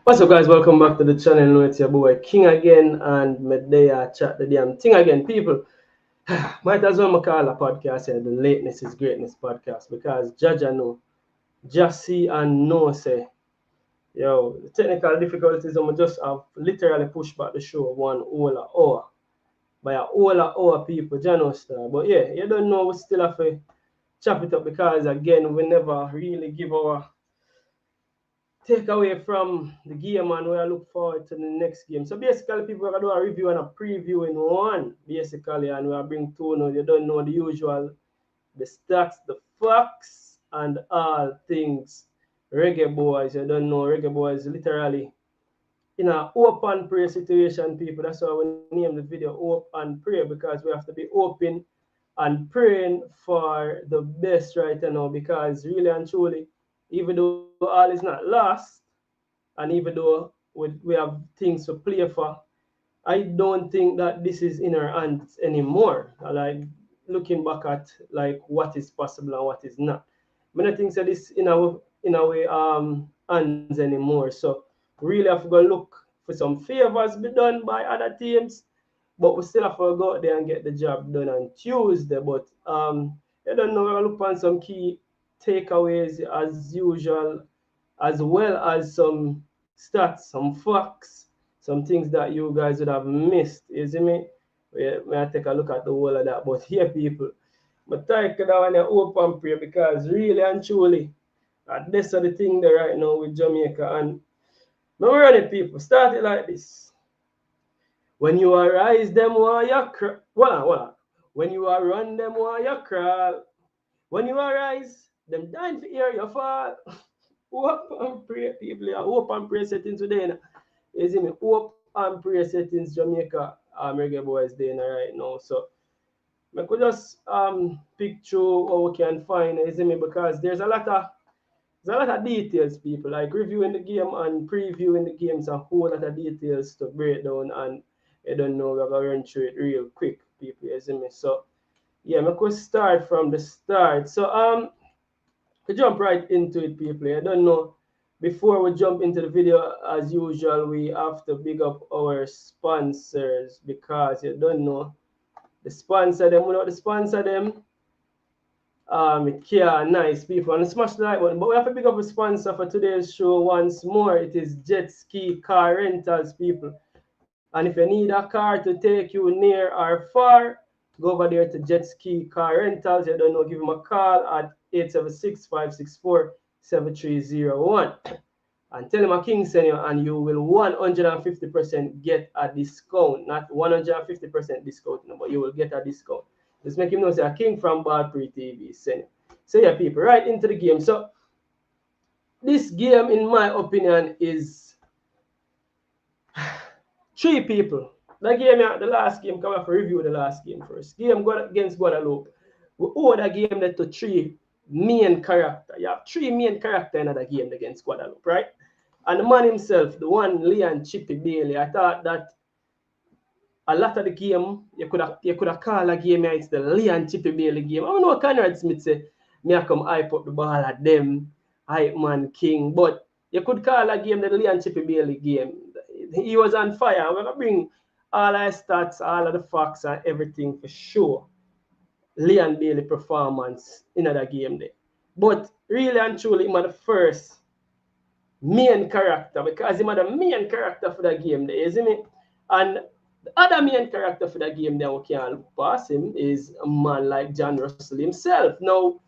What's up, guys? Welcome back to the channel. Now it's your boy King again, and me there chat the damn thing again, people. Might as well call a podcast here the Lateness is Greatness podcast because Jaja know, just see and know say, yo, the technical difficulties I'm just have literally pushed back the show one whole hour by a whole hour, people. Jano star, but yeah, you don't know we still have to chop it up because again we never really give our take away from the game and we look forward to the next game. So basically, people are gonna do a review and a preview in one, basically, and we'll bring two now. You don't know the usual, the stats, the facts, and all things Reggae Boys. You don't know Reggae Boys literally in an open prayer situation, people. That's why we name the video Hope and Pray, because we have to be open and praying for the best right now, because really and truly, even though all is not lost, and even though we have things to play for, I don't think that this is in our hands anymore. Like looking back at like what is possible and what is not. Many things that is in our hands anymore. So really have to go look for some favors be done by other teams, but we still have to go out there and get the job done on Tuesday. But I don't know, we'll look on some key takeaways as usual, as well as some stats, some facts, some things that you guys would have missed. You see me? May I take a look at the whole of that? But here, people, but take that one open prayer because really and truly, this is the thing there right now with Jamaica. And now we're running, people. Start it like this. When you arise, them while you crawl. Voila. When you are run, them while you crawl. When you arise, them dying to hear you fall. Hope and pray, people. Hope and pray settings today. You see me? Hope and pray settings, Jamaica, Reggae Boys doing right now. So I could just pick through what we can find, you see me? Because there's a lot of details, people. Like reviewing the game and previewing the games, a whole lot of details to break down, and I don't know, we're gonna run through it real quick, people. You see me? So yeah, I could start from the start. So to jump right into it, people. I don't know. Before we jump into the video, as usual, we have to big up our sponsors because you don't know the sponsor them. Without the sponsor them, it care nice people and smash the like button. But we have to pick up a sponsor for today's show once more. It is Jet Ski Car Rentals, people. And if you need a car to take you near or far, go over there to Jet Ski Car Rentals. You don't know, give them a call at 876-564-7301 and tell him a King send you, and you will 150% get a discount. Not 150% discount, no, but you will get a discount. Just make him know say a King from Bad TV send you. So yeah, people, right into the game. So this game, in my opinion, is three people. The game, the last game, come have to review the last game first. Game against Guadeloupe. We owe the game to three main characters. You have three main characters in the game against Guadeloupe, right? And the man himself, the one Leon Chippy Bailey, I thought that a lot of the game, you could have called a game, it's the Leon Chippy Bailey game. I don't know what Conrad Smith say, me I come hype up the ball at them, hype man king, but you could call a game the Leon Chippy Bailey game. He was on fire. We're going to bring all our stats, all of the facts and everything for sure. Leon Bailey performance in that game there. But really and truly, he was the first main character because he was the main character for the game there, you see me? And the other main character for the game there we can't look past him is a man like John Russell himself. Now,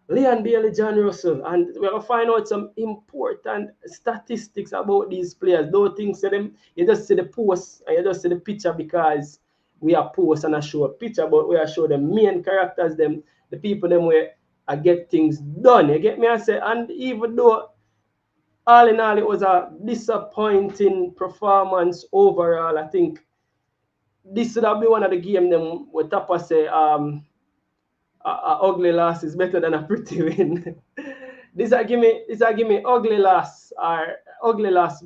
Leon Bailey, John Russell, and we're going to find out some important statistics about these players. Don't think to them, you just see the post and you just see the picture because we are post and I show a picture, but we are show the main characters, them, the people them where I get things done. You get me? I say, and even though all in all it was a disappointing performance overall, I think this would have been one of the games them where Tapa say ugly loss is better than a pretty win. This I give me ugly loss or ugly loss,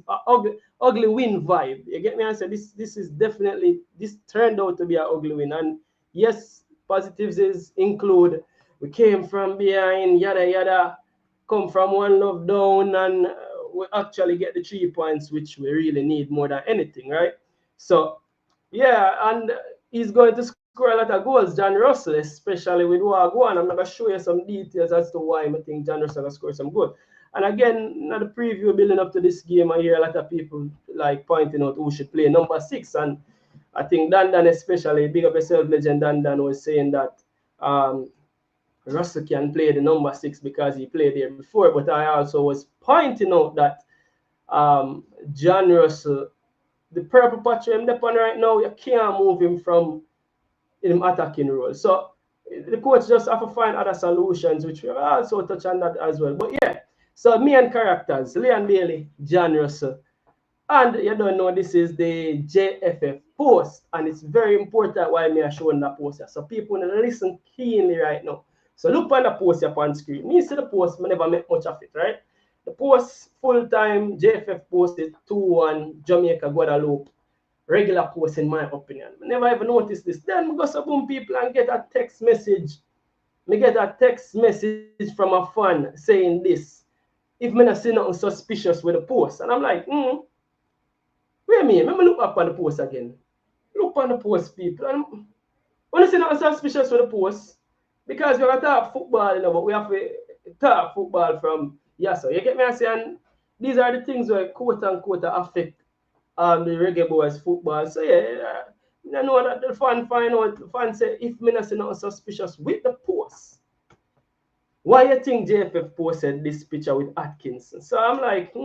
ugly win vibe. You get me? I said this is definitely, this turned out to be an ugly win. And yes, positives is include we came from behind, yada yada, come from one love down, and we actually get the 3 points, which we really need more than anything, right? So, yeah, and he's going to score a lot of goals, John Russell, especially with Wagwan. I'm going to show you some details as to why I think John Russell will score some goals. And again, in the preview building up to this game, I hear a lot of people like pointing out who should play number 6. And I think Dan especially, big up yourself, legend Dan was saying that Russell can play the number 6 because he played there before. But I also was pointing out that John Russell, the purple patch him on right now, you can't move him from him attacking role. So the coach just have to find other solutions, which we'll also touch on that as well. But yeah, so main characters, Leon Bailey, John Russell. And you don't know, this is the JFF post, and it's very important why me are showing that post here. So people listen keenly right now. So look on the post here on screen. Me see the post, I never make much of it, right? The post full-time JFF post is 2-1 Jamaica Guadeloupe. Regular post in my opinion. I never ever noticed this. Then I go to boom people and get a text message. Me get a text message from a fan saying this. If me not see nothing suspicious with the post. And I'm like, wait a minute, let me look up on the post again. Look on the post, people. And when I see nothing suspicious with the post, because we're going to talk football, you know, but we have to talk football from, yeah, so you get me saying, these are the things where quote unquote affect the Reggae Boyz football. So yeah, I know that the fan find out, the fan say, if me not see nothing suspicious with the post, why you think JFF posted this picture with Atkinson? So I'm like,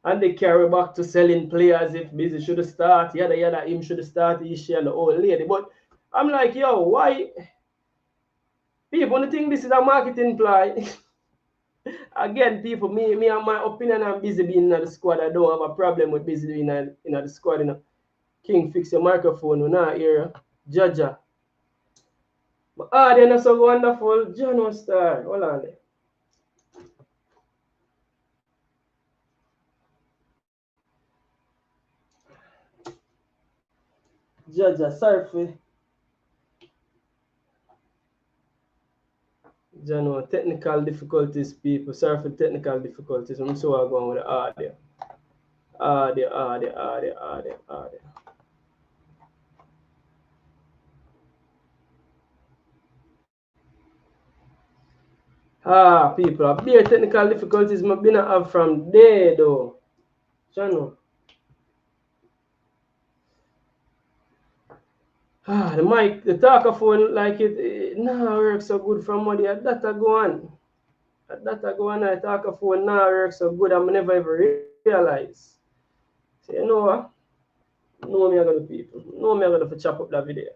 and they carry back to selling players if Busy should have started, yada, him should have started, he and the old lady. But I'm like, yo, why? People think this is a marketing ploy. Again, people, me and my opinion, I'm Busy being in the squad. I don't have a problem with Busy being in the squad. You know. King, fix your microphone. We're not here. Jaja. But they're not so wonderful. John Star. Hold on there. Jaja, sorry for John, technical difficulties, people. Sorry for technical difficulties. I'm so going with the audio. Audio. People, a bare technical difficulties I've been have from there though. Channel. The mic, the talker phone, like it nah work so good from what the data go on. The data go on, the talker phone nah work so good, I'm never ever realize. So you know what? No me I gonna people. No me I gonna chop up that video.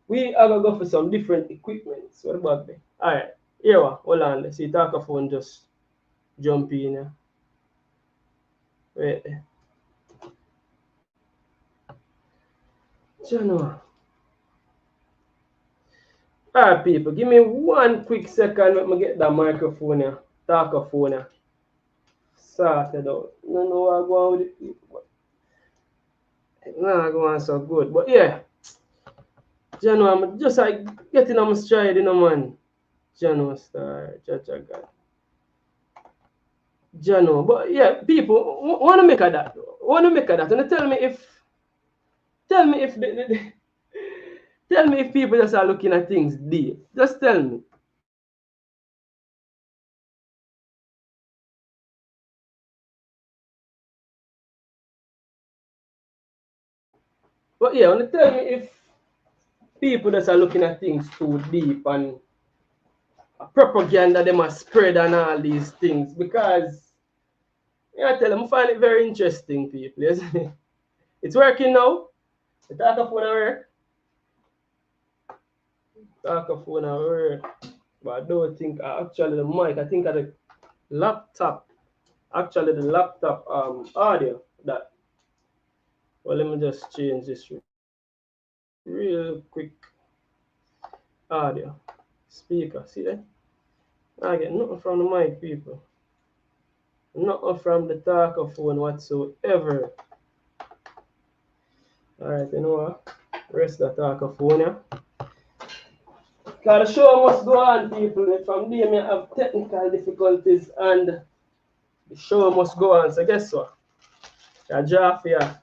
We are gonna go for some different equipment. What about me? Alright, here we hold on. Let's see talker phone just jump in here. Right there. Channel. Alright, people, give me 1 quick second. Let me get that microphone here, talker phone here. Sorted out. No know what I go on with it, people. Nah, go on so good. But yeah, Jano, I'm just like getting on my stride, you know, man. Jano Star, Jaja God. Jano, but yeah, people want to make a that. And tell me if tell me if people just are looking at things deep. Just tell me. But yeah, want to tell me if people just are looking at things too deep and propaganda them are spread and all these things, because I tell them I find it very interesting, people. It's working now. The talk phone work. Talk phone work. But I don't think actually the mic, I think at the laptop, actually the laptop audio that. Well, let me just change this real quick. Audio. Speaker. See that? I get nothing from the mic, people. Nothing from the talk phone whatsoever. Alright, you know what? Rest the talk phone here. Because the show must go on, people. From there, may have technical difficulties and the show must go on. So guess what? I draft here.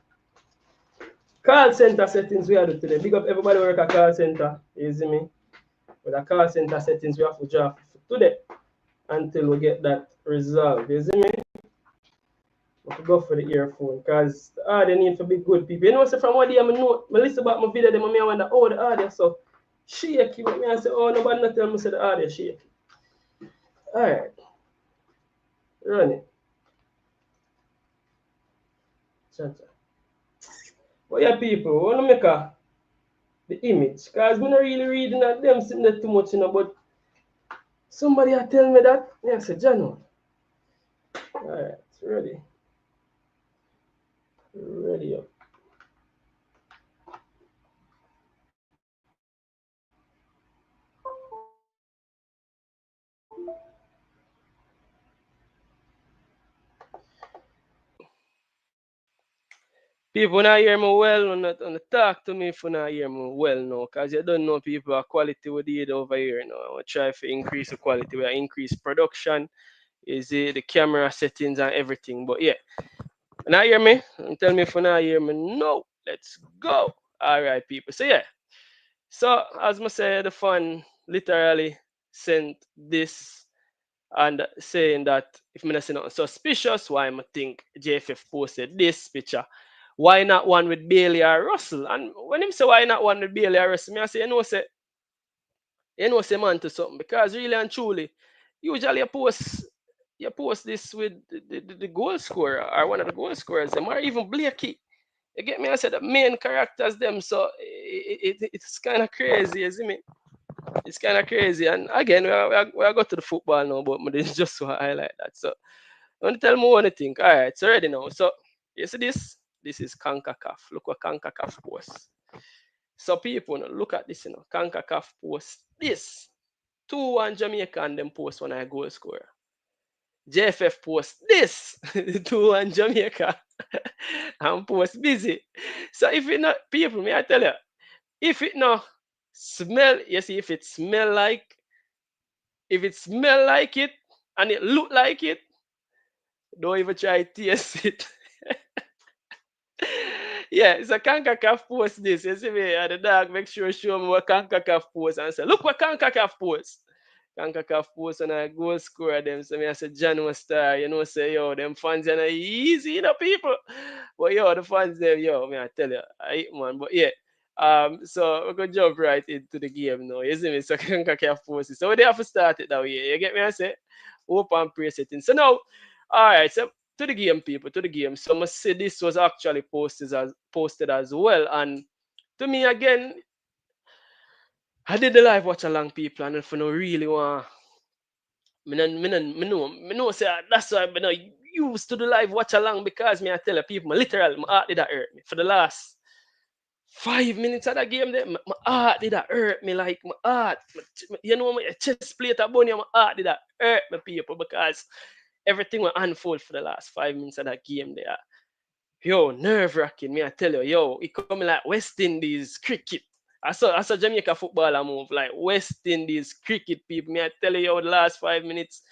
Call center settings we are doing today. Big up everybody who work at call center. You see me? With the call center settings we have to draft today until we get that resolved. You see me? We have to go for the earphone because the audio need to be good, people. You know, so from what day I know, I listen about my video, then I wonder, oh, the audio so shaky. But me I say, oh, nobody not tell me say the audio shaky. Alright, run it. Cha-cha. But yeah, people, we want to make the image because we're not really reading at them sitting there too much, you know, but somebody had tell me that. Yeah, I said, Jano. Alright, ready. Ready up. People not hear me well, on talk to me if you not hear me well now, because you don't know people are quality we did over here now. I try to increase the quality, we increase production, is it the camera settings and everything. But yeah, you not hear me? And tell me if you not hear me. No, let's go. Alright, people. So yeah. So as I say, the fan literally sent this and saying that if me not see nothing suspicious, why I think JFF posted this picture. Why not one with Bailey or Russell? And when him say why not one with Bailey or Russell, me I say you know say man to something because really and truly, usually you post this with the goal scorer or one of the goal scorers, them or even Blakey. You get me? I said the main characters them, so it's kind of crazy, you see me? It's kind of crazy. And again, we are go to the football now, but I just want to highlight that. So, I want to tell me what you think. All right, so ready now. So, you see this? This is CONCACAF. Look what CONCACAF posts. So, people, look at this, CONCACAF posts this. 2-1 Jamaica and them post when I goal scorer. JFF post this. 2-1 Jamaica and post busy. So, if it not, people, may I tell you, if it not smell, you see, if it smell like it and it look like it, don't even try to taste it. Yeah, so CONCACAF post this. You see me, and the dog make sure show me what CONCACAF post and say, look what CONCACAF post. CONCACAF post and I goal score them. So me I say John was star, you know, say yo, them fans are easy, you know, people. But yo, the fans them, yo, me I tell you, I hate man. But yeah. So we're gonna jump right into the game now. You see me? So CONCACAF post it. So they have to start it that way. You get me? I say hope and pray setting. So now, all right, so to the game, people, to the game. So I must say this was actually posted as well. And to me again, I did the live watch along people, and if you know really want, me know say that's why I not used to the live watch along because me I tell you people, literally my heart did that hurt me for the last 5 minutes of that game. There, my heart did that hurt me like my heart, you know, my chest plate a bunny, my heart did that hurt me people because everything will unfold for the last 5 minutes of that game there. Yo, nerve wracking, me I tell you, yo, it coming like West Indies cricket. I saw Jamaica footballer move like West Indies cricket people. Me I tell you, yo, the last 5 minutes,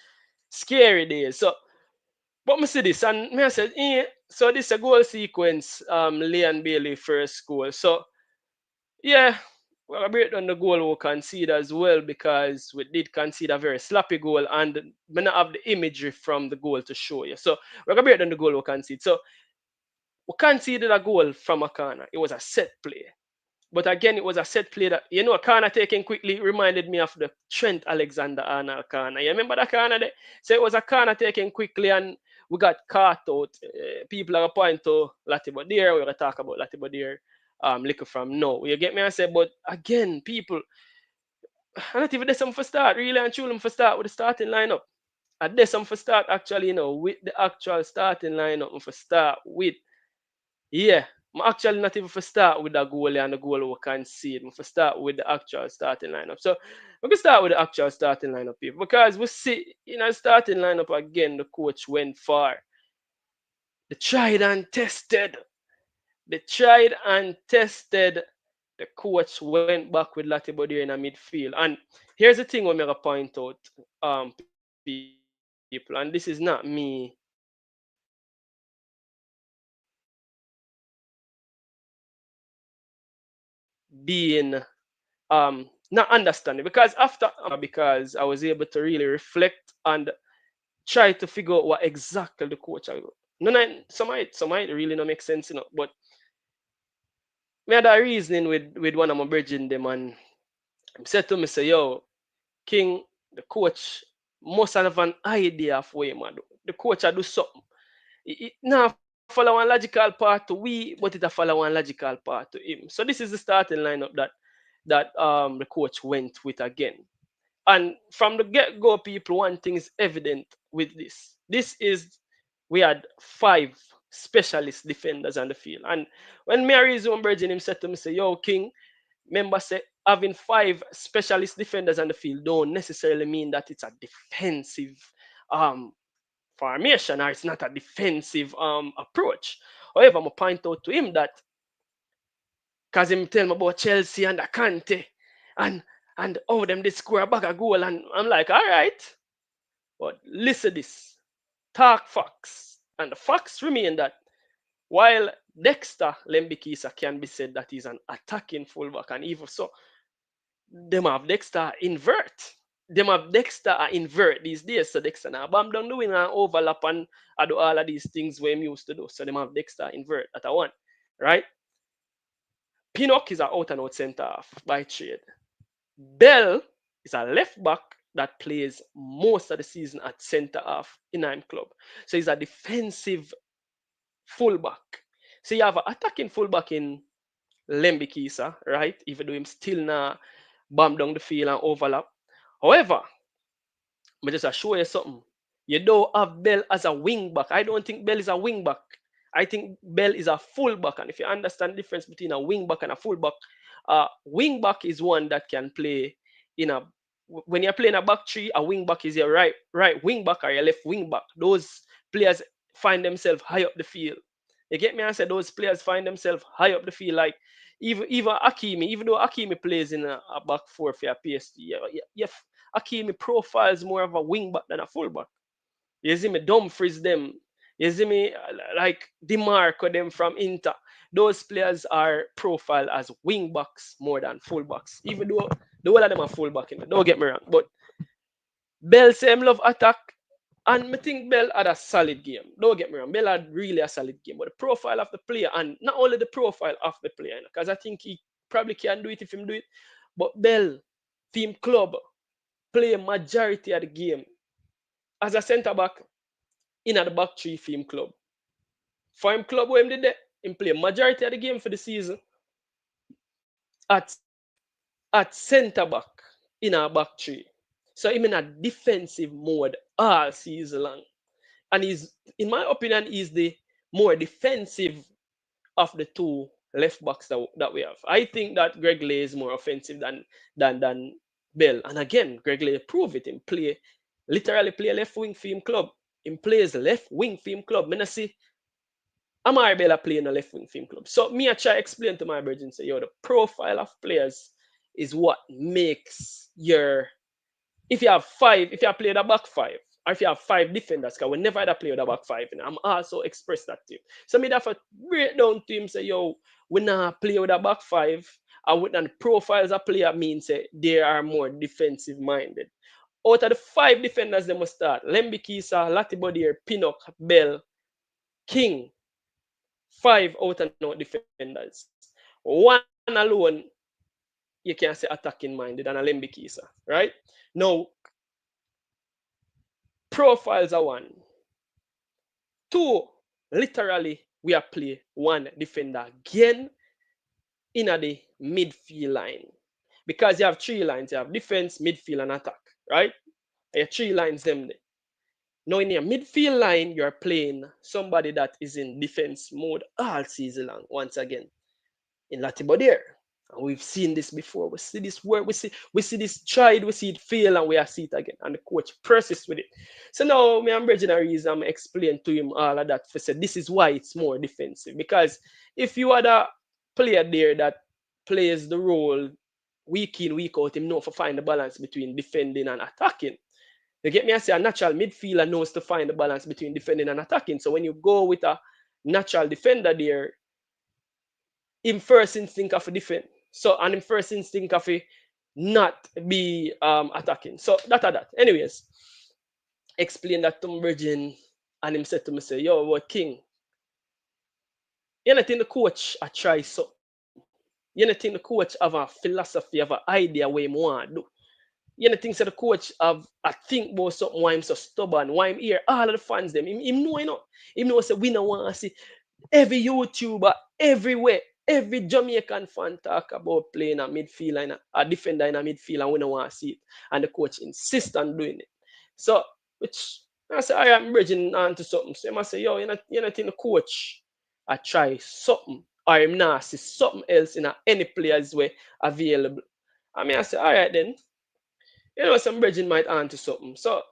scary days. So, but me see this and me I said, so this a goal sequence. Leon Bailey first goal. So yeah, well, I break down the goal we concede as well because we did concede a very sloppy goal and we not have the imagery from the goal to show you. So we're gonna break down the goal we concede. So we conceded a goal from a corner. It was a set play. But again, it was a set play that, a corner taken quickly reminded me of the Trent Alexander-Arnold corner. You remember that corner there? So it was a corner taken quickly and we got caught out. People are point to Latibo there. We're going to talk about Latibo there little from now. You get me? I say, but again, people, I not even there's some for start, really and truly for start with the starting lineup. And there's some for start actually, with the actual starting lineup for start with. Yeah, I'm actually not even for start with the goalie and the goal we concede. I'm for start with the actual starting lineup. So we can start with the actual starting lineup here because we see in our starting lineup again the coach went far. The tried and tested. The tried and tested. the coach went back with Latibody in a midfield. And here's the thing I'm gonna point out, people, and this is not me being not understanding, because after because I was able to really reflect and try to figure out what exactly the coach I got. No, some might really not make sense, but me had a reasoning with one of my brethren them, and he said to me, say, yo, King, the coach must have an idea of what him a do. The coach a do something. It now follow one logical path to we, but it a follow one logical path to him. So this is the starting lineup that the coach went with again. And from the get-go, people, one thing is evident with this. This is we had five specialist defenders on the field. And when Mary Zoom Virgin him said to me, say, yo, King, remember say having five specialist defenders on the field don't necessarily mean that it's a defensive um formation, or it's not a defensive approach. However, I'm gonna point out to him that because him tell me about Chelsea and Akante and oh them they score a bag of goal, and I'm like, all right, but listen this, talk facts, and the facts remain that while Dexter Lembikisa can be said that he's an attacking fullback, and even so, them have Dexter invert. Them have Dexter invert these days. So Dexter now bam down the wing and overlap and I do all of these things where I'm used to do. So them have Dexter invert at a one. Right? Pinnock is an out and out centre half by trade. Bell is a left back that plays most of the season at centre half in I'm club. So he's a defensive fullback. So you have an attacking fullback in Lembikisa, right? Even though him still now bomb down the field and overlap. However, but just to show you something. You don't have Bell as a wing back. I don't think Bell is a wing back. I think Bell is a full back. And if you understand the difference between a wing back and a full back, wing back is one that can play in a when you're playing a back three, a wing back is your right wing back or your left wing back. Those players find themselves high up the field. You get me? I said those players find themselves high up the field. Like even Hakimi, even though Hakimi plays in a back four for a PSG, Hakimi profiles more of a wing back than a full back. You see me Dumfries them. You see me like DeMarco them from Inter. Those players are profiled as wing backs more than full backs. Even though the whole of them are full back in it. Don't get me wrong. But Bell say him love attack. And I think Bell had a solid game. Don't get me wrong. Bell had really a solid game. But the profile of the player, and not only the profile of the player, because I think he probably can do it if him do it. But Bell, team club, play majority of the game as a centre back in the back three for him club. For him club where him did that, him play majority of the game for the season at at centre back in our back three. So him in a defensive mode all season long. And he's, in my opinion, he's the more defensive of the two left backs that we have. I think that Greg Lay is more offensive than Bell. And again, Greg Lay proved it. Him play literally play left wing for him club. Him plays left wing for him club. I see Amari Bella playing a left wing for him club. So me I try explain to my brethren say, yo, the profile of players is what makes your if you have five, if you have played a back five, or if you have five defenders, because we never had a play with a back five, and I'm also express that to him. So me therefore break down to him say, yo, we not play with a back five, and with the profiles of player means say they are more defensive minded. Out of the five defenders they must start, Lembikisa, Latibodier, Pinnock, Bell, King, five out and out defenders. One alone, you can say attacking minded and a Lembikisa, right? Now, profiles are one. Two, literally, we are play one defender again in the midfield line. Because you have three lines. You have defense, midfield, and attack, right? You have three lines them there. Now, in your midfield line, you're playing somebody that is in defense mode all season long, once again, in Latibodier. And we've seen this before. We see this work, we see this tried, we see it fail, and we see it again. And the coach persists with it. So now me and Bridget reason explain to him all of that. For say this is why it's more defensive. Because if you had a player there that plays the role week in, week out, him know for find the balance between defending and attacking. You get me? I say a natural midfielder knows to find the balance between defending and attacking. So when you go with a natural defender there, him first instinct of a defend. So and him first instinct of a not be attacking. So that. Anyways, explain that to Virgin and him said to me, say, yo, what King? You know, think the coach I try something. You know, think the coach have a philosophy, have an idea where him want to do. You know, things that the coach have I think about something why him so stubborn, why him here, all of the fans them. Him know, you know. Him know say we don't want to see every YouTuber, everywhere, every Jamaican fan talk about playing a midfielder and a defender in a midfield and we don't want to see it. And the coach insist on doing it. So, which I say, I am bridging on to something. So I must say, yo, you know, think the coach I try something or him not see something else in a, any players way available. I mean, I say, all right then, you know, some bridging might answer something. So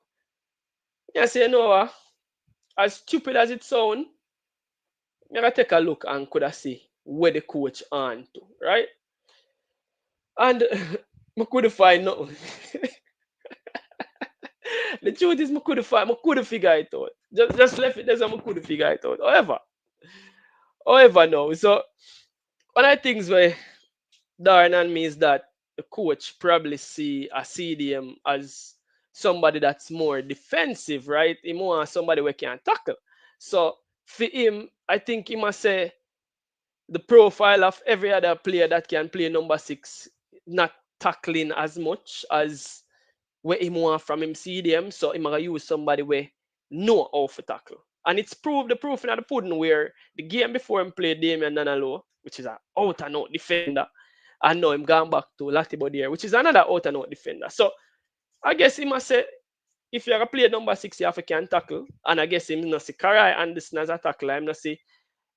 I say, you know what? As stupid as it sounds, I gotta take a look and could I see where the coach on to, right? And I couldn't find nothing. The truth is I couldn't figure it out. Just left it as I couldn't figure it out. However, no. So one of the things where Darren and me is that the coach probably see a CDM as somebody that's more defensive, right? He more somebody we can tackle. So for him, I think he must say the profile of every other player that can play number six, not tackling as much as where him want from him CDM. So him gonna use somebody where know how to tackle. And it's proved the proof in the pudding where the game before him played Damian Nanalo, which is an out and out defender, and now him gone back to Latibo there, which is another out and out defender. So I guess he must say if you're a player number six, you have to can tackle. And I guess him not see Karai Anderson as a tackler, him not see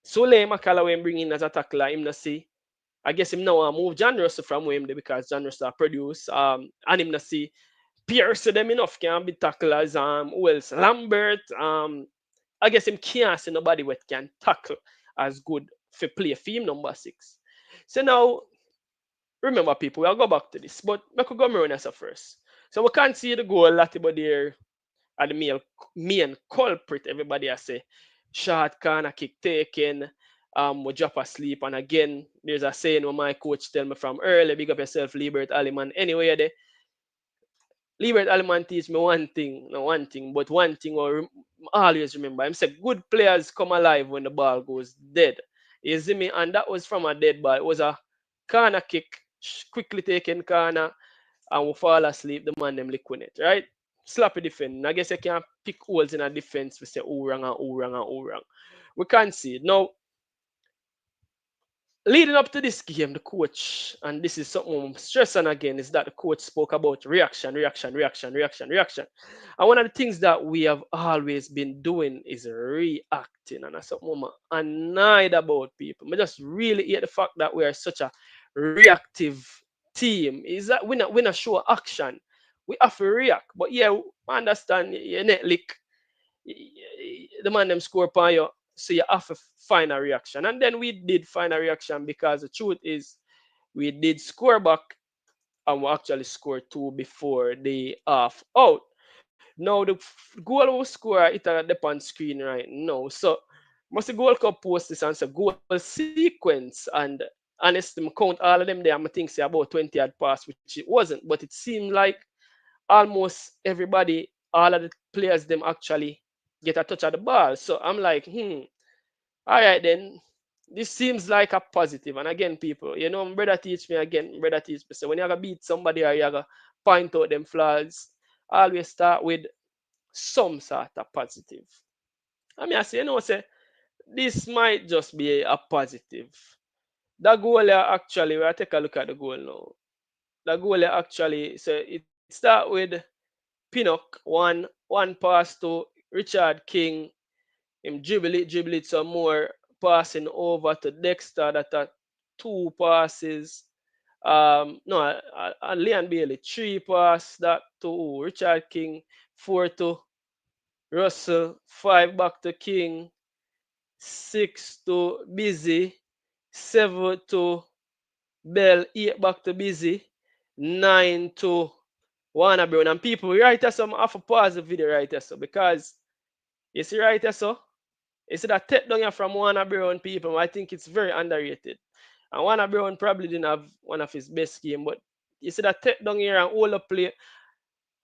Sule Makala when bring in as a tackler, him not see. I guess him now move John Russell from him there because John Russell produce and him not see Pierce them enough can be tacklers. Who else? Lambert. I guess him can't see nobody what can tackle as good for play for him number six. So now remember people, we'll go back to this, but we could go Marooness first. So we can't see the goal Latibo there at the main culprit. Everybody I say shot corner kick taken. We drop asleep, and again there's a saying where my coach tell me from early, big up yourself, Libert Aliman. Anyway, there Libert Alman teach me one thing, no one thing, but one thing or always remember. Him say good players come alive when the ball goes dead. You see me? And that was from a dead ball. It was a corner kick, quickly taken corner, and we fall asleep. The man them liquidate, right? Sloppy defending. I guess you can't pick holes in a defense. We say oh wrong and oh wrong and oh wrong. We can't see it. Now leading up to this game, the coach, and this is something I'm stressing again, is that the coach spoke about reaction, reaction, reaction, reaction, reaction. And one of the things that we have always been doing is reacting. And that's something I'm annoyed about people. I just really hate the fact that we are such a reactive team. Is that we not show action. We have to react. But yeah, I understand you net lick the man them score upon you, so you have to find a reaction. And then we did find a reaction because the truth is we did score back and we actually scored two before the half out. Now the goal we score it at the on screen right now. So must the Gold Cup post this and say goal sequence, and honestly count all of them there, I think say about 20 yard pass, which it wasn't, but it seemed like almost everybody, all of the players them actually get a touch of the ball. So I'm like, all right then. This seems like a positive. And again, people, you know, brother teach me again, brother teach me. So when you gotta beat somebody or you gotta point out them flaws, always start with some sort of positive. I mean, I say, you know, say this might just be a positive. The goal here actually, we take a look at the goal now. The goal here actually, so it start with Pinnock, one pass to Richard King, him dribble it some more, passing over to Dexter that are two passes. No, Leon Bailey, three pass that to Richard King, four to Russell, five back to King, six to Busy, seven to Bell 8 back to Busy, 9 to Warner Brown. And people right there, so I have to pause the video right there, so because you see right there, so you see that take down here from Warner Brown people, I think it's very underrated. And Warner Brown probably didn't have one of his best game, but you see that take down here and all up play.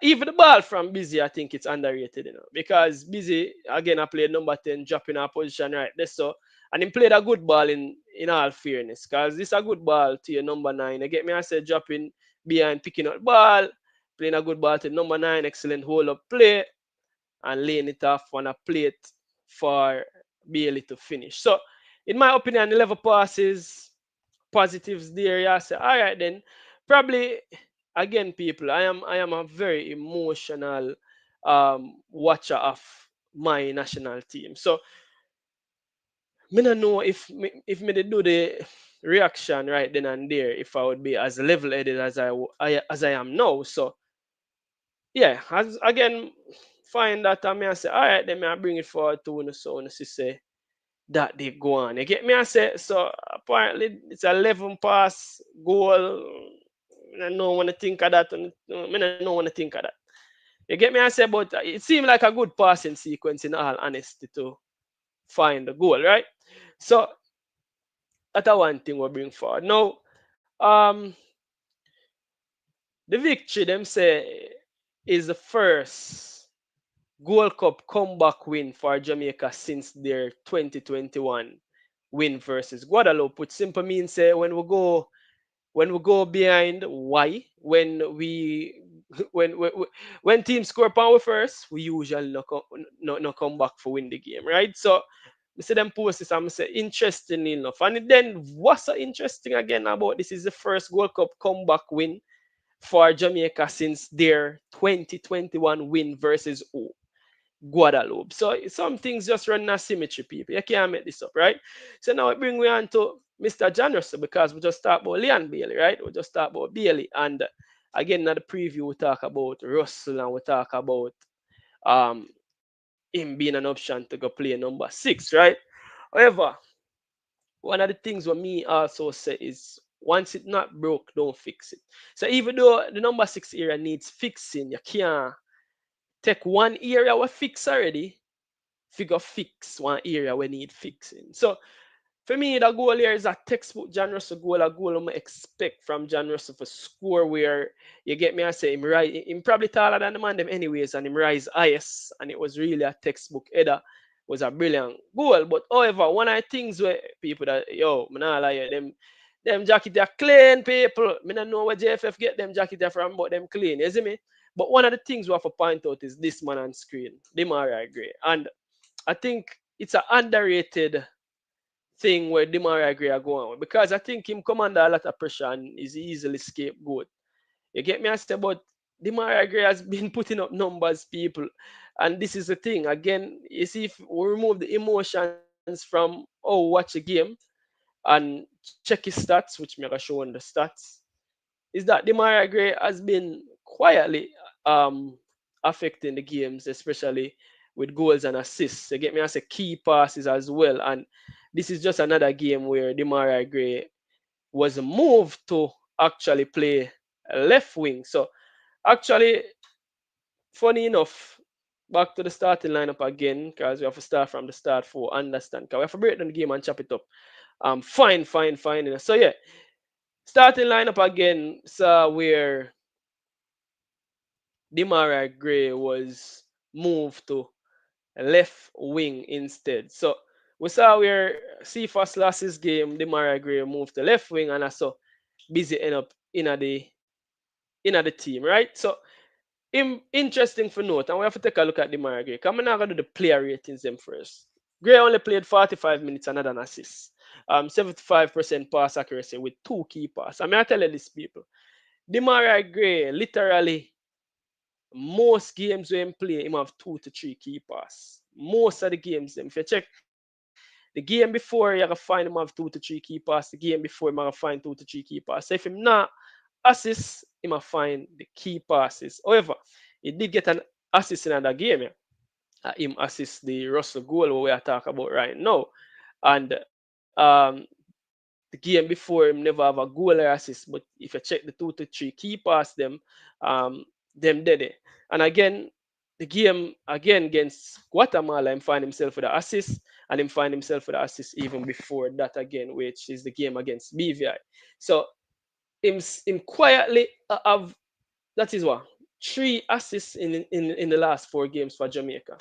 Even the ball from Busy, I think it's underrated, because Busy again I played number 10, dropping our position right there. So and he played a good ball in all fairness, because this a good ball to your number 9. You get me? I said dropping behind, picking up ball, playing a good ball to number 9, excellent hold up play, and laying it off on a plate for Bailey to finish. So in my opinion, 11 passes, positives there. Yeah, say, all right then. Probably again, people, I am a very emotional watcher of my national team. So me don't know if me did do the reaction right then and there, if I would be as level headed as as I am now. So yeah, as again find that I may I say, all right, then I bring it forward to you, so you say that they go on. You get me? I say so. Apparently, it's 11 pass goal. I don't want to think of that. I don't want to think of that. You get me? I say, but it seemed like a good passing sequence in all honesty to find the goal, right? So that's one thing we bring forward. Now, the victory them say is the first Gold Cup comeback win for Jamaica since their 2021 win versus Guadeloupe, which simply means when we go behind, why when teams score power first, we usually no come back for win the game, right? So I see them post this, I'm say interesting enough. And then what's so interesting again about this is the first Gold Cup comeback win for Jamaica since their 2021 win versus Guadeloupe. So some things just run in a symmetry, people. You can't make this up, right? So now it bring me on to Mr. John Russell, because we just talked about Leon Bailey, right? We just talked about Bailey. And again, in the preview, we talk about Russell and we talk about um him being an option to go play number 6, right? However, one of the things what me also say is once it not broke, don't fix it. So even though the number 6 area needs fixing, you can't take one area what fix already, figure fix one area we need fixing. So for me, the goal here is a textbook John Russell goal, a goal I expect from John Russell for score where you get me, I say him right, him probably taller than the man them anyways, and him rise highest, and it was really a textbook header. Was a brilliant goal. But however, one of the things where people that me nah lie, them jacket are clean, people. Me not know where JFF get them jacket are from, but them clean, you see me? But one of the things we have to point out is this man on screen, Demarai Gray. And I think it's an underrated thing where Demarai Gray are going with, because I think him come under a lot of pressure and is easily scapegoat. You get me? I say, but Demarai Gray has been putting up numbers, people. And this is the thing. Again, you see, if we remove the emotions from, oh, watch a game and check his stats, which me gonna show on the stats, is that Demarai Gray has been quietly affecting the games, especially with goals and assists. You get me? I say key passes as well. And this is just another game where Demarai Gray was moved to actually play left wing. So actually, funny enough, back to the starting lineup again, because we have to start from the start for understand. Because we have to break down the game and chop it up. Fine. So yeah, starting lineup again. So where Demarai Gray was moved to left wing instead. So we saw where CFAS lost his game, Demarai Gray moved to left wing, and I saw Busy end up in the team, right? So interesting for note, and we have to take a look at Demarai Gray. Come on, now gonna do the player ratings them first. Gray only played 45 minutes and had an assist. 75% pass accuracy with 2 key passes. I mean, I tell you this, people. Demarai Gray literally most games when play him have 2 to 3 key pass. Most of the games, if you check the game before, you can find him have 2 to 3 key pass. The game before, him have find 2 to 3 key pass. So if him not assist, him have find the key passes. However, he did get an assist in that game. Yeah. Him assist the Russell goal we are talking about right now, and the game before him never have a goal or assist, but if you check the 2 to 3 key pass them did it. And again, the game again against Guatemala, him find himself with the assist, and him find himself with the assist even before that again, which is the game against BVI. So him quietly have, that is what, 3 assists in the last 4 games for Jamaica.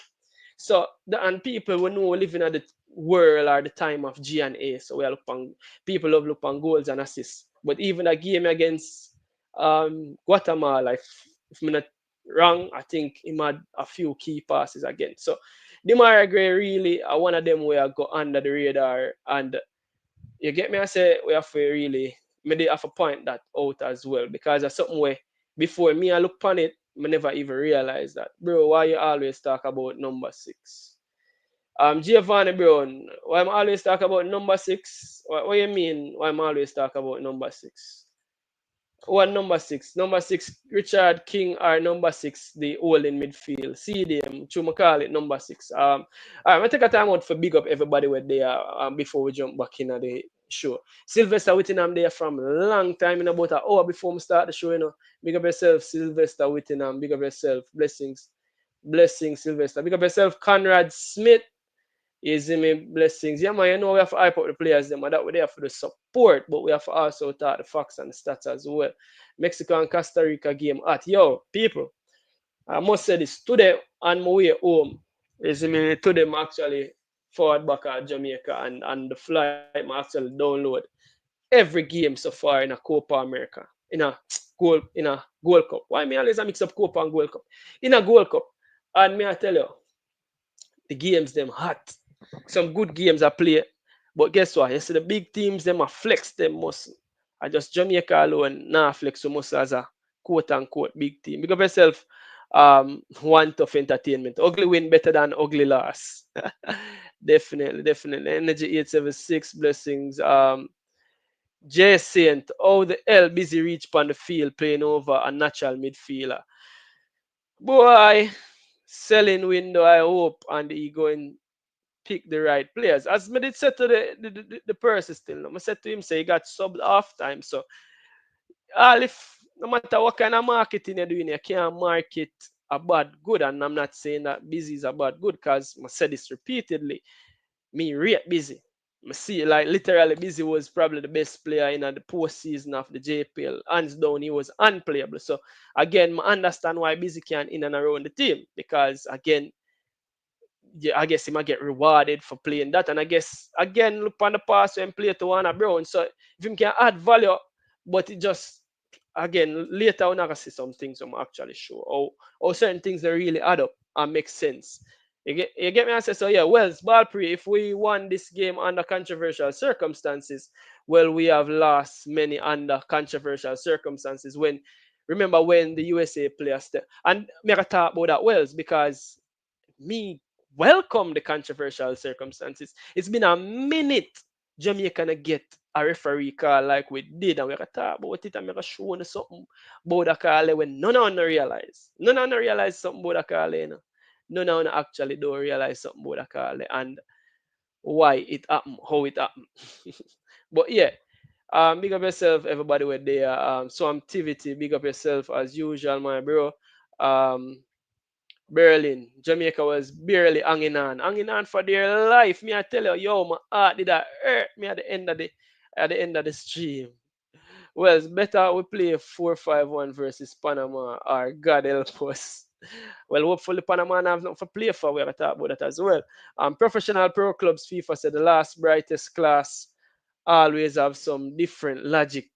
So and people we know living at the world or the time of G and A. So we are look on, people love look on goals and assists. But even a game against Guatemala, if I'm not wrong, I think he had a few key passes again. So Demar Gray really are one of them where I go under the radar, and you get me. I say we have to really maybe have to point that out as well, because there's something where before me I look upon it, I never even realize that. Bro, why you always talk about number 6? Giovanni Brown, why I'm always talk about number 6? What you mean why I'm always talk about number 6? One number 6. Number 6, Richard King, or number 6, the all in midfield. CDM, Chuma call it number 6. I'm gonna take a time out for big up everybody where they are before we jump back in the show. Sylvester Whittingham there from a long time, in about an hour before we start the show, Big up yourself, Sylvester Whittingham. Big up yourself. Blessings. Blessings, Sylvester. Big up yourself, Conrad Smith. Is me blessings. Yeah, man, we have to hype up the players, them, and that we're there for the support, but we have to also talk the facts and the stats as well. Mexico and Costa Rica game at, yo, people, I must say this, today on my way home, is me today I'm actually forward back at Jamaica, and the flight I actually download every game so far in a Copa America, in a Gold Cup. Why me always I mix up Copa and Gold Cup? In a Gold Cup. And me I tell you, the games them hot. Some good games I play. But guess what? You see the big teams them are flex them muscle. I just Jamaica alone now flex so muscle as a quote unquote big team. Because yourself one tough entertainment. Ugly win better than ugly loss. Definitely, definitely. Energy 876 blessings. Jay Saint, how the hell busy reach on the field playing over a natural midfielder. Boy, selling window, I hope, and he going pick the right players. As me did say to the person still, I said to him, say he got subbed half time. So all if no matter what kind of marketing you're doing, you can't market a bad good. And I'm not saying that busy is a bad good, because I said this repeatedly. Me rate busy. I see like literally busy was probably the best player in the postseason of the JPL. Hands down, he was unplayable. So again, I understand why busy can in and around the team, because again, yeah, I guess he might get rewarded for playing that. And I guess again, look on the pass and play to Warner Brown. So if him can add value, but it just again later on I can see some things I'm actually sure. Or certain things that really add up and make sense. You get me? I say so. Yeah, well, Ballprey, if we won this game under controversial circumstances, well, we have lost many under controversial circumstances. When remember when the USA players and me I talk about that Wells, because me welcome the controversial circumstances. It's been a minute Jamaica gonna get a referee call like we did, and we gotta talk about it, and we gotta show them something about the call when none of them realize. None of them realize something about the call, None of them actually don't realize something about the call and why it happened, how it happened. But yeah, big up yourself, everybody were there. So activity, big up yourself as usual, my bro. Um, Berlin, Jamaica was barely hanging on for their life. Me, I tell you, yo, my heart did that hurt me at the end of the stream. Well, it's better we play 4-5-1 versus Panama, or God help us. Well, hopefully Panama have nothing for play for. We have to talk about that as well. Professional pro clubs FIFA said the last brightest class always have some different logic.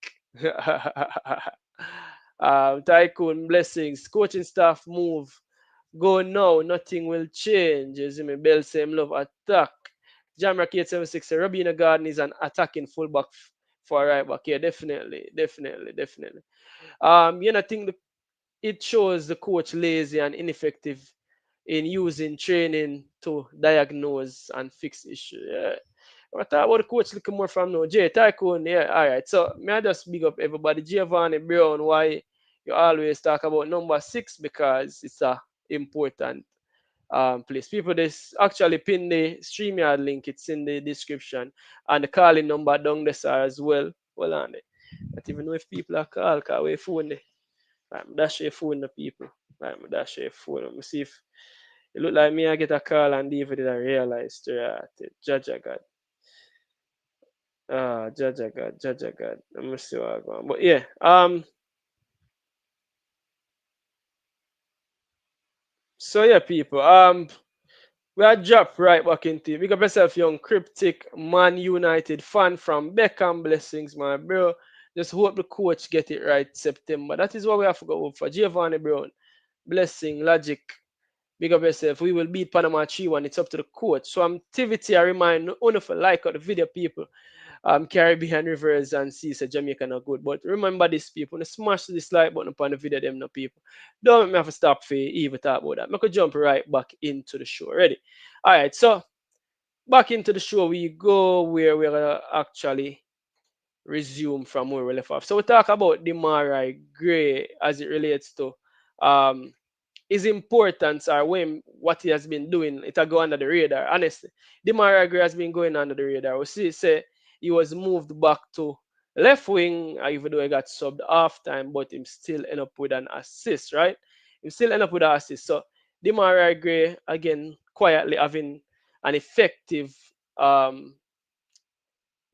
Tycoon blessings, coaching staff move. Go now, nothing will change. You see me, Bell same love attack. Jamrock 876, Robina Garden is an attacking fullback for right back. Yeah, definitely, definitely, definitely. I think it shows the coach lazy and ineffective in using training to diagnose and fix issues. Yeah. What about the coach looking more from now? Jay Tycoon, yeah, all right. So may I just big up everybody. Giovanni Brown, why you always talk about number 6, because it's a important Please, people, this actually pin the StreamYard link. It's in the description, and the calling number down there as well. Well, on it. I don't even know if people are call, call away phone there. Right, I'm dash your phone the people. Right, I'm dash your phone. Let me see if it look like me. I get a call and David did I realize to judge I got. Judge I got, judge I got. Let me see what I got. But yeah, so yeah, people. We are dropped right back into it. Big up yourself, young cryptic Man United fan from Beckham. Blessings, my bro. Just hope the coach get it right September. That is what we have to go for. Giovanni Brown. Blessing, logic. Big up yourself. We will beat Panama 3-1. It's up to the coach. So I'm activity. I remind only for like the video people. Caribbean rivers and seas so Jamaica not good. But remember this people, when smash this like button upon the video them no people. Don't make me have to stop for even talk about that. I could jump right back into the show. Ready? Alright, so back into the show we go where we're gonna actually resume from where we left off. So we talk about Demarai Gray as it relates to um his importance or when what he has been doing, it'll go under the radar. Honestly, Demar Gray has been going under the radar. We see, say he was moved back to left wing, even though he got subbed half time, but him still end up with an assist, right? Him still end up with an assist. So Demar Gray again quietly having an effective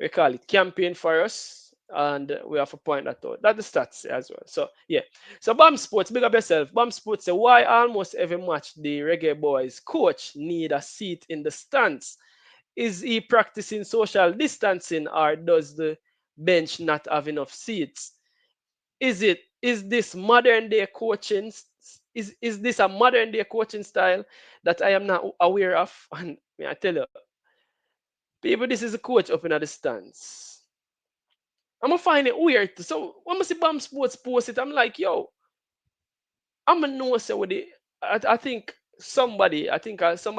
we call it campaign for us, and we have to point that out. That's the stats as well. So yeah. So Bam Sports, big up yourself. Bam Sports say why almost every match the Reggae Boys coach need a seat in the stands. Is he practicing social distancing or does the bench not have enough seats? Is this modern day coaching? Is this a modern day coaching style that I am not aware of? And I tell you, people, this is a coach up in the stands. I'm gonna find it weird. So when I see Bam Sports post it, I'm like, yo, I'm gonna know say what the I think somebody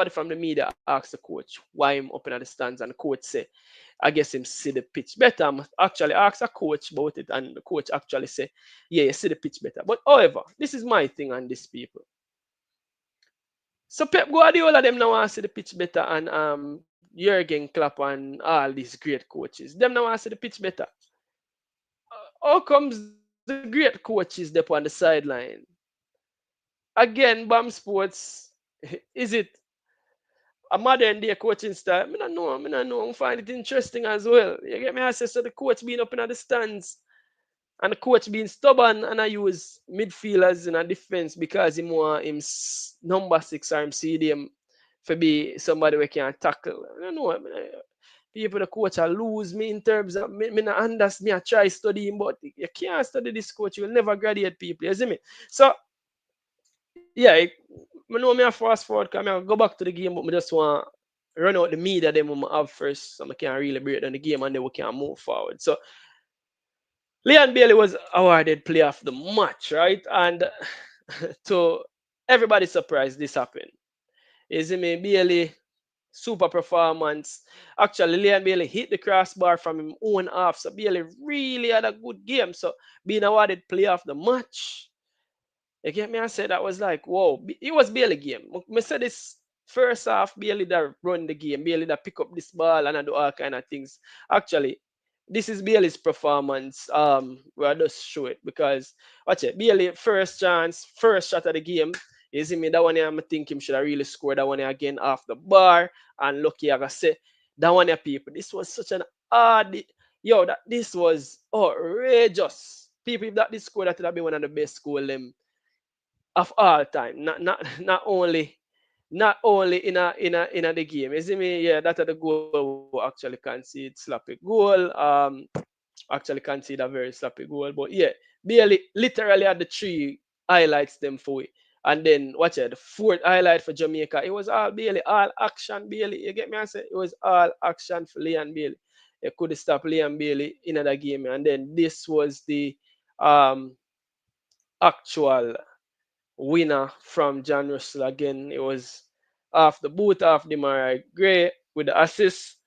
from the media asked the coach why him up in the stands, and the coach say, I guess him see the pitch better. I'm actually asked a coach about it, and the coach actually say, yeah, you see the pitch better. But however, this is my thing on this people. So Pep Guardiola them now want to see the pitch better, and Jurgen Klopp and all these great coaches, them now want to see the pitch better. How comes the great coaches there on the sideline? Again, BAM Sports, is it a modern day coaching style? I don't know. I find it interesting as well. You get me? I say, so the coach being up in the stands and the coach being stubborn, and I use midfielders in a defense because he want him number six or him CDM for be somebody we can tackle. I don't know. People, the coach will lose me in terms of me not understand. Me I try study him, but you can't study this coach. You will never graduate people. You see me? So yeah, I know me a fast forward because I go back to the game, but I just want run out the media them we have first, so I can really break down the game and then we can move forward. So Leon Bailey was awarded player of the match, right? And to everybody's surprise, this happened. Is me Bailey super performance. Actually, Leon Bailey hit the crossbar from him own half, so Bailey really had a good game. So being awarded player of the match. You get me? I said that was like, whoa, it was barely game. I said this first half, barely that run the game, barely that pick up this ball and I do all kind of things. Actually, this is Bailey's performance. Where I just show it because watch it. Bailey first chance, first shot of the game. You see me that one here, I'm thinking should have really scored that one here again off the bar. And lucky I got say that one here, people. This was such an odd that this was outrageous. People, if that this score that would have been one of the best score them of all time. Not only in a the game. You see me? Yeah, that the goal will actually concede sloppy goal. Actually concede a very sloppy goal. But yeah, barely literally had the three highlights them for it. And then watch it, the fourth highlight for Jamaica. It was all Bailey, all action Bailey. You get me? I say it was all action for Leon Bailey. You could stop Leon Bailey in another game. And then this was the um actual winner from John Russell again. It was off the boot of Demarai Gray with the assist.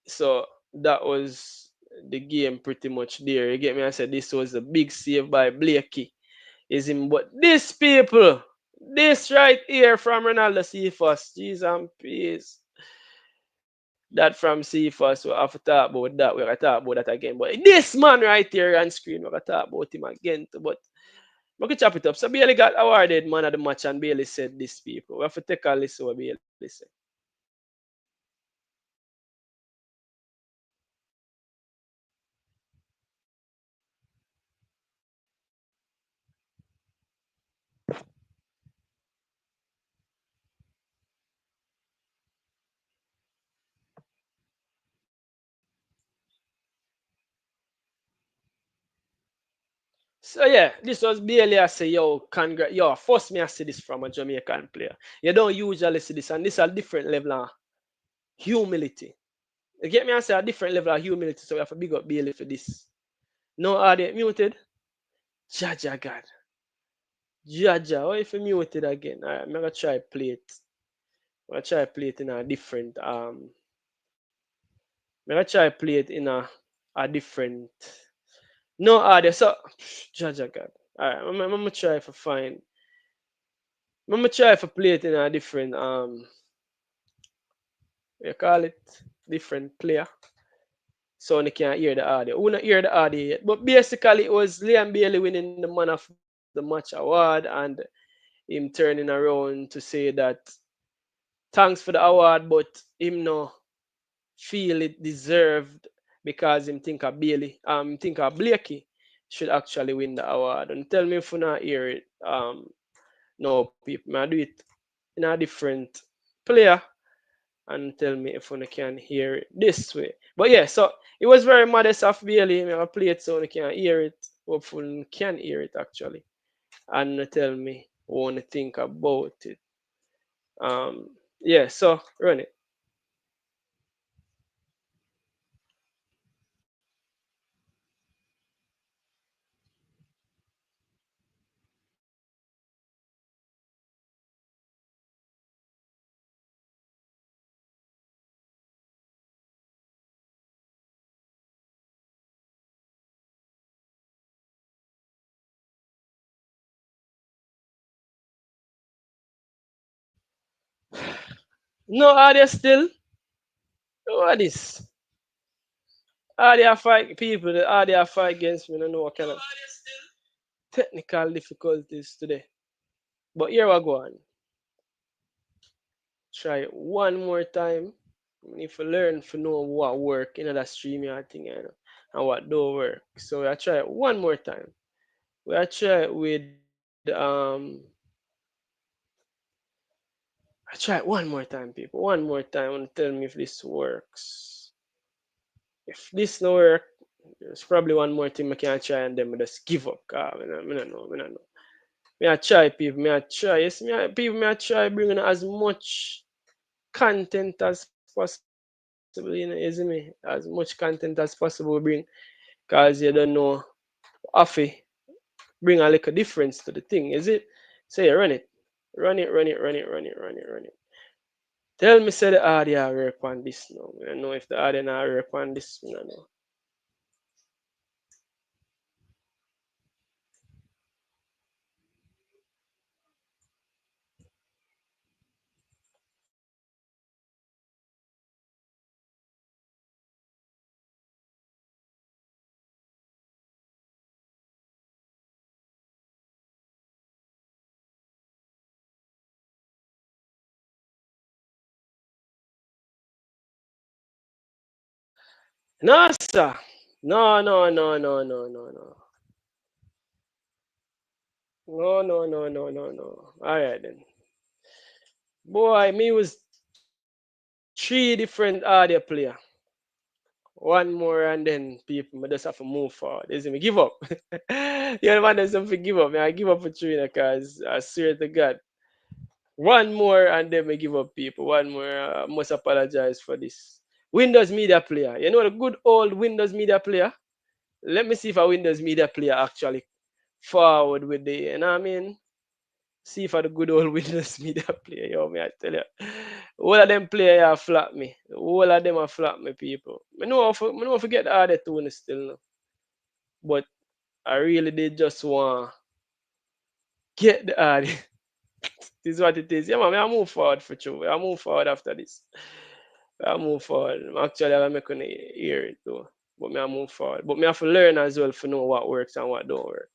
So that was the game pretty much there. You get me? I said this was a big save by Blakey. Is him, but these people, This right here from Ronaldo Cephas. Jeez and peace. That from Cephas. We have to talk about that. We're going to talk about that again. But this man right here on screen, we're going to talk about him again. But we can chop it up. So Bailey got awarded man of the match, and Bailey said this, people. We have to take a listen what Bailey said. So yeah, this was Bailey. I say, yo, first me I see this from a Jamaican player. You don't usually see this, and this is a different level of humility. You get me? I say a different level of humility. So we have to big up Bailey for this. No audio muted. Jaja God. Jaja, why if you muted again? Alright, I'm gonna try play it. I'm gonna try play it in a different I'm gonna try play it in a different no audio. So Jaja God. Alright, I'm gonna try for find. I'm gonna try for play it in a different you call it different player. So you can hear the audio. We not hear the audio yet. But basically it was Liam Bailey winning the man of the match award and him turning around to say that thanks for the award, but him no feel it deserved because him think of Bailey, think of Blakey should actually win the award. And tell me if you not hear it, no people, I do it in a different player and tell me if you can hear it this way. But yeah, so it was very modest of Bailey. I play it so you can hear it. Hopefully you can hear it actually. And tell me what you think about it. Yeah, so run it. No audio still. What is? Audio fight people, the audio fight against me. I don't know what kind of technical difficulties today. But here we go on. Try it one more time. If you learn to know what work in that stream thing, and what don't work. So I try it one more time. We I try it with I try it one more time, people. One more time and tell me if this works. If this no work, there's probably one more thing I can try and then I just give up. I don't know. I don't know. Me I try people, me I try. Yes, people me I try bringing as much content as possible, you know, you see me? As much content as possible bring because you don't know Afi bring a little difference to the thing, is it? So you run it. Run it, run it, run it, run it, run it, run it. Tell me say the audio work on this now. I don't know if the audio not work on this, I don't know. No, sir. No, no, no, no, no, no, no. No, no, no, no, no, no. Alright then. Boy, me was three different audio player. One more and then people just have to move forward. You see me give up. You know man there's something give up. Man, I give up for three because I swear to God. One more and then we give up people. One more. I must apologize for this. Windows Media Player. You know the good old Windows Media Player? Let me see if a Windows Media Player actually forward with the, you know what I mean? See if a the good old Windows Media Player. Yo, me I tell you. All of them player here flap me. All of them are flap me, people. I know I forget the other tune still, no. But I really did just want get the audio. It is what it is. Yeah, man, I move forward for sure. I move forward after this. I move forward. Actually, I make an hear it too. But me I move forward. But me have to learn as well to know what works and what don't work.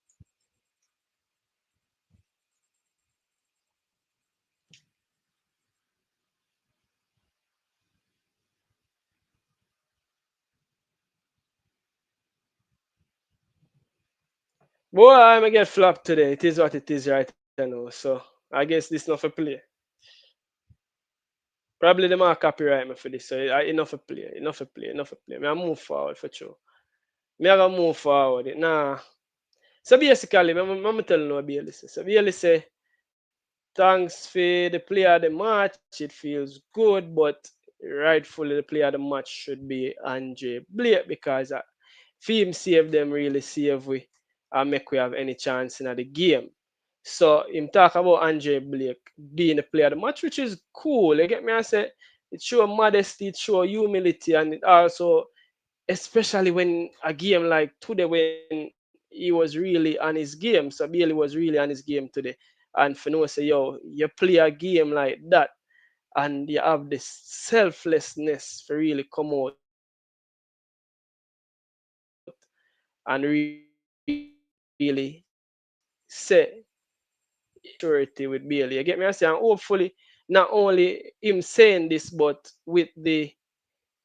Boy, I'm get flopped today. It is what it is right now. So I guess this not for play. Probably them are copyright me for this. So enough for play. Enough for play. Enough for play. Me I move forward for sure. Me I gonna move forward. Nah. So basically, I'm telling you, Bailey say. So Bailey say, thanks for the player of the match. It feels good, but rightfully the player of the match should be Andre Blake because for him save them really save we and make we have any chance in the game. So him talk about Andre Blake being the player of the match, which is cool. You get me? I say it show modesty, it show humility, and it also, especially when a game like today when he was really on his game. So Bailey was really on his game today. And for no say, yo, you play a game like that and you have this selflessness for really come out and really say maturity with Bailey. You get me? I say, and hopefully not only him saying this, but with the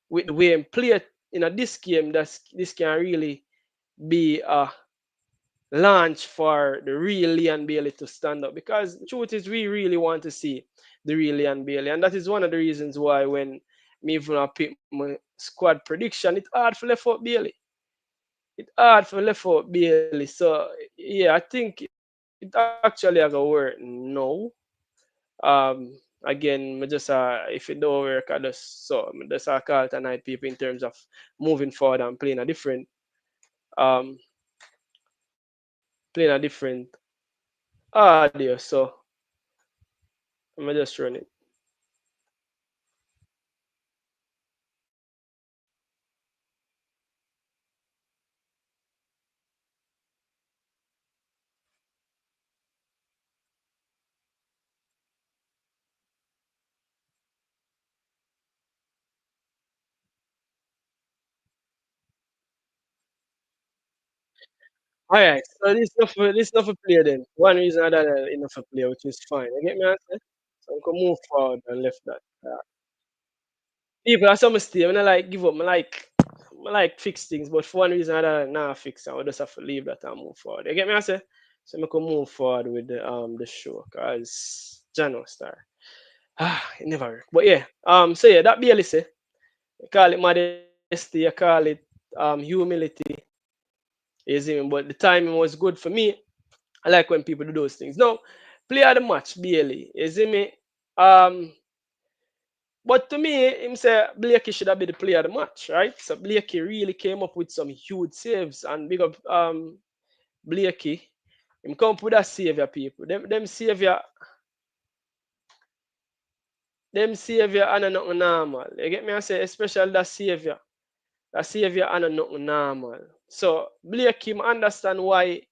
way him play this game, this can really be a launch for the real Leon Bailey to stand up because the truth is we really want to see the real Leon Bailey, and that is one of the reasons why when me even pick my squad prediction, it's hard for left out Bailey. It's hard for left out Bailey. So yeah, I think it actually has a work no. Again, me just if it don't work, I just call tonight people in terms of moving forward and um playing a different audio. So I'm just run it. All right, so this not for play then. One reason other than enough for play, which is fine. You get me answer? So I can move forward and left that. People are some stay. When I like give up, I like fix things, but for one reason other than nah fix, I just have to leave that and move forward. You get me answer? So I can move forward with the show, cause Jano star. It never work. But yeah, so yeah, that barely say. You call it modesty, you call it humility, is even, but the timing was good for me. I like when people do those things. Now, play of the match, Bailey. You see me? Um, but to me, him say Blakey should have been the player of the match, right? So Blakey really came up with some huge saves and big up Blakey. Him come up with that savior people. Them savior and not normal. You get me? I say, especially that savior. That savior and not normal. So Blakey understand why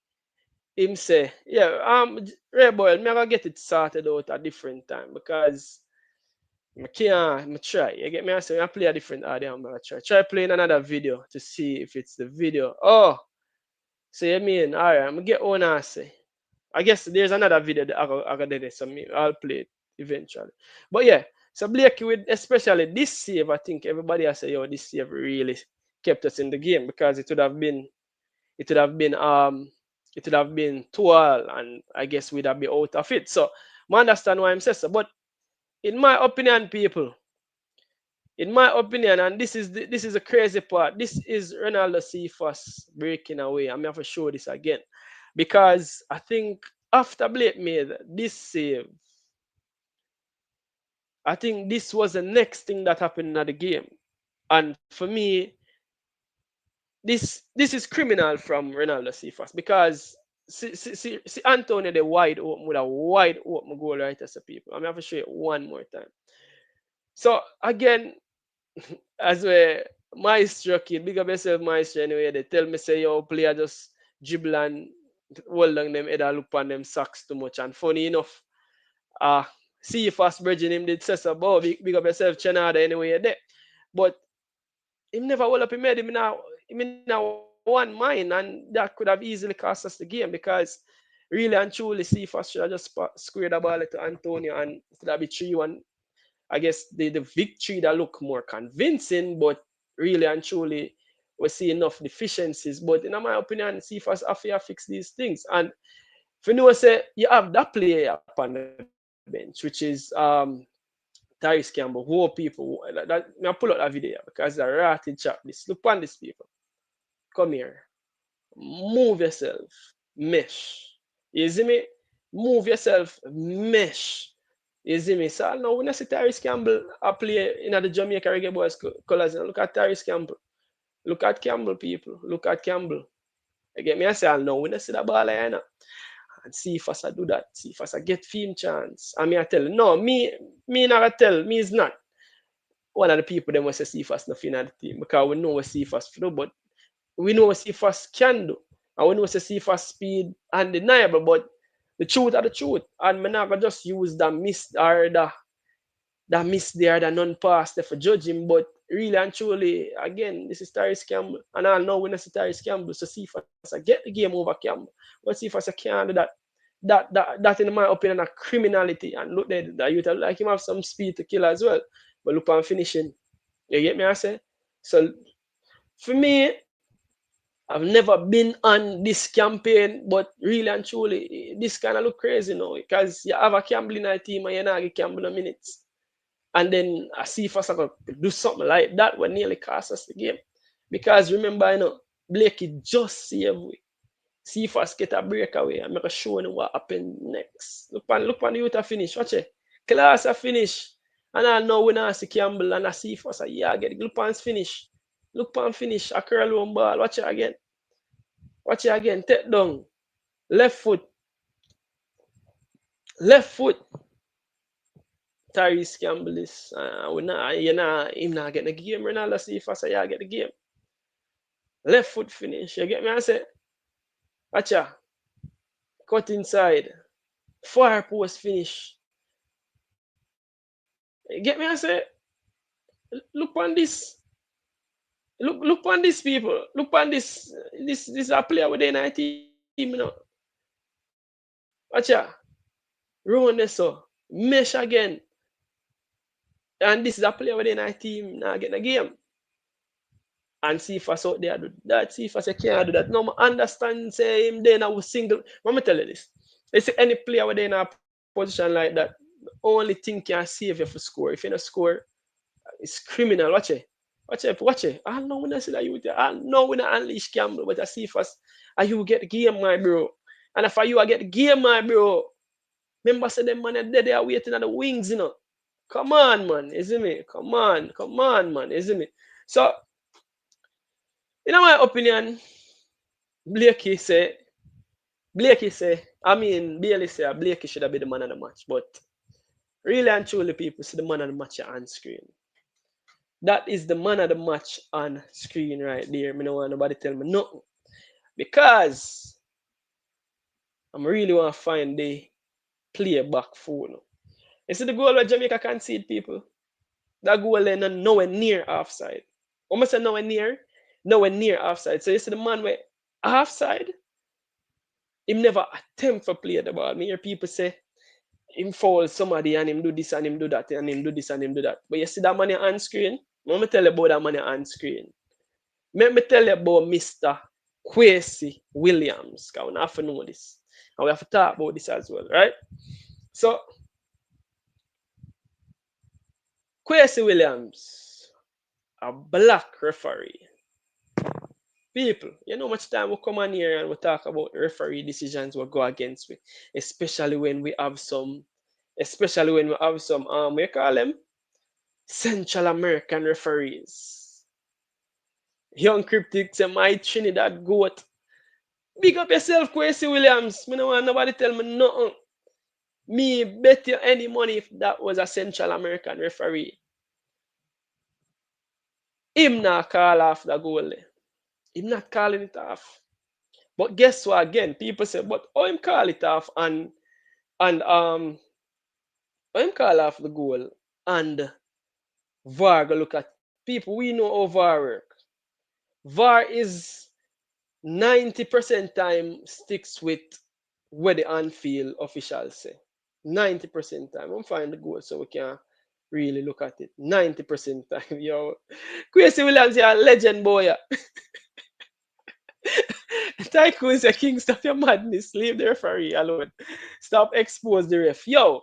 him say, yeah, Ray Boy, me gonna get it sorted out a different time because I can't, I try. You get me? I say, I play a different audio, I'm gonna try playing another video to see if it's the video. Oh, so you mean, all right, I'm gonna get on and say. I guess there's another video that I got there, so I'll play it eventually. But yeah, so Blakey with especially this save, I think everybody has say, yo, this save really kept us in the game because it would have been it would have been 12 and I guess we'd have been out of it. So I understand why I'm saying so. But in my opinion, people, in my opinion, and this is a crazy part, this is Ronaldo Cephas breaking away. I'm gonna have to show this again. Because I think after Blake made this save, I think this was the next thing that happened in the game. And for me, this is criminal from Ronaldo Cephas because see Antonio the wide open with a wide open goal right as a people. I'm gonna have to show it one more time. So again, as we maestro kid, big up yourself maestro anyway. They tell me say yo player just dribble and hold on them head and look on them socks too much. And funny enough, See fast bridging him did say so, but big up yourself, Chenada anyway you're there. But him never hold up him head, him in a one mind, and that could have easily cost us the game because really and truly Cephas should have just squared the ball to Antonio and it would have been 3-1. I guess the victory that look more convincing, but really and truly we see enough deficiencies. But in my opinion, Cephas have to fix these things. And if you know, say you have that player up on the bench, which is Tyrese Campbell, who people that I pull out that video because the ratted chap this. Look on this people. Come here. Move yourself. Mesh. You see me? Move yourself. Mesh. You see me? So now when I see Tyrese Campbell I play in the Jamaica Reggae Boys colours, look at Tyrese Campbell. Look at Campbell, people. Look at Campbell. You get me? I say, no, when I see the ball, I know. And see if I do that. See if I get film chance. And me I tell, no, me not tell, me is not one of the people that must see fast nothing at the team because we know what see fast do, but we know what see fast can do. And we know what see fast speed undeniable, but the truth are the truth. And me not just use the miss or the miss there, the non-pass there for judge him, but really and truly, again, this is Tyrese Campbell. And I know when I see Tyrese Campbell, so see if I get the game over Campbell. But see if I can't do that. That in my opinion, a criminality. And look there, the youth like him have some speed to kill as well. But look on finishing. You get me, I say? So for me, I've never been on this campaign, but really and truly, this kind of look crazy now because you have a Campbell in a team and you're not get Campbell in minutes. And then I see if I could do something like that would nearly cost us the game. Because remember, Blakey just saved we. See if I get a breakaway and make a show him what happened next. Look on the youth a finish. Watch it. Class a finish. And I know when I see Campbell and I see if I say, yeah, get the Lupan's finish. Look pan finish. A curl one ball. Watch it again. Watch it again. Take down. Left foot. Left foot. Tyrese Campbell is him not get the game. Ronaldo see if I say yeah, get the game. Left foot finish. You get me? I say, watch ya. Cut inside. Far post finish. You get me? I say, look on this. Look on this people. Look on this. This is a player within our team, Watch ya. Ruin this so. Mesh again. And this is a player within our team now get the game. And see if I out there do that, see if I can't do that. No, I understand say him then I will single. Let me tell you this. They say any player within a position like that, only thing can save you for score. If you don't score, it's criminal. Watch it. Watch it. I know when I see that you there. I know when I unleash Campbell, but I see if you get the game, my bro. And if I get the game, my bro. Remember say them man they are waiting at the wings, Come on, man, isn't me? Come on, man, isn't me? So in my opinion, Blakey say, Bailey say Blakey should have been the man of the match. But really and truly, people see the man of the match on screen. That is the man of the match on screen right there. I don't want nobody tell me nothing. Because I'm really want to find the play back phone. You see the goal where Jamaica concede, people? That goal is nowhere near offside. Almost say nowhere near offside. So you see the man where offside, him never attempt to play the ball. Me hear people say him foul somebody and him do this and him do that and him do this and him do that. But you see that man on screen? Let me tell you about that man on screen. Let me tell you about Mr. Quasi Williams. Because we have to know this. And we have to talk about this as well, right? So, Quasi Williams, a black referee. People, you know much time we come on here and we talk about referee decisions we go against me, especially when we have some, we call them Central American referees. Young Cryptic say my Trinidad goat. Big up yourself, Quasi Williams. Me no want nobody tell me nothing. Me bet you any money if that was a Central American referee. Him not call off the goal. Him not calling it off. But guess what? Again, people say, but how him call it off and when him call off the goal and VAR go look at people, we know how VAR work. VAR is 90% time sticks with what the on-field officials say. 90% time. I'm find the goal so we can really look at it. 90% time, yo. Quincy Williams, you're a legend, boy. Yeah. Tycoon say, King, stop your madness. Leave the referee alone. Stop expose the ref. Yo,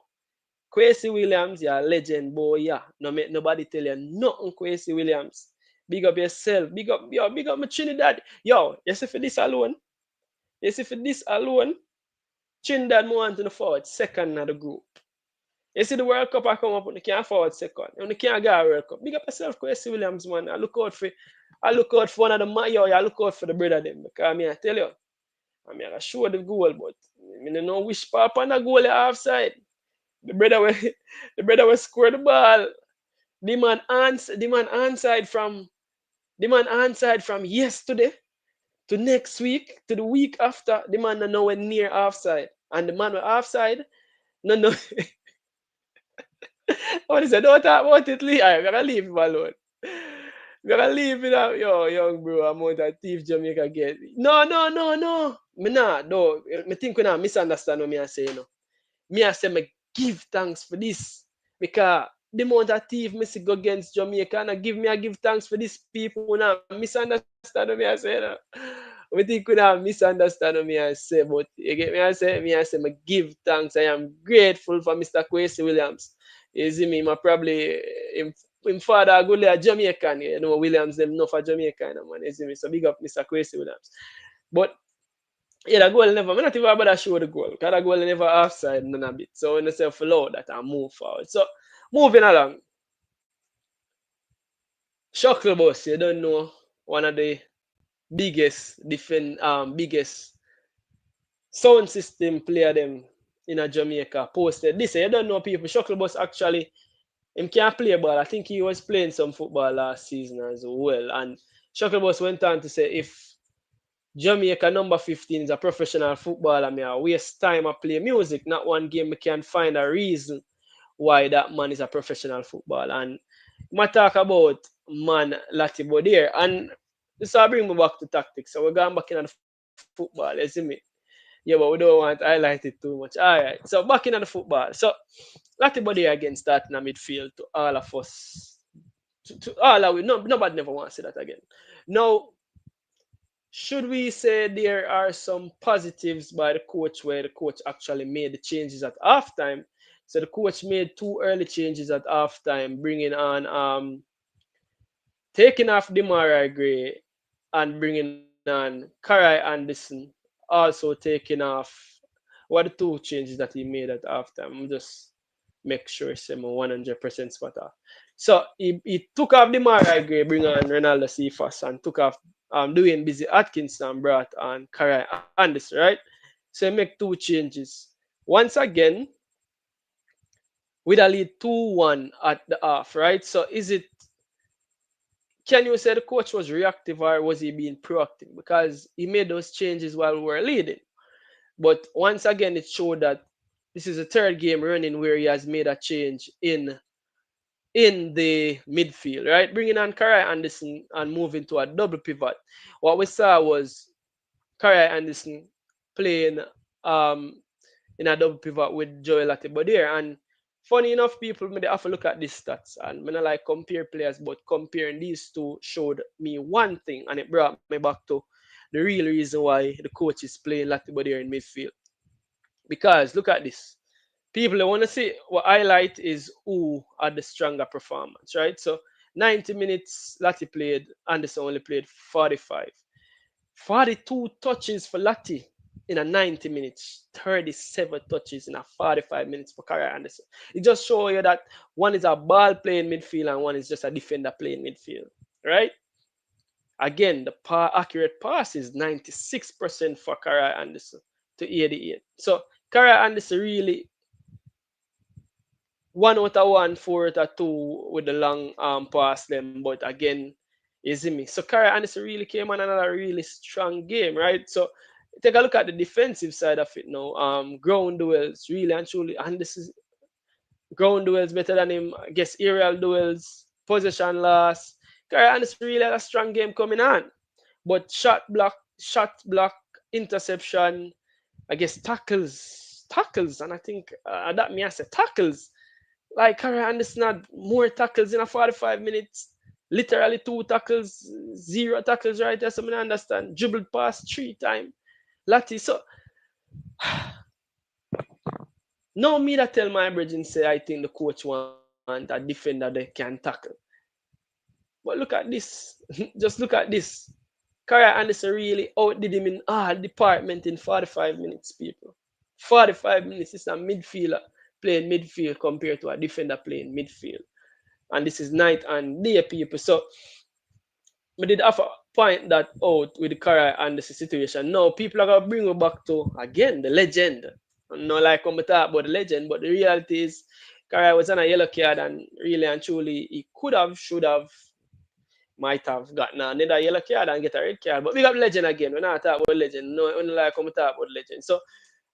Quincy Williams, you're a legend, boy. Yeah. No make nobody tell you nothing, Quincy Williams. Big up yourself. Big up, yo, big up my Trinidad. Yo, you see for this alone? You see for this alone? Trinidad more on to the forward, second of the group. You see the World Cup I come up and you can't forward second. And you can't get a World Cup. Big up yourself, Quincy Williams, man. I look out for one of the yo, I look out for the brother them. Because I tell you, I show the goal, but I don't know which part on the goal offside. The brother will the brother will score the ball. The man onside from yesterday to next week to the week after. The man are nowhere near offside. And the man were offside. No. What is it? Don't talk about it, Lee. I'm gonna leave him alone. We're gonna leave it out, yo, young bro. Amount of thief Jamaica get. No. Me nah, no. Me think we not misunderstand what me I say, you know. Me I say me give thanks for this. Because the amount of thief me see go against Jamaica and I give thanks for these people now. Misunderstand what me I say, you know. We think we not misunderstand what me I say, but you get me I say me give thanks. I am grateful for Mr. Quincy Williams. You see me, my probably him father go there Jamaican, you know, Williams them know for Jamaican, man. You see me. So big up Mr. Quincy Williams. But yeah, the goal never, I'm not even about to show the goal. Because the goal never offside none of it. So when I say follow that I move forward. So moving along. Shuttle you don't know, one of the biggest sound system player them in a Jamaica posted this. You don't know people. Shuttle actually him can't play ball. I think he was playing some football last season as well. And Shuttlebus went on to say if Jamaica number 15 is a professional footballer, me I waste time I play music, not one game we can find a reason why that man is a professional footballer. And I talk about man Lati Bodier. And this will bring me back to tactics. So we're going back in the football, you see me? Yeah, but we don't want to highlight it too much. Alright. So back in the football. So Lati Bodier again starting a midfield to all of us. To all of we no, nobody never wants to see that again. Now should we say there are some positives by the coach where the coach actually made the changes at halftime? So the coach made two early changes at halftime, bringing on taking off Demarai Gray and bringing on Karai Anderson, also taking off what the two changes that he made at halftime. I'm just make sure it's 100% spot off. So he took off Demarai Gray, bring on Ronaldo Cephas, and took off doing Busy Atkinson, brought on Karai Anderson, right? So he make two changes. Once again, with a lead 2-1 at the half, right? So is it, can you say the coach was reactive or was he being proactive? Because he made those changes while we were leading. But once again, it showed that this is the third game running where he has made a change in the midfield, right? Bringing on Karai Anderson and moving to a double pivot. What we saw was Karai Anderson playing um, in a double pivot with Joel Atibodier. And funny enough, people may have to look at these stats. And when I like compare players, but comparing these two showed me one thing, and it brought me back to the real reason why the coach is playing Latibodier in midfield. Because look at this. People want to see what highlight is who had the stronger performance, right? So 90 minutes Lati played, Anderson only played 45. 42 touches for Lati in a 90 minutes, 37 touches in a 45 minutes for Kara Anderson. It just shows you that one is a ball playing midfield and one is just a defender playing midfield, right? Again, the accurate pass is 96% for Kara Anderson to 88. So Kara Anderson really 1 out of 1, 4 out of 2 with the long pass them, but again, you see me. So Kara Anderson really came on another really strong game, right? So take a look at the defensive side of it now. Ground duels, really and truly, and this is Ground duels better than him. I guess aerial duels, possession loss. Carry Anderson really had a strong game coming on. But shot block, interception, I guess tackles, and I think that me I say tackles. Like Carrie Anderson had more tackles in a 45 minutes. Literally 2 tackles, 0 tackles right there. So I understand. Dribbled past 3 times. Lati. So no me that tell my bridge and say I think the coach want a defender that can tackle. But look at this. Just look at this. Carrie Anderson really outdid him in all department in 45 minutes, people. 45 minutes is a midfielder playing midfield compared to a defender playing midfield. And this is night and day, people. So we did have a point that out with the Carrie Anderson situation. Now people are gonna bring you back to again the legend. Not like when we talk about the legend, but the reality is Carrie was on a yellow card and really and truly he could have, should have, might have gotten another yellow card and get a red card. But we got legend again. We're not talking about legend. No, only like when we talk about legend. So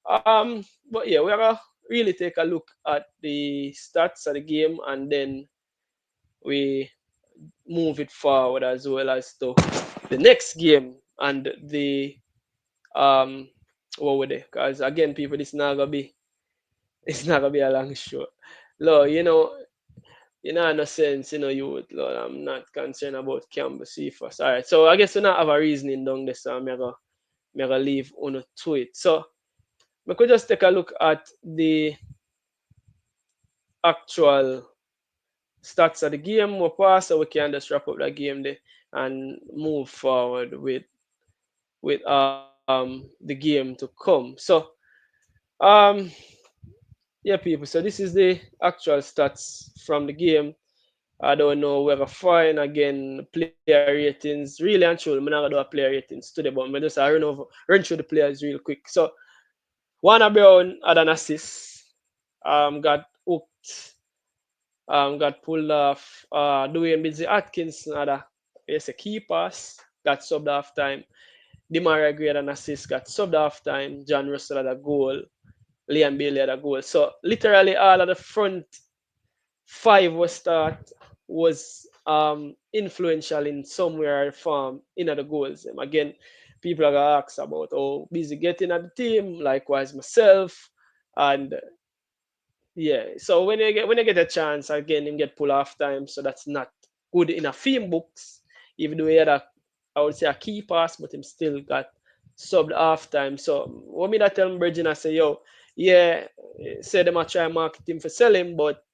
but yeah, we're gonna really take a look at the stats of the game and then we move it forward as well as to the next game and the what were they? Because again, people, this not gonna be it's not gonna be a long show. Lord, no sense, you Lord, I'm not concerned about Campbell Cephas. All right, so I guess we not have a reasoning down there, so I'm gonna leave on to it. So we could just take a look at the actual stats of the game more pass so we can just wrap up that game there and move forward with the game to come. So um yeah, people, so this is the actual stats from the game. I don't know whether fine again player ratings. Really and truly, I'm not gonna do a player ratings today, but I just run through the players real quick. So Warner Brown had an assist, got hooked, got pulled off. Dwayne Busy Atkins had a key pass, got subbed half time. Demarai Gray had an assist, got subbed half time. John Russell had a goal. Liam Bailey had a goal. So literally all of the front five was influential in some way or form in the goals. Again, people are gonna ask about how busy getting at the team, likewise myself. And yeah, so when you get a chance again, him get pull half time, so that's not good in a film books. Even though he had I would say a key pass, but him still got subbed half time. So what me that tell Bridging, I say, yo, yeah, say them I try market him for sell him, but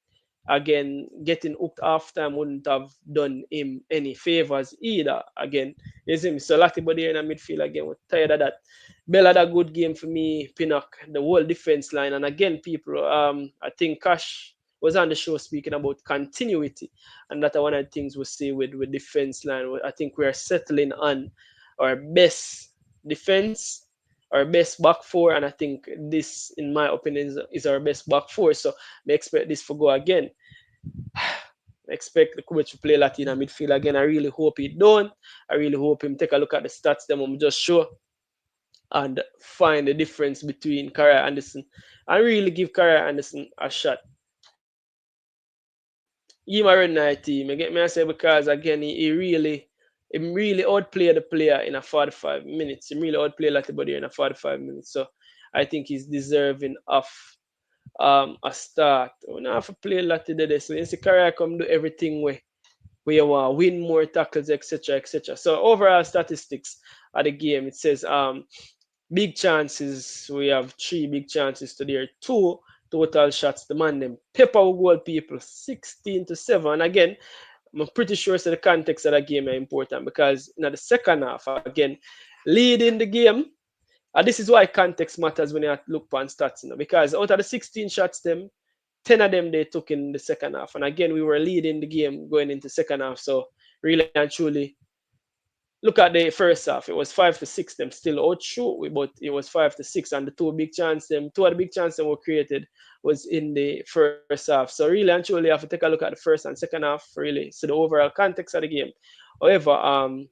again, getting hooked half time wouldn't have done him any favors either. Again, you see me, so Lati body in the midfield again. We're tired of that. Bell had a good game for me, Pinnock, the whole defense line. And again, people, I think Cash was on the show speaking about continuity. And that's one of the things we see with defense line. I think we're settling on our best defense, our best back four. And I think this, in my opinion, is our best back four. So I expect this to go again. I expect the coach to play Latina midfield again. I really hope he don't. I really hope him take a look at the stats them I'm just show and find the difference between Carrier Anderson and really give Carrier Anderson a shot. He might run that team. You get me? I say because again he really outplayed the player in a 45 minutes. He really outplayed Latibody in a 45 minutes. So I think he's deserving of a start. We don't have to play Lati today. So in the career come do everything where you want win more tackles, etc. etc. So overall statistics of the game, it says big chances. We have 3 big chances to their 2 total shots. The man them pepper goal people 16-7. And again, I'm pretty sure so the context of the game are important because in the second half, again, leading the game. And this is why context matters when you look on stats, because out of the 16 shots, 10 of them they took in the second half. And again, we were leading the game going into second half. So really and truly, look at the first half. It was 5-6. Them still outshoot we, but it was 5-6. And the 2 of the big chances were created was in the first half. So really and truly, you have to take a look at the first and second half, really. So the overall context of the game. However,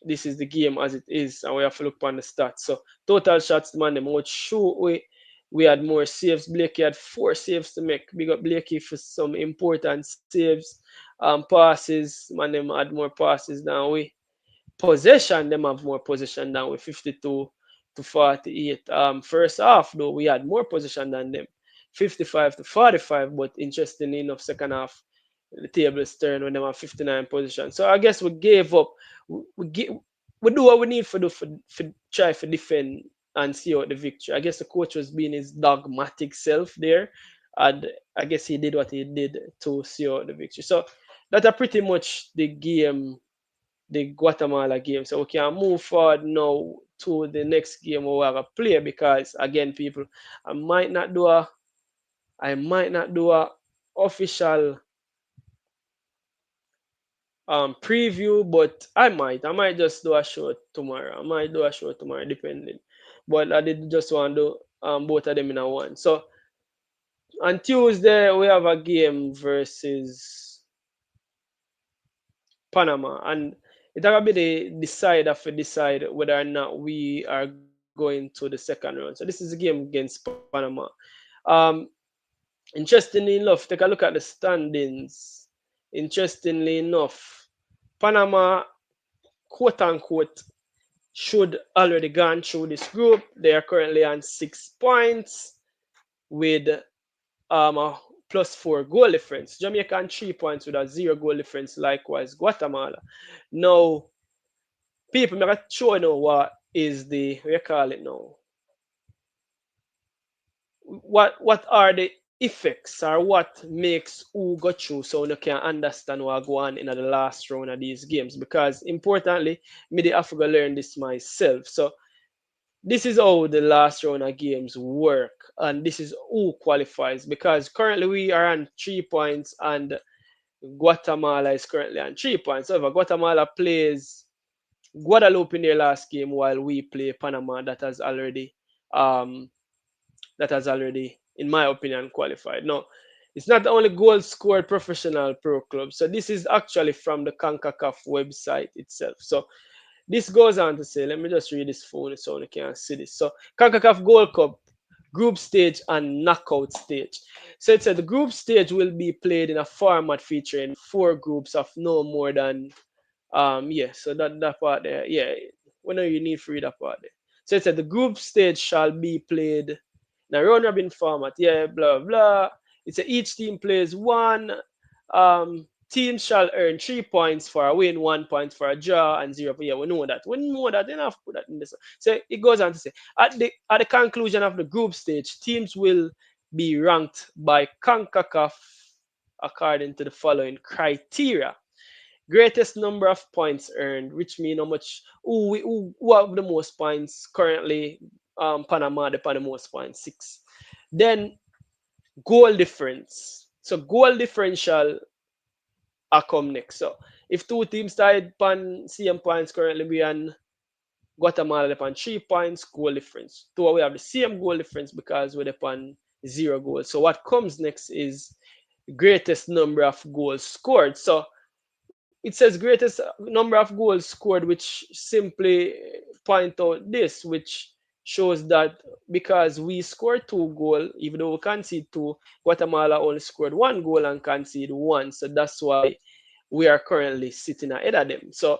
this is the game as it is, and we have to look on the stats. So total shots, the man them outshoot we We had more saves. Blakey had 4 saves to make. Big up Blakey for some important saves. Passes, man, them had more passes than we. Possession, them have more possession than we, 52 to 48. First half though, we had more possession than them, 55 to 45. But interestingly enough, second half, the tables turned when they were 59 position. So I guess we gave up. We do what we need for do for try to defend and see out the victory. I guess the coach was being his dogmatic self there, and I guess he did what he did to see out the victory. So that's pretty much the game, the Guatemala game. So we can move forward now to the next game we have a play, because again, people, I might not do a I might not do a official preview, but I might just do a show tomorrow. I might do a show tomorrow, depending. But I did just want to do both of them in a one. So on Tuesday we have a game versus Panama, and it's gonna be the decider for decide whether or not we are going to the second round. So this is a game against Panama. Um, Interestingly enough, take a look at the standings. Interestingly enough, Panama, quote unquote, should already gone through this group. They are currently on 6 points with a +4 goal difference. Jamaica on 3 points with a 0 goal difference. Likewise, Guatemala. Now, people, I'm gonna show you now what is the, what you call it now, what are the effects, or what makes who go through, so you can understand what go on in the last round of these games. Because importantly, me the have to learn this myself. So this is how the last round of games work, and this is who qualifies. Because currently we are on 3 points, and Guatemala is currently on 3 points. However, Guatemala plays Guadeloupe in their last game, while we play Panama, um that has already, in my opinion, qualified. Now, it's not the only goal scored professional pro club. So this is actually from the CONCACAF website itself. So this goes on to say, let me just read this phone so you can see this. So CONCACAF Gold Cup group stage and knockout stage. So it said the group stage will be played in a format featuring 4 groups of no more than so that part there, yeah. When you need to read that part there. So it said the group stage shall be played in a round robin format, yeah, blah blah. It's a each team plays one. Team shall earn 3 points for a win, 1 point for a draw, and zero. Yeah, we know that. We know that. Enough put that in this. So it goes on to say at the conclusion of the group stage, teams will be ranked by CONCACAF according to the following criteria: greatest number of points earned, which mean how much who have the most points currently. Panama the most points, 6. Then goal difference. So goal differential are come next. So if two teams tied pan same points, currently we and Guatemala upon 3 points, goal difference. Two we have the same goal difference because we're upon 0 goals. So what comes next is greatest number of goals scored. So it says greatest number of goals scored, which simply point out this, which shows that because we scored 2 goals, even though we conceded 2, Guatemala only scored 1 goal and conceded 1. So that's why we are currently sitting ahead of them. So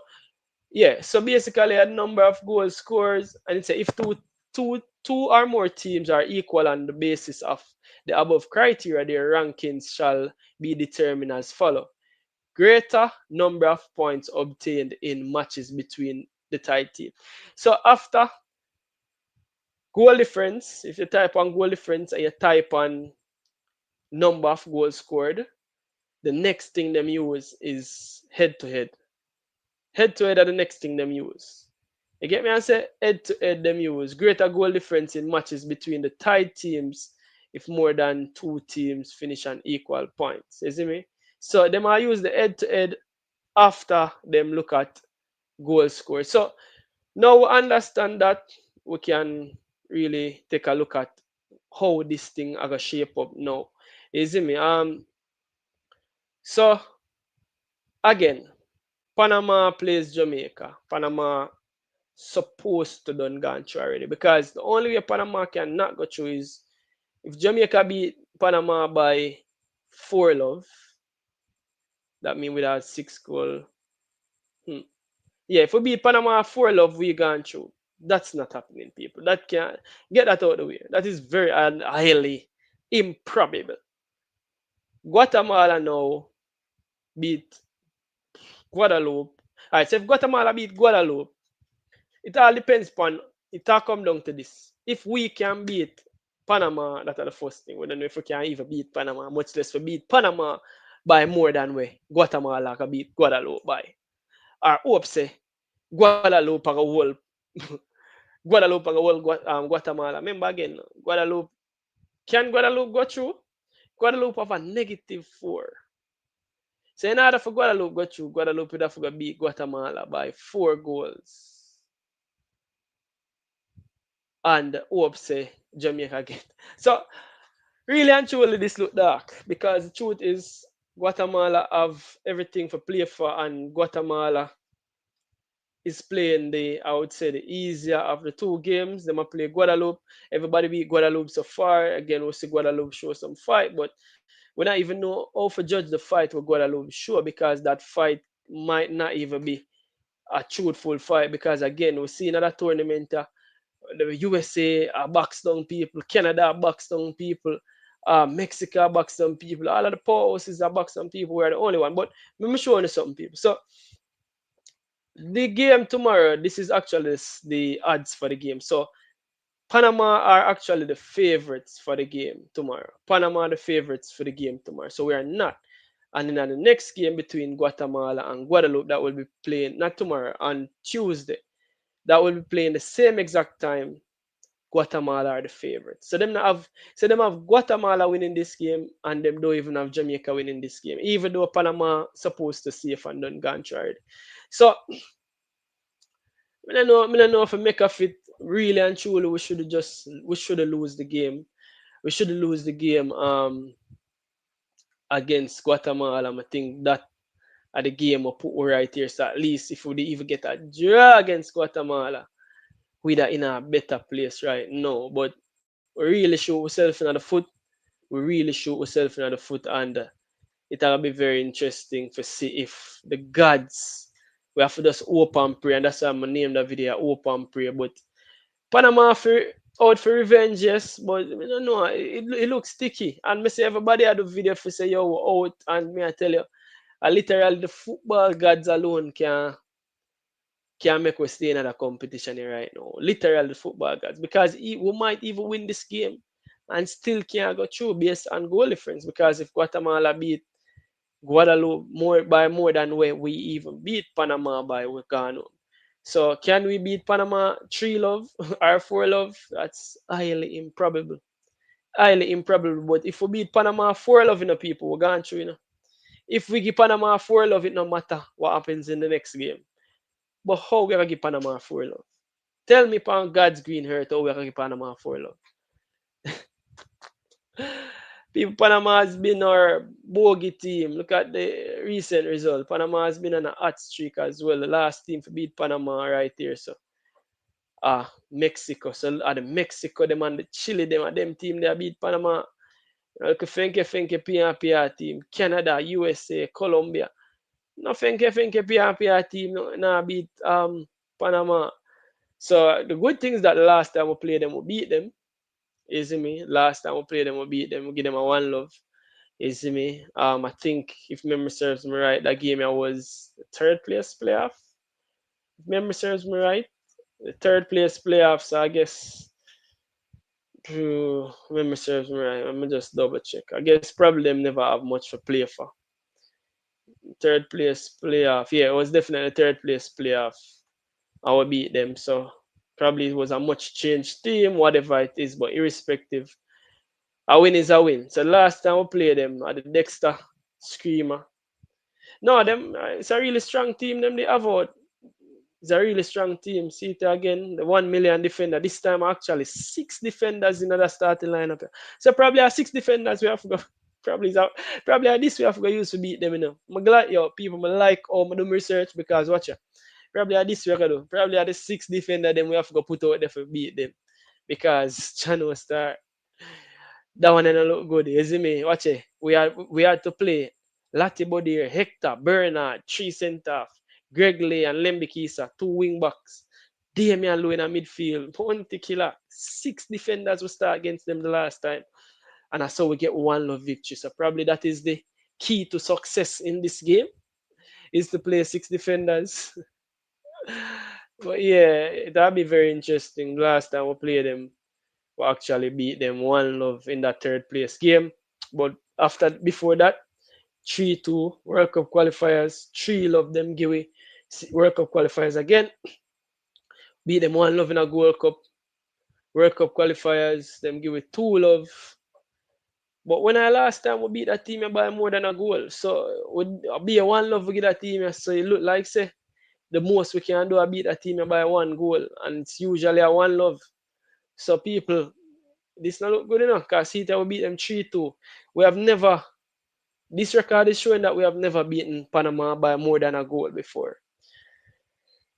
yeah, so basically a number of goal scores, and it's a, if two or more teams are equal on the basis of the above criteria, their rankings shall be determined as follow: greater number of points obtained in matches between the tied team. So after goal difference, if you type on goal difference and you type on number of goals scored, the next thing them use is head to head. Head to head are the next thing them use. You get me? I say head to head them use greater goal difference in matches between the tied teams if more than 2 teams finish on equal points. You see me? So them I use the head to head after them look at goal score. So now we understand that, we can really take a look at how this thing are gonna shape up now. You see me? So again, Panama plays Jamaica. Panama supposed to done gone through already, because the only way Panama can not go through is If Jamaica beat Panama by 4-love, that means without 6 goal. Hmm. Yeah, if we beat Panama 4-love, we gone through. That's not happening, people. That can't get that out of the way. That is very highly improbable. Guatemala now beat Guadeloupe. Alright, so if Guatemala beat Guadeloupe, it all depends upon it all come down to this. If we can beat Panama, that's the first thing. We don't know if we can even beat Panama, much less we beat Panama by more than we Guatemala can beat Guadeloupe by. Or hope say Guadeloupe and whole Guadeloupe and whole Guatemala. Remember again, Guadeloupe can Guadeloupe go through? Guadeloupe have a -4. So in order for Guadeloupe go through, Guadeloupe would have to beat Guatemala by 4 goals. And hope say Jamaica get. So really and truly this look dark because the truth is Guatemala have everything for play for and Guatemala is playing the I would say the easier of the two games. They might play Guadeloupe. Everybody beat Guadeloupe so far. Again, we see Guadeloupe show some fight, but we don't even know how to judge the fight with Guadeloupe show because that fight might not even be a truthful fight because again we see another tournament the USA box down people, Canada box down people, Mexico box down people, all of the powerhouses are box down people. We're the only one. But let me show you something, people. So the game tomorrow, this is actually the odds for the game. So Panama are actually the favorites for the game tomorrow. Panama are the favorites for the game tomorrow. So we are not. And then the next game between Guatemala and Guadeloupe that will be playing not tomorrow on Tuesday. That will be playing the same exact time. Guatemala are the favorites. So them have Guatemala winning this game and them don't even have Jamaica winning this game. Even though Panama supposed to safe and done gone through it. So I don't know if I make a fit really and truly we should lose the game. We should lose the game against Guatemala. I think that at the game we put right here. So at least if we even get a draw against Guatemala, we are in a better place right now. But we really shoot ourselves in the foot. We really shoot ourselves in the foot, and it'll be very interesting to see if the gods we have to just hope and pray, and that's why I'm gonna name the video Hope and Pray. But Panama for out for revenge, yes, but I don't know, it looks sticky. And me say everybody had the video for say yo we're out, and me I tell you, literally the football gods alone can make us stay in the competition here right now. Literally the football gods. Because we might even win this game and still can't go through based on goal difference. Because if Guatemala beat Guadeloupe more than where we even beat Panama by we gone home. So can we beat Panama 3-love or 4-love? That's highly improbable. Highly improbable. But if we beat Panama 4-love, people, we're going through. If we give Panama 4-love, it no matter what happens in the next game. But how we gonna give Panama 4-love? Tell me upon God's green earth how we gonna give Panama 4-love. People, Panama has been our bogey team. Look at the recent result. Panama has been on a hot streak as well. The last team to beat Panama right here. So Mexico. So the Mexico, them and the Chile, them team they beat Panama. Fenke PR team. Canada, USA, Colombia. No Fenke PR team no beat Panama. So the good thing is that the last time we played them, we beat them. You see me? Last time we played them, we beat them. We give them a 1-love. You see me? I think if memory serves me right, that game I was the third place playoff. If memory serves me right, the third place playoff. So I guess memory serves me right. Let me just double check. I guess probably them never have much to play for. Third place playoff. Yeah, it was definitely third place playoff. I will beat them. So probably it was a much changed team, whatever it is, but irrespective, a win is a win. So last time we played them at the Dexter Screamer. No, them it's a really strong team. Them they have out. It's a really strong team. See it again, the 1 million defender. This time actually 6 defenders in the starting lineup. So probably our 6 defenders we have to go. Probably at this we have to go use to beat them. I'm glad yo people I like how I do research because watch ya. Probably at this we can do. Probably at the 6 defender then we have to go put out there for beat them. Because Chano start That one didn't look good. You see me? Watch it. We had to play Lati Bodir, Hector, Bernard, three centre, Greg Lay and Lembikisa, two wing backs. Damian Lowe in a midfield, Ponti Killer, six defenders we start against them the last time. And I saw we get 1-0 victory. So probably that is the key to success in this game is to play six defenders. But yeah, that'll be very interesting. Last time we played them, we actually beat them 1-0 in that third place game. But before that, 3-2 World Cup qualifiers, 3-0 them give we World Cup qualifiers again. Beat them 1-0 in a Gold Cup. World Cup qualifiers, them give it 2-0. But when I last time we beat that team by more than a goal. So would be a 1-0 we get that team. So it look like say the most we can do is beat that team by 1 goal. And it's usually a 1-0. So people, this not look good enough because Heater will beat them 3-2. We have never, this record is showing that we have never beaten Panama by more than a goal before.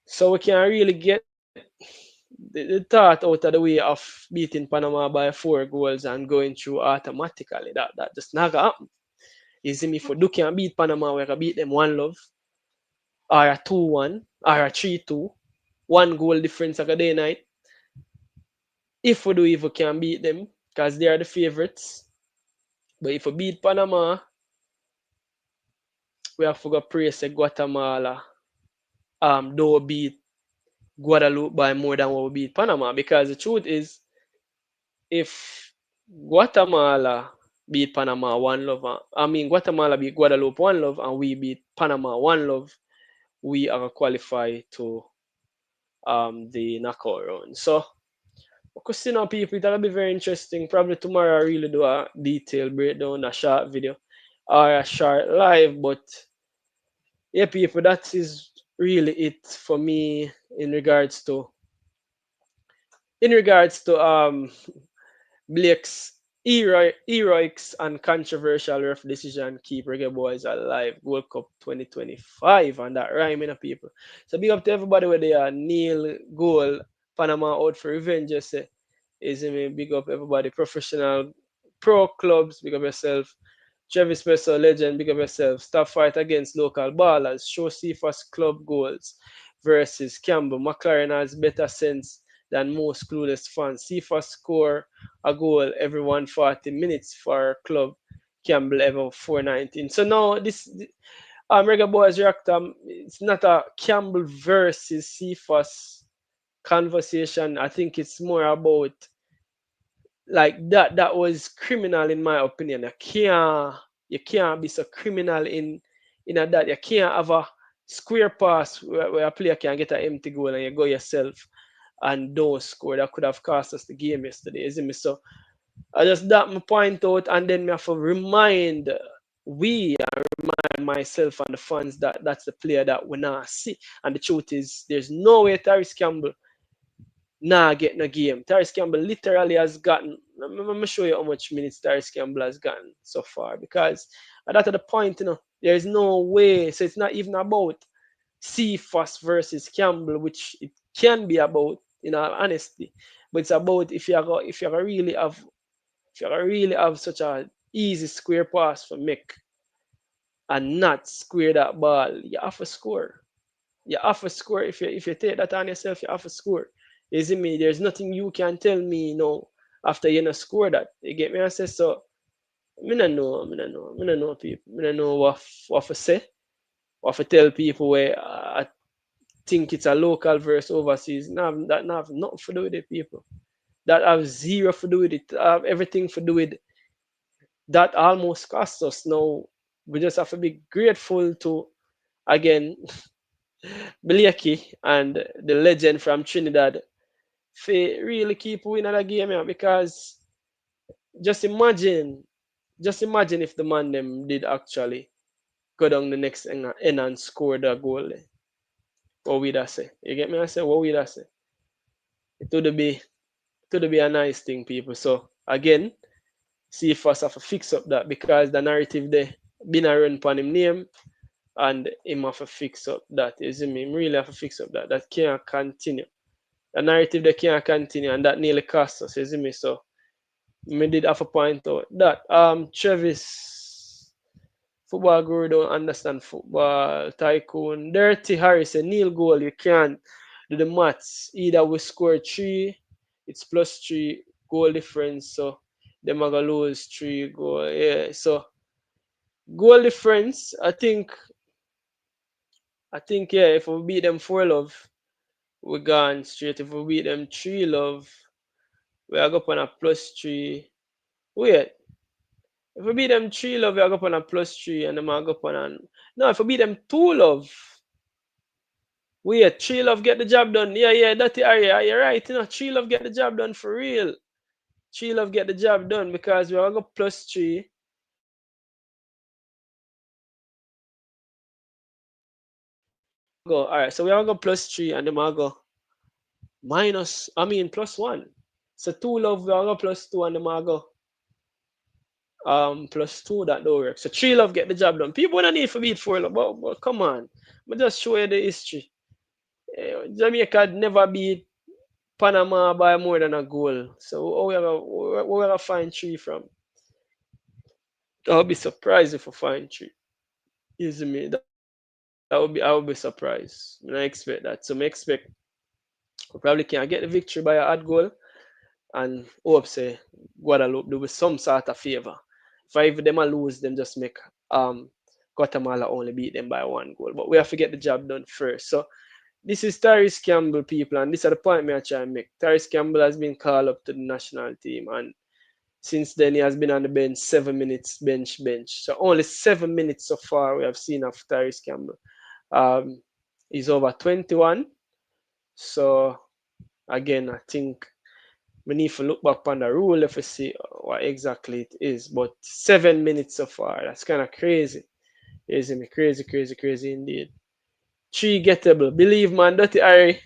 So we can really get the thought out of the way of beating Panama by 4 goals and going through automatically. That just not gonna happen. You see me, for do can beat Panama, we can beat them 1-0, or a 2-1, or a 3-2, 1 goal difference like a day night. If we do even can beat them, because they are the favorites. But if we beat Panama, we have to go pray say Guatemala don't beat Guadeloupe by more than what we beat Panama. Because the truth is, if Guatemala beat Panama 1-0, Guatemala beat Guadeloupe 1-0 and we beat Panama 1-0, we are qualified to the knockout round. So because you know people, that'll be very interesting. Probably tomorrow I really do a detailed breakdown, a short video or a short live. But yeah, people, that is really it for me in regards to Blake's heroics and controversial ref decision keep Reggae Boys alive. World Cup 2025 and that rhyming of people. So big up to everybody where they are Neil Goal, Panama out for revenge. Just say is me big up everybody, professional pro clubs, big up yourself. Travis Spencer, legend, big up yourself. Stop fight against local ballers. Show Cephas club goals versus Campbell. McLaren has better sense than most clueless fans. Cephas score a goal every 140 minutes for club. Campbell ever 419. So now this Reggae Boys react. It's not a Campbell versus Cephas conversation. I think it's more about like that was criminal in my opinion. You can't be so criminal in that. You can't have a square pass where a player can get an empty goal and you go yourself and don't score. That could have cost us the game yesterday, isn't me? So I just that my point out, and then me have to remind myself and the fans that that's the player that we not see. And the truth is, there's no way Tyrese Campbell get no game. Tyrese Campbell literally has gotten. Let me show you how much minutes Tyrese Campbell has gotten so far, because that's the point, there is no way. So it's not even about Cephas versus Campbell, which it can be about, in all honesty, but it's about if you really have such a easy square pass for Mick and not square that ball, you have to score. You have to score. If you take that on yourself, you have to score. You see me? There's nothing you can tell me, after you not score that. You get me? I say so. Me no know. People. Me no know what to say. What to tell people where I think it's a local versus overseas. That have nothing to do with it, people. That have zero to do with it. Have everything to do with that. Almost cost us. Now we just have to be grateful to, again, Blakey and the legend from Trinidad for really keep winning that game, yeah, because just imagine if the man them did actually go down the next end and score the goal. What would I say? You get me? I say, what would I say? It would be a nice thing, people. So again, see if us have to fix up that, because the narrative there been a run upon him name, and him have to fix up that. You see me? Him really have to fix up that. That can't continue. The narrative they can't continue, and that nearly cost us. You see me? So Me did have a point out that Travis football guru don't understand football tycoon. Dirty Harry said Neil goal you can't do the maths. Either we score three, it's plus three goal difference, so them are gonna lose three goal. Yeah, so goal difference, I think yeah, if we beat them 4-love, we're gone straight. If we beat them 3-love, we are up on a plus three. Wait, if we beat them 3-love, we are up on a plus three, and them are up on an no. If we beat them 2-love, wait, 3-love get the job done. Yeah, yeah, that's the area. You're right. 3-love get the job done for real. 3-love get the job done because we are go plus three. Them are go all right. So we are go plus three, and them are go minus. I mean plus one. So 2-love we are go plus two, and them are go plus two. That don't work. So 3-love get the job done. People don't need to beat 4-love, but come on, but just show you the history. Jamaica never beat Panama by more than a goal. So where we gonna find three from? I'll be surprised if we find three. You see me? I would be surprised. I expect that. So I expect we probably can get the victory by a hard goal and hope say Guadeloupe do with some sort of favour. If I even them a lose, them just make um Guatemala only beat them by one goal. But we have to get the job done first. So this is Tyrese Campbell, people, and this is the point me I try and make. Tyrese Campbell has been called up to the national team, and since then he has been on the bench 7 minutes, bench. So only 7 minutes so far we have seen of Tyrese Campbell. Um, he's over 21. So again, I think we need to look back on the rule if we see what exactly it is. But 7 minutes so far, that's kind of crazy. Isn't it? Crazy, crazy, crazy indeed. Three gettable. Believe man, dirty Harry.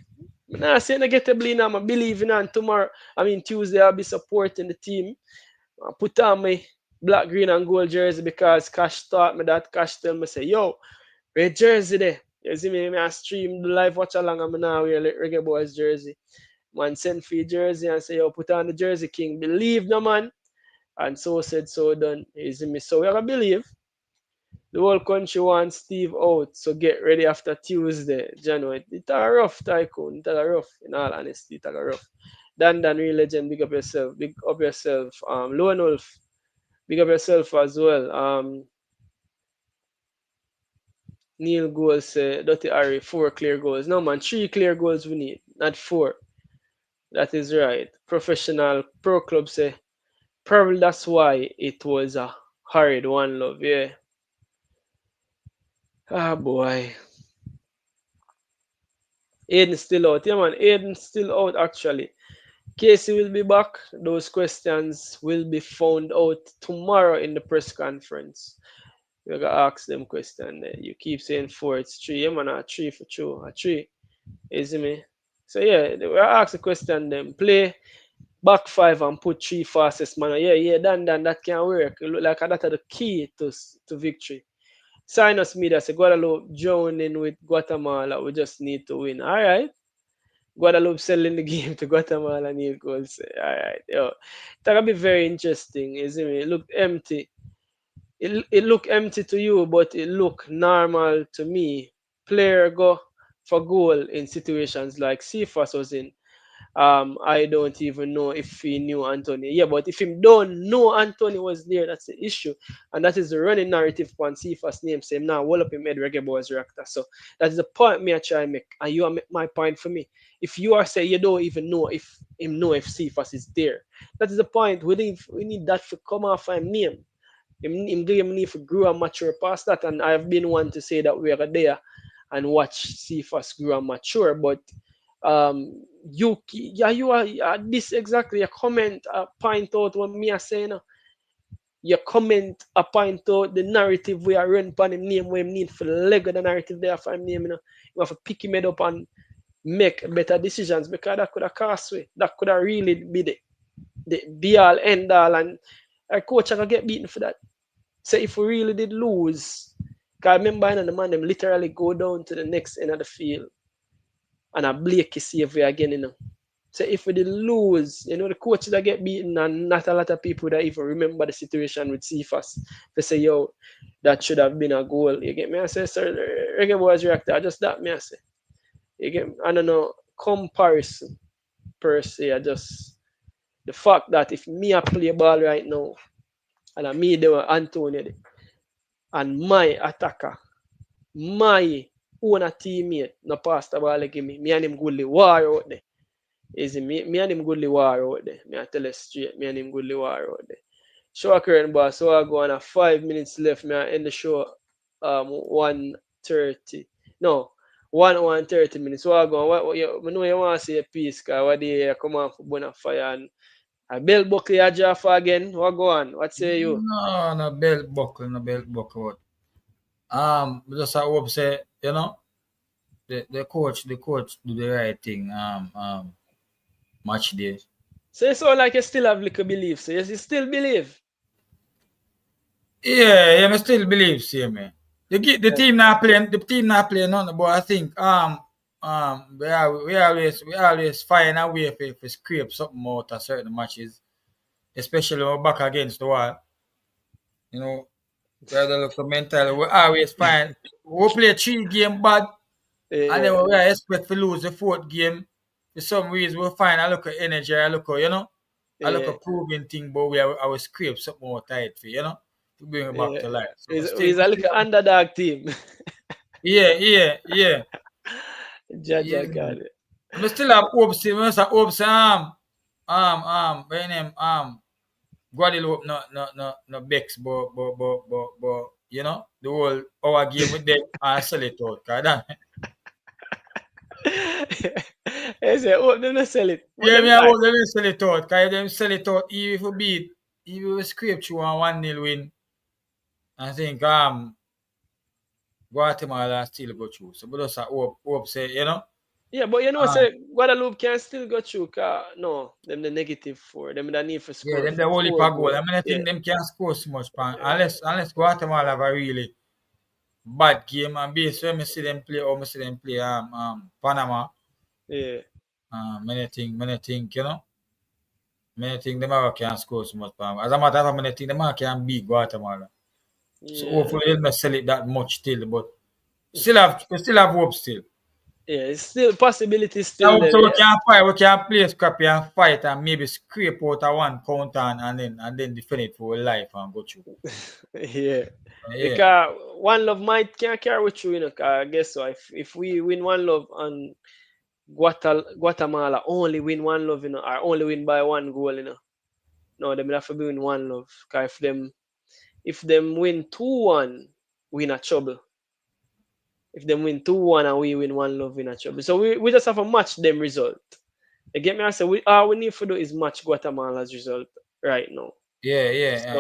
I'm not saying I gettable now, I'm believing on tomorrow. I mean Tuesday I'll be supporting the team. I put on my black, green and gold jersey because Cash taught me that. Cash tell me say, yo, red jersey there. You see me, I stream the live watch along and I now wear Reggae Boyz jersey. Man send for your jersey and say, yo, put on the jersey king. Believe no man. And so said, so done. You see me. So we have to believe. The whole country wants Steve out. So get ready after Tuesday, January. It's a rough tycoon. It's a rough, in all honesty, it's a rough. Dan, real legend, big up yourself. Big up yourself. Lone Wolf, big up yourself as well. Neil goals say, Dirty Harry, 4 clear goals. No man, 3 clear goals we need, not 4. That is right. Professional pro club say, probably that's why it was a hurried 1-love. Yeah. Ah boy. Aiden still out. Yeah man, Aiden still out actually. Casey will be back. Those questions will be found out tomorrow in the press conference. We're gonna ask them question there. You keep saying 4, it's 3. Yeah man, a 3 for true. A 3. You see me? So yeah, we ask the question them. Play back 5 and put 3 fastest man. Yeah, yeah, Dan, that can work. It look like that's the key to victory. Sinus Media say Guadeloupe joining with Guatemala. We just need to win. All right. Guadeloupe selling the game to Guatemala need goals. All right. Yo. It's gonna be very interesting, isn't it? It looked empty. It looked empty to you, but it looked normal to me. Player go for goal in situations like Cephas was in. I don't even know if he knew Anthony. Yeah, but if he don't know Anthony was there, that's the issue. And that is the running narrative on Cephas name. Say now all up in made Reggae Boyz reactor. So that is the point me I try and make. And you are make my point for me. If you are saying you don't even know if him know if Cephas is there. That is the point. We need that to come off him name. Him game need to grow and mature past that. And I've been one to say that we are there and watch Cephas grow and mature. But you are this exactly a comment point out what me are saying. You comment a point out the narrative we are run upon him name where him need for the leg of the narrative there for him name. You have to pick him up and make better decisions because that could have cost way. That could have really be the be all end all, and our coach are get beaten for that. So if we really did lose, because I remember the man them literally go down to the next end of the field and a Blakey save we again. So if we did lose, you know, the coaches that get beaten and not a lot of people that even remember the situation with Cephas. They say, yo, that should have been a goal. You get me? I say, sir, Reggae Boyz reactor, just that me I say. You get me? I don't know, comparison per se. I just the fact that if me I play ball right now and I me there were Antonio and my attacker, my own teammate no pass the ball give me and him goodly war out there. Is me and him goodly war out there. Me I tell you straight, me and him goodly war out there. Show a current boss, so I go on a 5 minutes left, me I end the show 1:30. No, 1:30 minutes. So I go on, I know you want to see a piece, cause what day come on for bonfire and a bell buckle you draw for again. What go on? What say you? No, no belt buckle, no belt buckle. Just I hope say, you know, the coach do the right thing. Match day. So you sound like you still have little belief. So you still believe? Yeah, yeah, I still believe same man. The team not playing nothing, but I think we always find a way for scrape something out of certain matches, especially when we're back against the wall. You know, we have to look for mental. We always find we play 3 game bad, and then Yeah, we expect to lose the 4th game. For some reason, we find a look of energy, a look of, a look yeah, of proving thing, but we will scrape something more tight for, to bring it back yeah. to life. So we still, He's we a still little have, underdog team. yeah. Jaja Yeah, got man. it. I still have hopes. I still have hopes. By name, Guadeloupe, no Bex, but, the whole our game with them, I sell it out. Cause that, They say, oh, them not sell it, but yeah, them me, I buy. hope them sell it out. Cause them sell it out, even if we beat, even if we scrape through a 1-0 win, I think, Guatemala still go through. So, but just hope say, Yeah, but you know, um, say Guadeloupe can still go through. No, them the -4. Them the need for yeah, score them the only four per goal. goal. I mean, I Yeah, think them can't score so much, pan, unless Guatemala have a really bad game, and based when me see them play Panama, yeah, many think, many think them ever can score so much Panama. As a matter of fact, many think them ever can beat Guatemala. So yeah, hopefully they'll not sell it that much still, but we still have hope still. yeah. It's still possibility I still hope there. so we Yeah, can fight, we can play scrappy and fight and maybe scrape out a one counter and then defend it for life and go through. yeah. Yeah. Because one love might can carry with you, you know. 'Cause I guess so. If we win one love and Guatemala only win one love, you know, or only win by one goal, you know. No, them have to be win one love. Cause if them win 2-1, we in a trouble. If them win 2-1 and we win one love, we in a trouble. So we just have to match them result. You get me? I say all we need to do is match Guatemala's result right now. So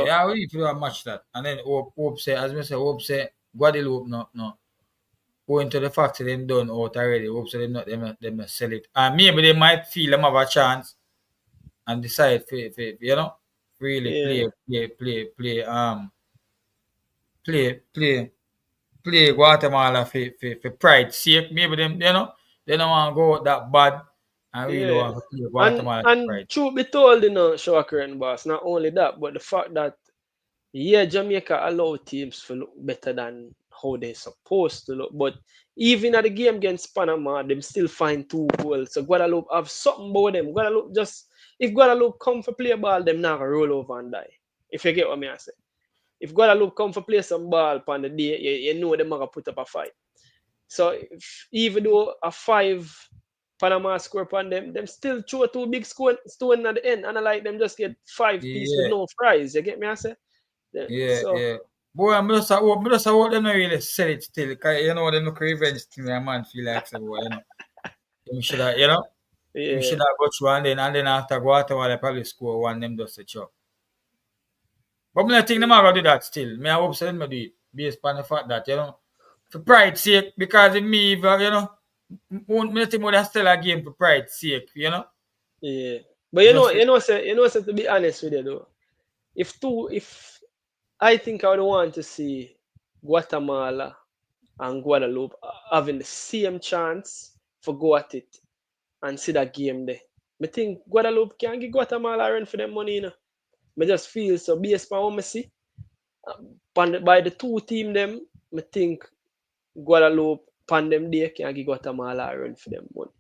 Yeah. We need to do a match that. And then hope say, as we say, hope say Guadeloupe no. Owing to the fact that them done out already, hope say them not sell it. And maybe they might feel them have a chance and decide really yeah, play Guatemala for pride sake. Maybe them, they don't want to go out that bad and really yeah. want to play And Guatemala for and pride. truth be told, you know, Shocker and boss, not only that, but the fact that yeah, Jamaica allow teams to look better than how they supposed to look. But even at the game against Panama, them still find 2 goals. So Guadeloupe have something about them. Guadeloupe just if Guadeloupe come for play ball, them not gonna roll over and die. If you get what me I say. If Guadeloupe come for play some ball upon the day, you know them gonna put up a fight. So even though a 5 Panama score upon them, them still throw 2 big stone at the end, and I like them just get 5 piece with Yeah, no fries. You get me I say? Yeah, so yeah. Boy, I'm just a hope them not really sell it still. Cause them look revenge thing a man feel like say, boy, Him should have, him yeah, should have got through and then after Guatemala probably score one them just a chop. But me not think them are gonna do that still. Me I hope so them not do it based on the fact that, for pride sake, because if me if, me think more still a game for pride sake, yeah. But Just for, say to be honest with you though, if I think I would want to see Guatemala and Guadeloupe having the same chance for go at it and see that game there. I think Guadeloupe can give Guatemala a run for them money, you know. I just feel so based on what I see. By the two team them, I think Guadeloupe pan them day can give Guatemala a run for them money.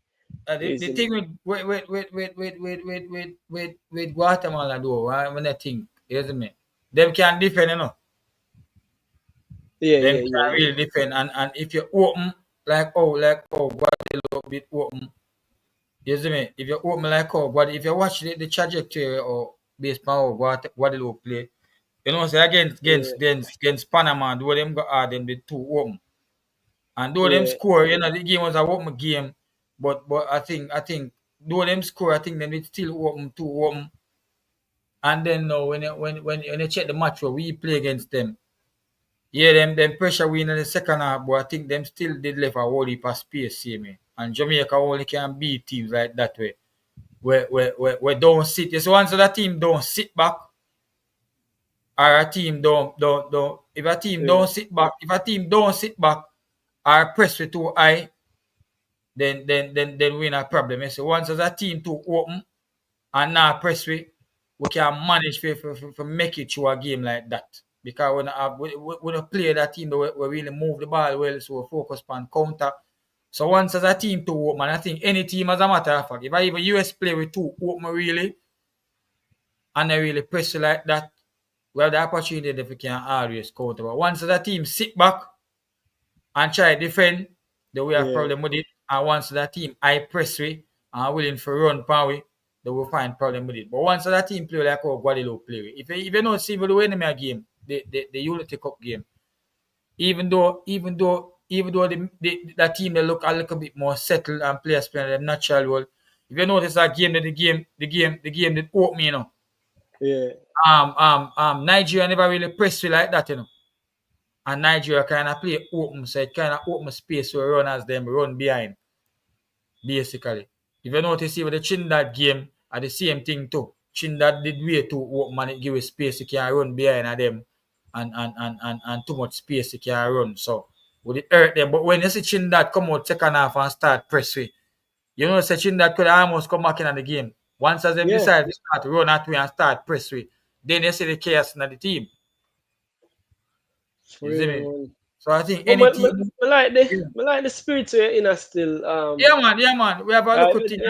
The thing with Guatemala though, when I think, isn't me? Them can defend, you know. Them can really defend, and if you open like Guadeloupe bit open, you see me? If you open like but if you watch the trajectory or based on how Guadeloupe play, you know, say against Panama, though them got hard, them the two open. And though them score, you know, the game was a open game, but I think though them score, I think them it still open two open. And then now when you check the match where we play against them, yeah, them pressure win in the second half, but I think them still did left a whole heap of space, see me. And Jamaica only can beat teams like that way. Where don't sit. You see, once that team don't sit back, or a team don't if a team don't sit back, or press with too high, then we in a problem. You see, once as a team too open and now press we can manage to make it through a game like that. Because when we play that team, we really move the ball well, so we focus on counter. So once as a team too open, I think any team, as a matter of fact, if I even US play with too open really, and they really press like that, we have the opportunity that we can always counter. But once as a team sit back and try to defend, then we have a problem with it. And once that team I press we and willing to run power, they will find problem with it. But once that team play like how Guadeloupe play, if you know see the enemy a game, the Unity Cup game, even though that team they look a little bit more settled and players playing their natural role. If you notice that game that the game that open, you know. Yeah. Nigeria never really press like that, you know. And Nigeria kind of play open, so it kind of open space where runners them run behind. Basically. If you notice, with the Trinidad game, are the same thing too. Trinidad did way too open and it give a space you can run behind them and too much space you can run. So would it hurt them? But when you see Trinidad come out second half and start press way, you know say Trinidad could almost come back in the game. Once as them decide to start run at way and start press way, then you see the chaos in the team. You see me? So I think any team. I like the spirit in us still. Yeah, man. We have a look at things.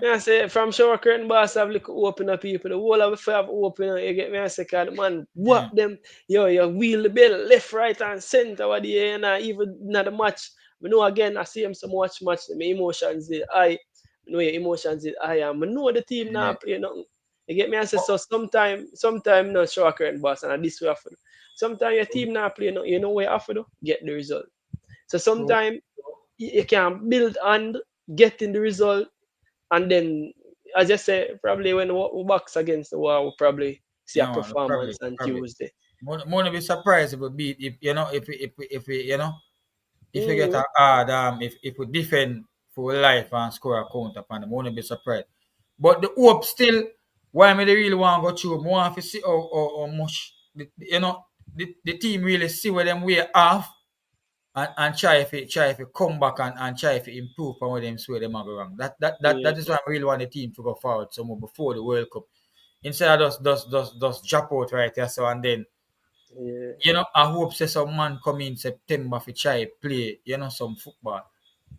I say from shower curtain boss have look open up people. The whole of the have open. You get me? I say, cause man, whop them. You wheel the bell left, right, and center. What the and even not the match. I know again. I see him so much. My emotions is high. I know your emotions is high. And I know the team now play nothing. You get me? I say so. Sometime no shower curtain boss and this way happen. Sometimes your team not play nothing. You know where you have to do? Get the result. So sometimes you can build and getting the result. And then, as I say, probably when we box against the wall, we'll probably see a performance on Tuesday. Won't be surprised if we beat if you get a hard if we defend for life and score a counter upon them, won't be surprised. But the hope still, why me they really want to go through, I want to see how much the team really see where them way off. And try if it come back and try if it improve from what them swear them are go wrong. That is why I really want the team to go forward some more before the World Cup. Instead of just drop out right there. So and then I hope say some man come in September for try play, some football.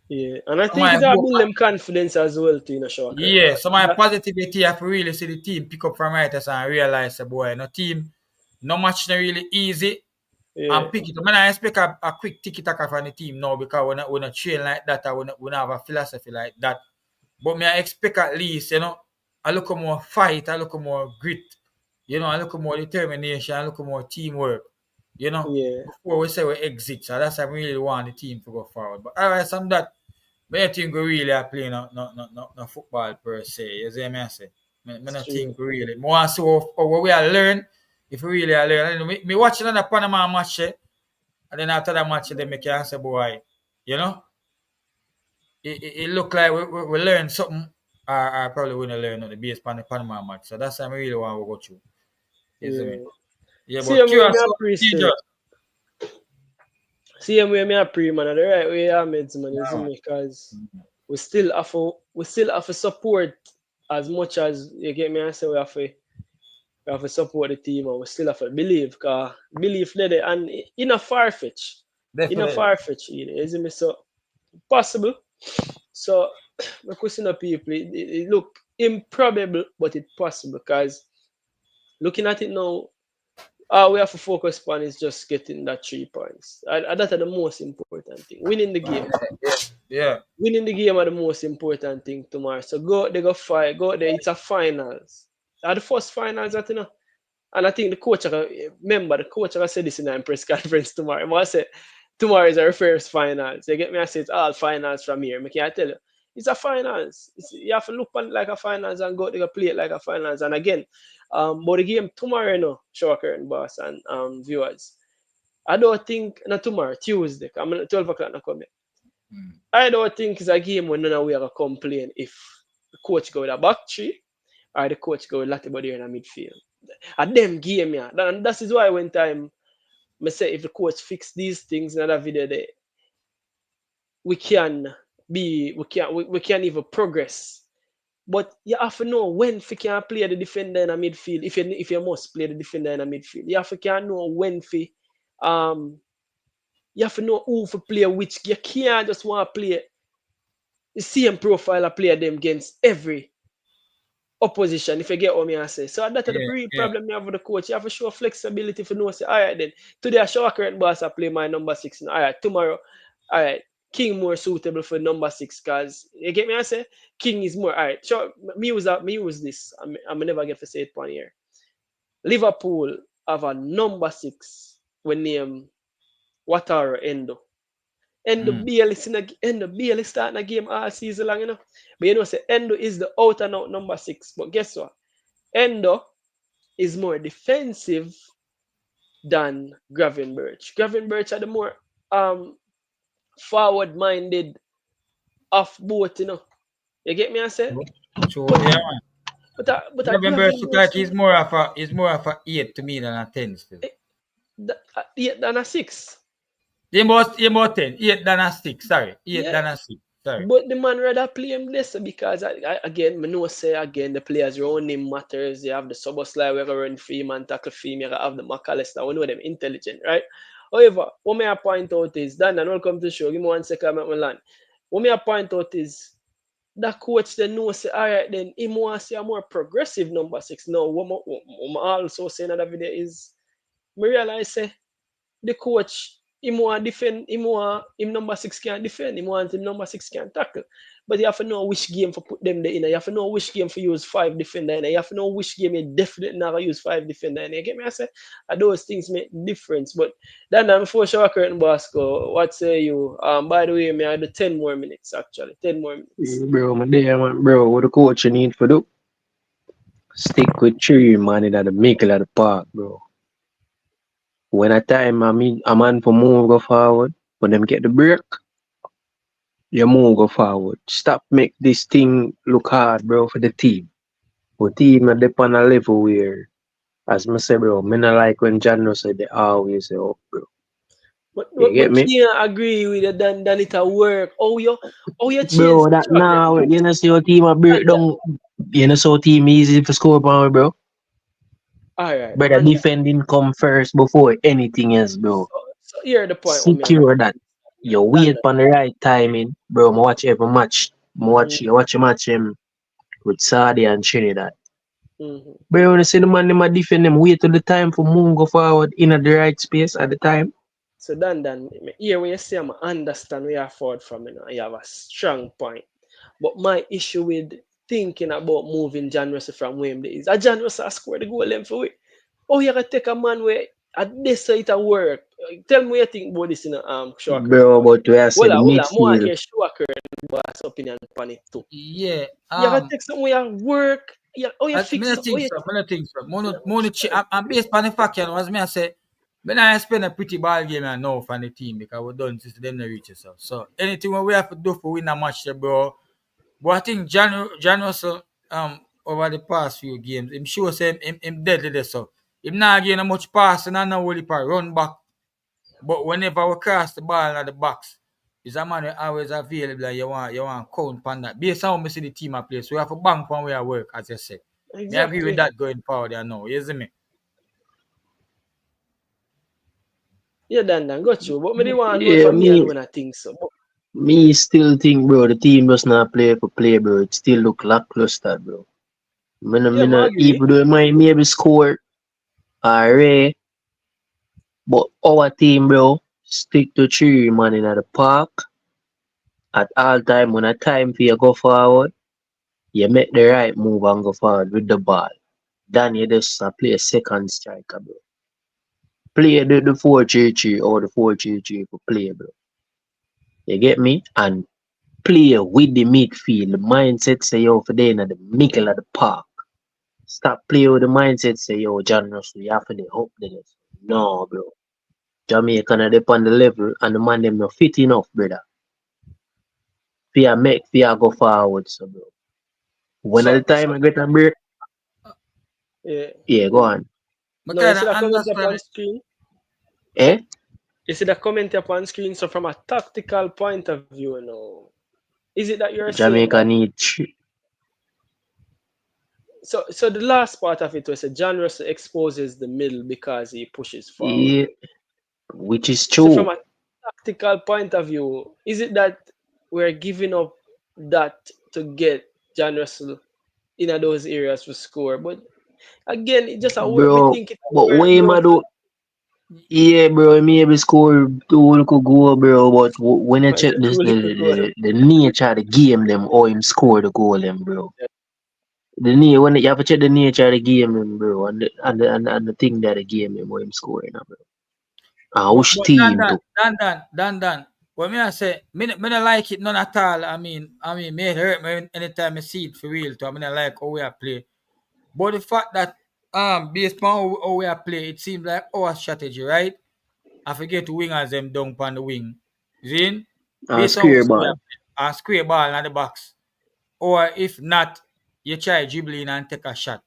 Yeah, and I think it's build them confidence as well too, short. Yeah, so my positivity I really see the team pick up from right there and realize boy, no match not really easy. And pick it up. I expect a quick tiki-taka from the team now because we're not train like that or we don't have a philosophy like that. But I expect at least, a little more fight, a little more grit, a little more determination, a little more teamwork, before we say we exit. So that's why I really want the team to go forward. But all right, some that, I think we really are playing no football per se. You see what I say? I don't think we really. More so what we are learn. If we really are learning, me watch another Panama match, and then after that match, then me can say, boy, it look like we learn something, or probably we not learn on the base on the Panama match. So that's why I really want to go through. But see, me a pre man, the right way I made man, you see me, because we still have to support as much as you get me. I say we have to support the team and we still have to believe because belief there and in a far fetch. In a Definitely. far fetch, you see me so possible. So my question to people, it look improbable, but it's possible because looking at it now, all we have to focus on is just getting that 3 points. And that's the most important thing. Winning the game. Yeah. Yeah. Winning the game are the most important thing tomorrow. So go out there, go fight, go out there. It's a finals. Are the first finals that you know. And I think the coach, remember, the coach said this in a press conference tomorrow. He must say, tomorrow is our first finals. You get me? I say it's all finals from here. I can't tell you. It's a finals. You have to look on it like a finals and go to play it like a finals. And again, but the game tomorrow, you know, Shocker and Boss and viewers. I don't think, not tomorrow, Tuesday. I'm 12 o'clock not coming. I don't think it's a game when none of we are going to complain if the coach go with a back three or the coach go with Latibody in the midfield. And them game, yeah. And that is why when time I say if the coach fix these things in another video there, we can we can even progress. But you have to know when you can play the defender in the midfield. If you must play the defender in the midfield, you have to can know when um you have to know who to play which. You can't just want to play the same profile of player them against every opposition, if you get what me I say. So that's the Yeah. real Yeah. problem you have with the coach. You have to show flexibility for know say, all right then. Today I show a current boss I play my number 6. All right, tomorrow, all right, King more suitable for number 6 because you get me I say King is more all right. Sure, me use this. I'm never get to say it one here. Liverpool have a number 6 when name Wataru Endo. Endo Mm. barely starting a game all season long, you know. But you know, say Endo is the out and out number 6. But guess what? Endo is more defensive than Gravenberch. Gravenberch are the more forward minded of both, you know. You get me I say? So But yeah, but a November look like Gravenberch he's more of a 8 to me than a 10 still. 8 than a 6. He more 10. 8 than a 6. Sorry. 8 Yeah. than a 6. Sorry. But the man rather play him this because again, me know say again the players around him matters. You have the Soboslai we run for him and tackle for him. You have the McAllister. We know them intelligent, right? However, what may I point out is Dan and welcome to the show. Give me 1 second, I'm at my land. What may I point out is that coach then know say all right then he want to see a more progressive number 6. Now what I also say in that video is me realize say the coach him want defend, him number 6 can defend, him want him number 6 can tackle. But you have to know which game for put them there in. You have to know which game for use 5 defender in. You have to know which game you definitely never use 5 defender in. You get me? I say those things make difference. But then before shower curtain Bosco, what say you? By the way, me I had 10 more minutes actually. 10 more minutes. Bro, my day, man, bro, what the coach you need for do? Stick with three man in the middle of the park, bro. When a time I mean a man for move go forward, when them get the break, you move go forward. Stop make this thing look hard, bro, for the team. But team at the on a level where, as I say, bro, me not like when John said they always say, oh, bro. But You but, get but me? can't agree with it than it a work. You change Bro, the that track now, record. you know, see your team a break Anda. down. You know, so team easy for score power, bro. Alright, Brother, Anda. defending come first before anything else, bro. So here the point what me Secure that. You wait understand. for the right timing, bro. I watch every match. Mm-hmm. You watch a match with Saudi and Trinidad. Mm-hmm. Bro, when you see the man them a defend them, wait till the time for move go forward in the right space at the time. So Dan, here when you say I understand where you're forward from, you have a strong point. But my issue with thinking about moving John Russell from Wembley is a John Russell scored the goal them for it. Oh, you gotta take a man where at this it a work. Tell me what you think about this in a short current Bro, boss. but we have said the Well, I want to midfield. hear short current boss opinion on it too. Yeah. You gotta take something where you work. You I fix don't it. think so. I don't think so. I'm based on the fact, as me I say, when I spend a pretty ball game and now for the team because we're done since them not reach us. So anything what we have to do for win a match, bro. But I think John Russell over the past few games, him sure say him deadly there. So him not getting much passing and not really run back. But whenever we cross the ball at the box, is a man who always available and you want count on that. Based on how I see the team I play, so we have to bank on where I work, as you said. Me agree with Exactly. that going forward there now, you see me? Yeah, Dan, got you. But me the one vote Yeah, for me alone, I think so. But, me still think, bro, the team does not play for play, bro. It still look lackluster, bro. yeah, I agree. Even though it might maybe score, alright, but our team, bro, stick to three man in the park at all time. When a time for you go forward, you make the right move and go forward with the ball. Then you just play a second striker, bro. Play the 4-3-3 or the 4-3-3 for play, bro. You get me? And play with the midfield. The mindset say yo for in the middle of the park. Stop playing with the mindset say yo John Russell, you have to hope this. No, bro. Jamaica na dep on the level and the man them not fit enough, brother. Fear go forward, so bro. When at So, the time I get a break, yeah. yeah, go on. I No, you kind see of that comment up understand on it. screen? Eh? You see the comment up on screen. So from a tactical point of view, now, is it that you're saying Jamaica that? need So the last part of it was a John Russell exposes the middle because he pushes forward. yeah, which is So from true. a tactical point of view, is it that we're giving up that to get John Russell in those areas to score? But again, it just a work. Me Bro, think it a but work way more ma for do yeah, bro, maybe score two little goal, bro. But when you man, check say this, two little goal. the nature of the game, them, how him score the goal, them, bro. When you have to check the nature of the game, them, bro, and the thing that the game, them, how him scoring, bro. And But which team Dan too, Dan. When me I say me not like it none at all. Me it hurt me anytime I see it for real. To I mean I like how we are play. But the fact that based on how we are play, it seems like our strategy, right? I forget to wingers them down on the wing. Zin? Based on square what we ball, are play, a square ball in the box. Or if not, you try dribbling and take a shot.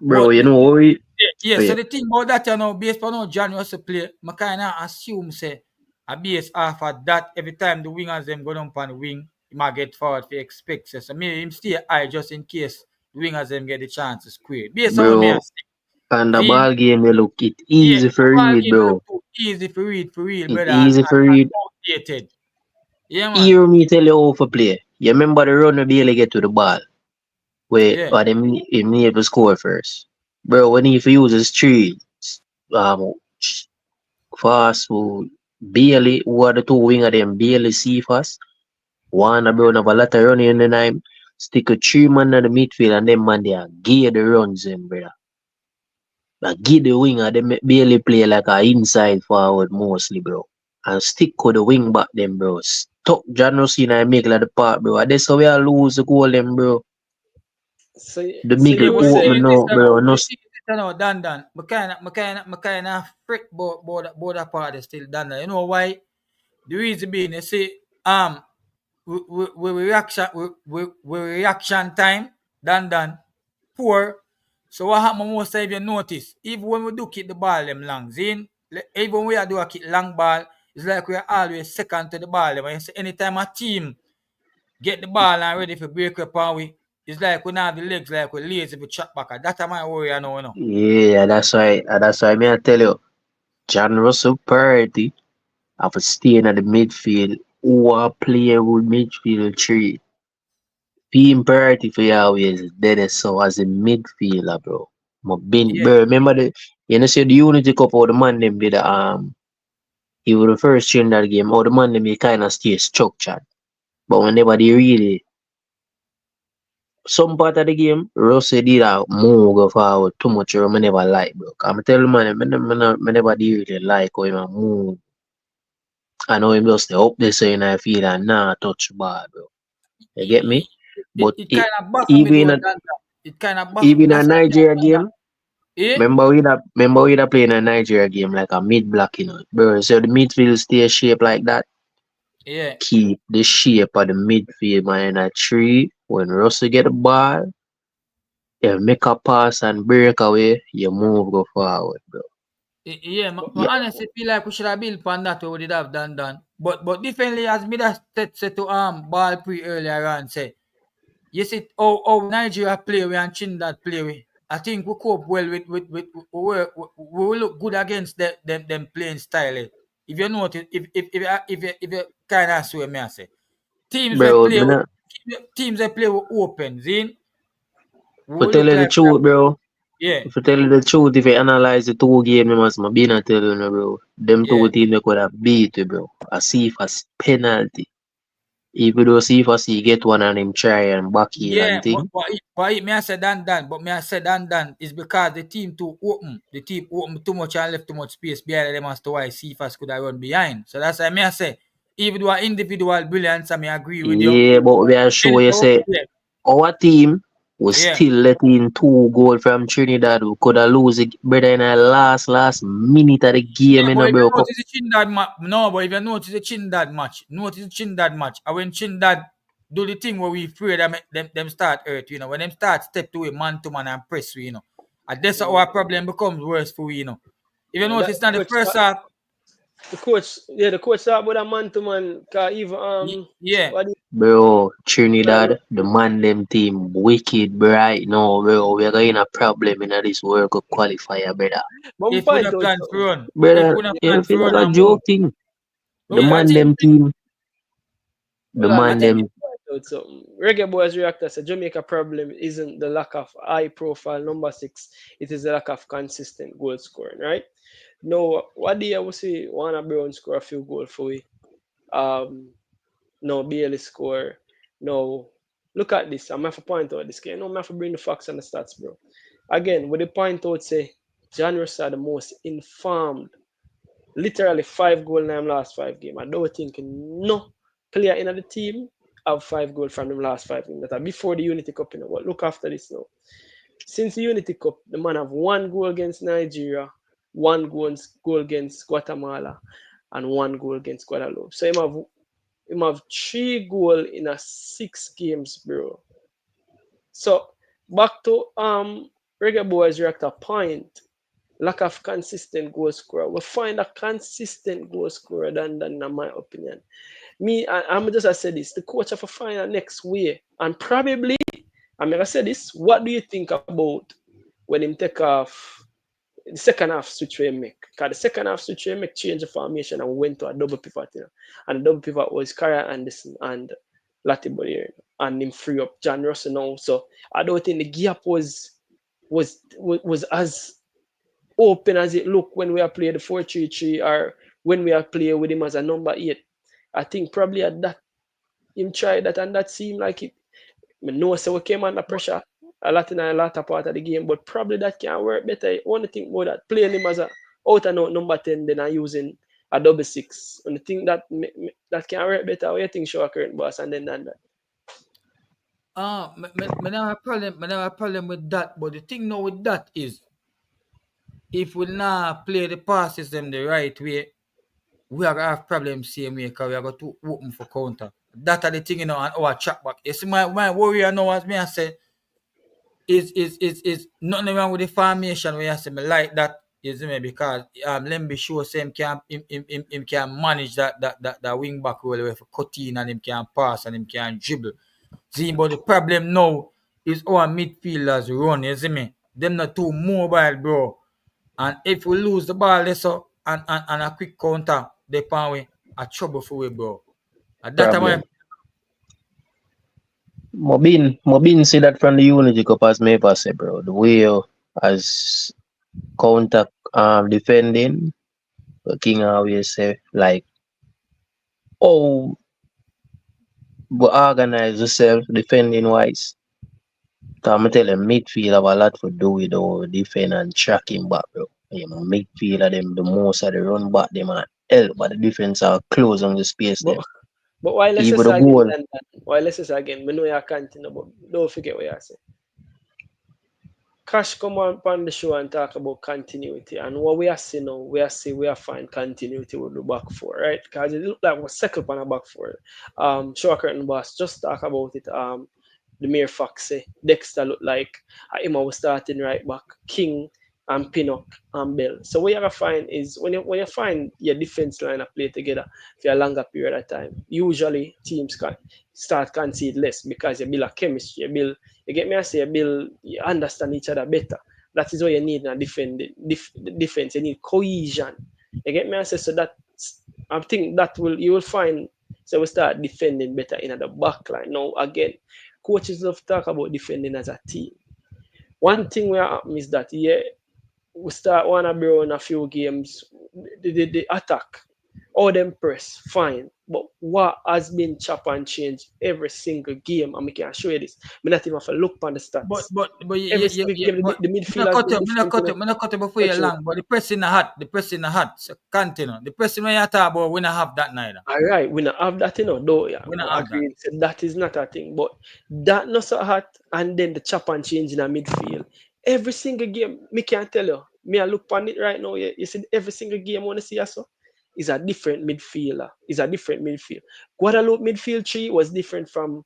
bro. But You the know thing, how we, so yeah, the thing about that, based on how John Russell play, I kind of assume say a base off of that every time the wingers them go down on the wing, he might get forward for expect. So maybe him stay high just in case the wingers them get the chance to square. Based on what me I bro. say. And the See? ball game, you look it Yeah, easy the for ball read, game look bro. too easy for real, It brother, easy for and read. outdated. Yeah, man. Hear me tell you how to play. You remember the run we barely get to the ball. Wait, Yeah. but him need to score first. Bro, when he uses three, um, fast food, barely, who are the two winger them, barely see fast. One, bro, have a lot of running in the time. Stick a three man in the midfield and them man there, gear the runs them, brother. But give the winger, they barely play like a inside forward mostly, bro. And stick with the wing back them, bro. Stuck John Rosina and make like the part, bro. And that's how we are lose the goal them, bro. So The so Yeah, middle you but the thing say open is this, now, bro. No, the thing is this, Dan. I kind of freak about that part is still Dan. You know why? The reason being, you see, we reaction, we reaction time, Dan, poor. So what happen most time if you notice, even when we do kick the ball them long, zin, even when we do a kick long ball, it's like we are always second to the ball. Them. You see, anytime a team get the ball and ready for break up and it's like we not have the legs like we lazy for chat back. That's my worry I know, you know. yeah, that's why me I tell you, John Russell priority of staying at the midfield or play with midfield three. Being priority for you always dead so as a midfielder, bro. Yeah. Bro, remember see the Unity Cup or the man them did he was the first change that game, or the man them they kinda stay structured. But whenever they really some part of the game, Russell did a move go forward too much I never like, bro. I'm tell the man, I never did really like how him a move. I know him just stay up there saying I feel and nah touch the ball, bro. You get me? It, But it kind of baffle me even though, at that. It kind of baffle me. even a That's why I Nigeria wonder. game, Eh? remember we playing a Nigeria game like a mid block, bro. So the midfield stay shape like that. Yeah. Keep the shape of the midfield man in a tree. When Russell get the ball, you make a pass and break away, you move go forward, bro. Yeah, But my honestly feel like we should have built upon that we did have done. But definitely as me that said to ball pre earlier on say, you see how Nigeria play we and Trinidad play we. I think we cope well with we will look good against them playing style. If you notice, if you kind of swear me I say, teams we Bro, play me with not, teams they play with open, see, we for will tell look you the like truth, bro. yeah, If you tell you the truth, if you analyze the two games, me must be not telling you, bro. Them yeah. two teams they could have beat you, bro. I see if as penalty. Even though see if I see get one and him try and back heel Yeah, and thing. me I said done. But me I said done is because the team too open. The team open too much and left too much space behind them as to why Cephas could have run behind. So that's why me I say, even though individual brilliance, I may agree with you. Yeah, but we are sure you Anyhow, say yeah, our team was yeah. still letting 2 goals from Trinidad. We could have lose it, brother, in the last minute of the game, Yeah, you but know, if you bro. notice the Trinidad match, no, but if you notice the Trinidad match, and when Trinidad do the thing where we afraid them start hurt, when them start step to a man to man and press, and that's how our problem becomes worse for we. If you that notice, now the coach, first half, the coach start with a man to man. Cause even yeah, what Bro, the Trinidad, the man them team wicked bright now, bro. We're going a problem in this World Cup qualifier, brother. one if we point not out plan to something. run, if Brother, we not you plan to feel run like a and move, joke thing. The yeah, man them team, the Hold on, I man let think me them, point out something. Reggae Boys Reactor said Jamaica problem isn't the lack of high profile number six, it is the lack of consistent goal scoring, right? No, what do you say? Wanna Brown score a few goals for we? Um, no, Bailey score. No, look at this. I'm have to point out this game. No, I'm have to bring the facts and the stats, bro. Again, with the point out, say John Ross are the most informed. Literally 5 goal in them last 5 games. I don't think no player in the team have 5 goals from them last 5 games. That are before the Unity Cup, But look after this now. Since the Unity Cup, the man have 1 goal against Nigeria, 1 goal against Guatemala, and 1 goal against Guadeloupe. So him have 3 goals in a 6 games, bro. So back to Reggae Boys Reactor point. Lack of consistent goal scorer. We find a consistent goal scorer than in my opinion. I'm just I said this. The coach have to find a next way. And probably I'm gonna say this. What do you think about when him take off the second half switch we make? Because the second half switch we make change the formation and we went to a double pivot. And the double pivot was Kara Anderson and Latimer, and him free up John Russell now. So I don't think the gap was as open as it looked when we are playing the 4-3-3 or when we are playing with him as a number 8. I think probably at that him tried that and that seemed like it. I know so we came under pressure a lot in a latter part of the game, but probably that can work better. I want to think more that playing him as a out and out number 10 than I using a double six. And the thing that can work better, what you think show a current boss and then that. me never have a problem with that. But the thing now with that is, if we not play the pass system the right way, we are gonna have problems same way because we are going to open for counter. That are the thing, and our track back. You see, my worry now, as me I say, is nothing wrong with the formation where I say me like that. You see me, because Lemby show say him can manage that wing back role where for cut in and him can pass and him can dribble. See, but the problem now is our midfielders run, you see me? Them not too mobile, bro. And if we lose the ball, this so and a quick counter, they pan we a trouble for we, bro. And that time, problem. Mobin see that from the Unity Cup as me ever say, bro. The way you as counter defending, the King always say, like, oh, but organize yourself defending wise. Cause I tell them midfield have a lot to do with our defend and tracking back, bro. Midfield of them the most of the run back them and help, but the defense are close on the space But them. but why let's Even just the again goal, than that? Why let's just again? We know you continue, but don't forget what you say. Cash come on the show and talk about continuity. And what we are seeing now, we are find continuity with the back four, right? Because it looked like we're second on a back four. Show curtain boss, just talk about it. The mere fact say Dexter looked like him was starting right back. King and Pinnock and Bell. So what you gotta find is when you find your defense line of play together for a longer period of time, usually teams can start concede less because you build a chemistry, you get me I say you understand each other better. That is what you need in a defense. You need cohesion. You get me I say so that I think that you will find so we start defending better in the back line. Now again, coaches love talk about defending as a team. One thing we happen is that we start wanna bro in a few games, the attack, all them press, fine. But what has been chop and change every single game, and I can show you this. I not even have to look on the stats. But Every single game, but the midfield has been different. me not cut you before you long. But the press in the hot. So continue. The press when you talk about we not have that neither. All right, we not have that, though. Yeah, We not I have agree. So that is not a thing. But that not so hot, and then the chop and change in a midfield. Every single game, me can't tell you. Me I look on it right now. You see, every single game I want to see us is a different midfielder. Is a different midfield. Guadeloupe midfield tree was different from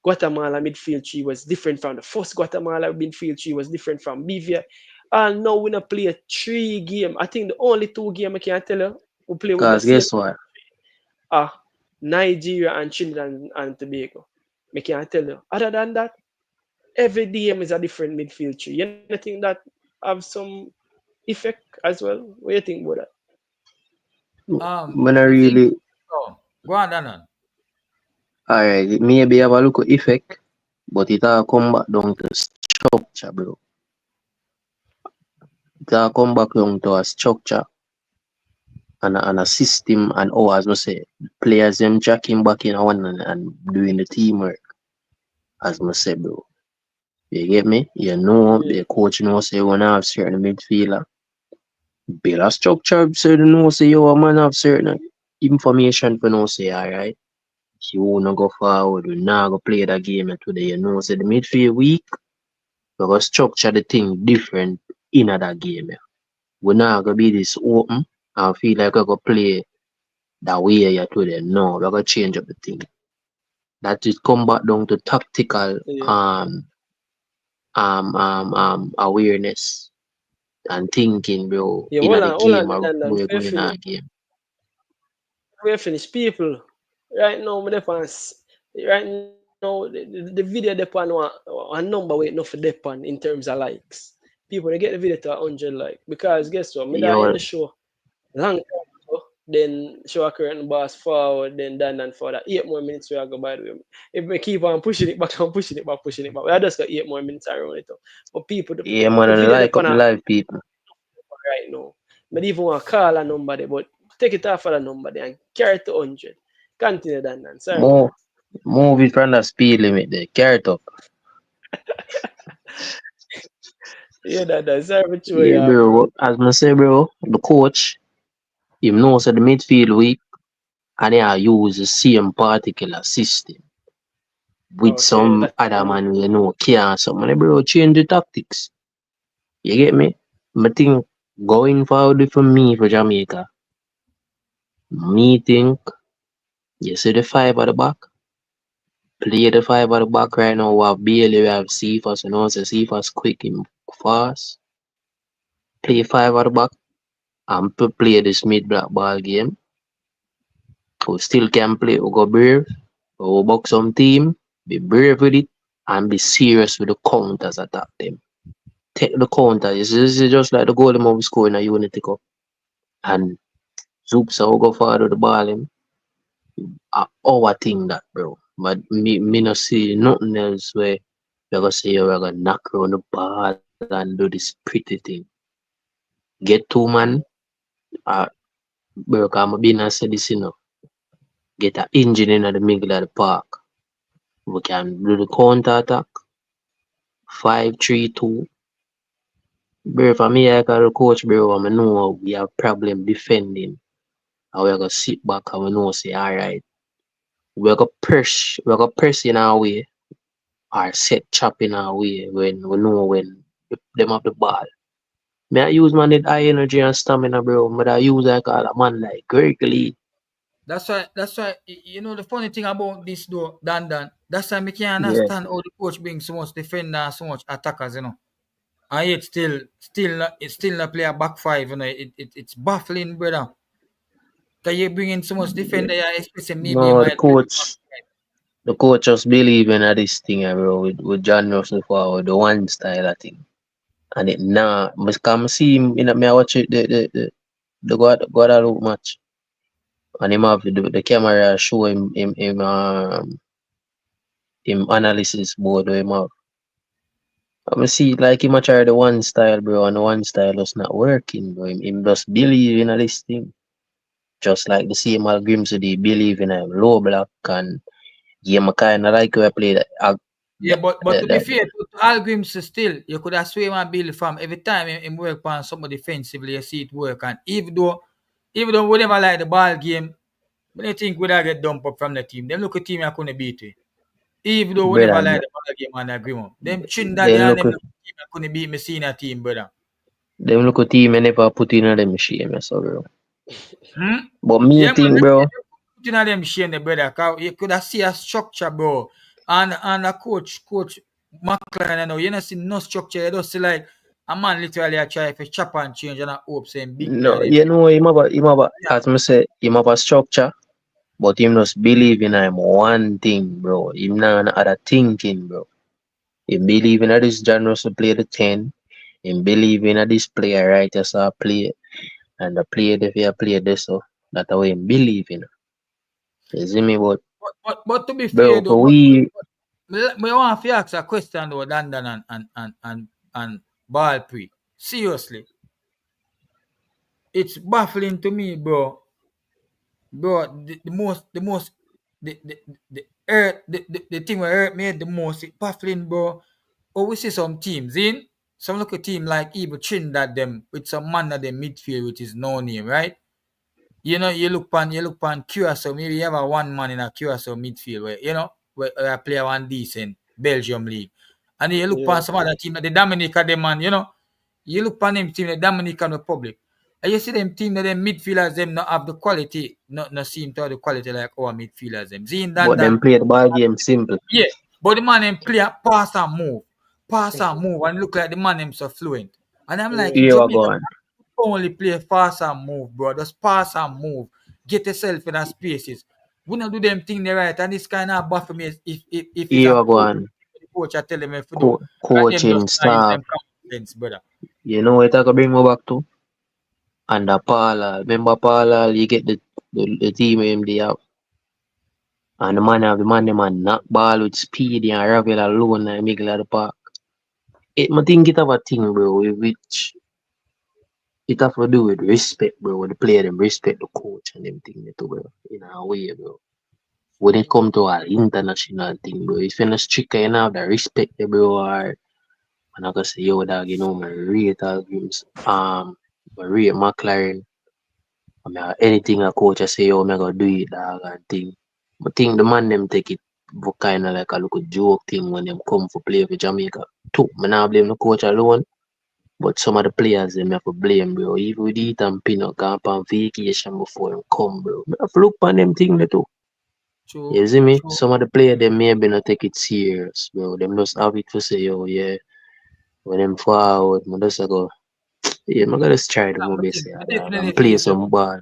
Guatemala midfield tree. Was different from the first Guatemala midfield tree. Was different from BVI. And now we not play 3 game. I think the only 2 game I can tell you we play with the Cause same. guess what? Nigeria and Trinidad and Tobago. I can't tell you. Other than that, every DM is a different midfield tree. You think that have some effect as well? What do you think about that? When I really Go on, Dan. alright, it maybe have a look at effect, but it all come back down to structure, bro. It all come back down to a structure and a system and as I say, players them jacking back in one and doing the teamwork. As I say, bro. You get me? You know the coach knows say you wanna have certain midfielder. Build a structure so you know say you a man have certain information for know say alright. You wanna go forward, you not go play that game today, you know say the midfield weak, we go structure the thing different in that game. We not gonna be this open and feel like we go play that way you today. No, we gotta change up the thing. That is come back down to tactical awareness and thinking, bro, in the game or we're going in our game. We're finished, people. Right now, right now, the video depend on a number waiting for depend in terms of likes. People they get the video to 100 like because guess what? Me that in the show long time ago, then show a curtain boss forward, then done and for that 8 more minutes we go by the way. If we keep on pushing it back, I just got 8 more minutes around it. But people, yeah, man, I like up live people. Right now, but even want to call a number there, but take it off of the number there and carry it to 100. Continue that, man. Sorry. Move it from the speed limit there. Carry it up. Yeah, that's sorry, yeah, bro. As I say, bro, the coach, he knows that the midfield weak, and he use the same particular system with some other man you know care something, bro. Change the tactics. You get me? I think going forward for me for Jamaica, me think you see the 5 at the back. Play the 5 at the back right now. We have Bailey, we have Cephas, and also Cephas quick and fast. Play 5 at the back and play this mid-black ball game. We still can play, we go brave, we box some team, be brave with it, and be serious with the counters attack them. Take the counter. This is just like the goal we score in a Unity Cup. And Zoops will go forward with the ball him. Our thing that, bro. But me not see nothing else where we're gonna say we're gonna knock around the ball and do this pretty thing. Get 2 man, bro, I'm being said this, you know. Get an engine in the middle of the park. We can do the counter attack. 5-3-2. Bro, for me, like a coach, bro, I know we have problem defending. And we're gonna sit back and we know say, alright. We're gonna press in our way or set chop in our way when we know when them have the ball. May I use man with high energy and stamina, bro. But I use like a man like Gregory. That's why you know the funny thing about this though, Dan. That's why I can't understand how the coach brings so much defender and so much attackers, you know. And yet still not play a back five, you know. It's baffling, brother. Cause you bring in so much defender, yeah, especially maybe you No, might play the back five. the coach just believe in this thing, bro, with John Russell forward, the one style of thing. And it nah, must come see him in me I watch it the Guadeloupe match. And him have the camera show him analysis board where him have. I see like him a try the one style, bro, and the one style was not working, bro. Him just believe in this thing. Just like the same Grims they believe in a low block and game kinda like we play Yeah, but to be that fair, to Algrims still, you could have swear and build from every time him work on something defensively, you see it work. And even though we never like the ball game, but I think we get dumped up from the team. Them look a team I couldn't beat it. Even though we never brother like the ball game and agreement. Them Trinidad them and look them look a team I couldn't beat me senior team, brother. them look a team I never put in them shame so bro. Hmm? But me Yeah, man, think bro, you know them shame the brother. Cause you could have see a structure, bro. And a coach McLaren, you know, you don't see no structure. You don't see like a man literally a try to chop and change and I hope saying big no player them. you know him have Yeah. as me say him have a structure, but him just believe in him one thing, bro. Him not other thinking, bro. He believe in this John Russell play the 10. He believe in this player right as I play and the player if you play this so that's the way he believe in. You see me, But to be fair bro, though, for we me want to ask a question though, Dandan and Ball Pre. Seriously, it's baffling to me, bro. Bro, the thing where hurt me the most, it baffling, bro. Oh, we see some teams in some look a team like even Trinidad them with some man at the midfield which is no name, right? You know, you look on Curacao, maybe you have a one man in a Curacao midfield where where a player one decent Belgium league. And then you look Yeah. on some other team like the Dominica them man, you look on them team the Dominican Republic. And you see them team that them midfielders them not have the quality, not seem to have the quality like our midfielders them. Zin but Dan. them play the ball game simple. Yeah. But the man them play a pass and move. Pass and move and look like the man them so fluent. And I'm like in Here we Jamaica, go on. only play fast and move, bro. Just pass and move. Get yourself in a spaces. We not do them thing the right. And this kind of buffer me if it's Here a we go coach. on. The coach I tell them if to do. And them Coaching just not use staff. them common sense, brother. You know what I can bring me back to? And the Paula. Remember Paula, you get the team him they have. And the man knock ball with speed and ravel alone in the middle of the park. I think it have a thing, bro, which it have to do with respect, bro. When the player them respect the coach and them thing too, bro. In a way, bro. When it come to an international thing, bro, if you're not strict enough, the respect, bro, or and I can say, yo, dog, my rate games, my rate McLaren, I mean, anything a coach I say, yo, I'm gonna do it, dog, and thing. But think the man them take it kind of like a little joke thing when them come for play for Jamaica. Too, I not blame the coach alone, but some of the players them have to blame, bro. Even with Ethan Pinnock gone on vacation before him come, bro. I have to look on them thing there too. You True, see me? true. Some of the players them maybe not take it serious, bro. Them just have it to say, yo, yeah. When them forward, I just go, yeah, I'm gonna just try to Yeah, move but this here, but dog, and definitely play feel you. some ball.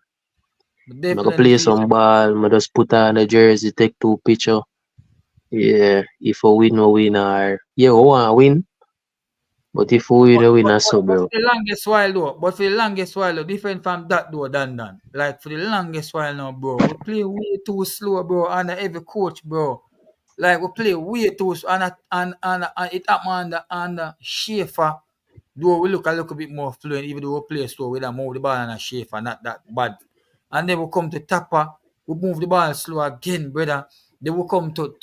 But I'm gonna definitely play feel some you. ball, I just put on the jersey, take two picture. Yeah, if we win, we win, or yeah, we want to win, but if we win, we win, so, But bro. for the longest while though, different from that though, Dan. Like for the longest while now, bro, we play way too slow, bro, under every coach, bro. Like we play way too slow, and it happen under Schaefer. Though we look a little bit more fluent, even though we play slow, we don't move the ball and a Schaefer, not that bad. And then we come to Tapper, we move the ball slow again, brother. Then we come to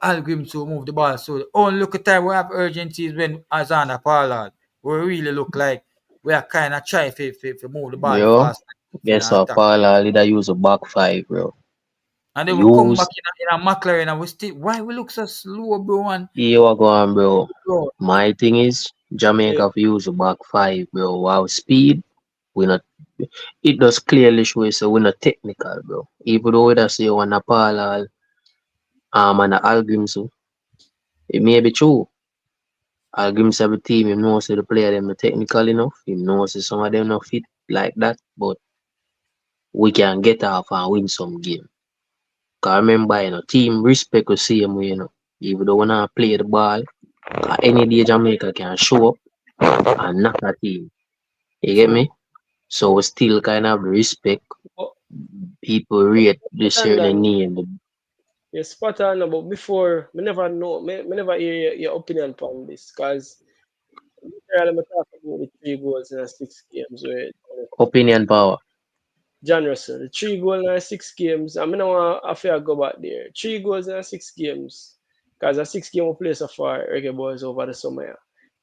Algrim to move the ball. So only look at time we have urgencies when Azana Pollard. We really look like we are kind of trying to move the ball Yo, fast and guess what, attack. Paul, I leader use a back five, bro. And then we come back Use, in a McLaren and we still, why we look so slow, bro? And here we go on, bro. bro, My thing is, yeah, Jamaica use a back five, bro. Wow, speed, we not, it does clearly show so we're not technical, bro. Even though we just say on a Paul, and a Algrim, so it may be true. I'll give him 17. Him know say the player them not technical enough. Him know say some of them not fit like that. But we can get off and win some game. Cause remember, team respect the same way, Even though when I play the ball, cause any day Jamaica can show up and knock a team. You get True. me? So we still kind of respect But, people rate the and certain name. you're spot on, but before, me never know, me never hear your opinion on this, because literally, me talk about the 3 goals in 6 games where Opinion power. John Russell, the 3 goals in 6 games. I mean, I want to go back there. 3 goals in 6 games. Because a 6 game we play so far, Reggae Boys over the summer.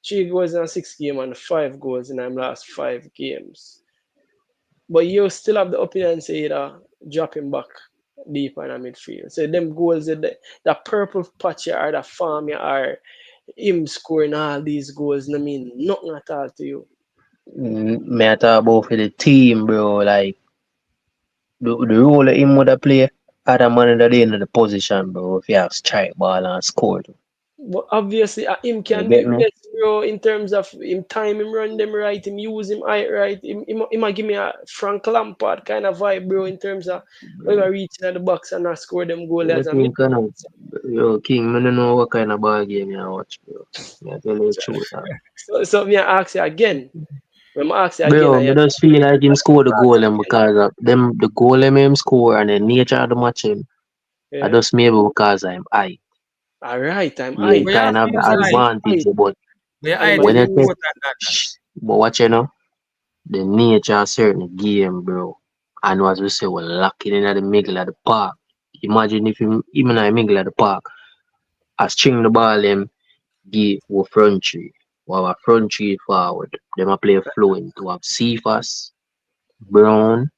3 goals in 6 games and 5 goals in them last 5 games. But you still have the opinion say that dropping back deep in the midfield. So them goals, that purple patch or that farm or him scoring all these goals, I mean nothing at all to you. Me I talk about for the team, bro. Like the role of him would have play other man that in the position, bro. If you have strike ball and score. But obviously, him You can do get it me? best, bro, in terms of him time, him run them right, him use him height right. Him might give me a Frank Lampard kind of vibe, bro, in terms of when I reach in the box and I score them goal You as a think kind of midfielder. yo King, I don't know what kind of ball game you watch, bro. Me I tell you the truth. So me I ask you again. When I ask you again, Bro, and me you just feel like him score the ask goal you and because of them the goal him score and the nature of the match him. I again. just maybe because I'm high. Yeah. All right, I'm Yeah, he height. We have kind to of have the use Use height. him advantage, height. but We I'm height a when is you take use important than but watch the nature of certain game, bro. And as we say, we're locking in at the middle of the park. Imagine if him even in the middle of the park, I string the ball him, give our front three. We have a front three forward. Them a play fluent to have Cephas, Brown,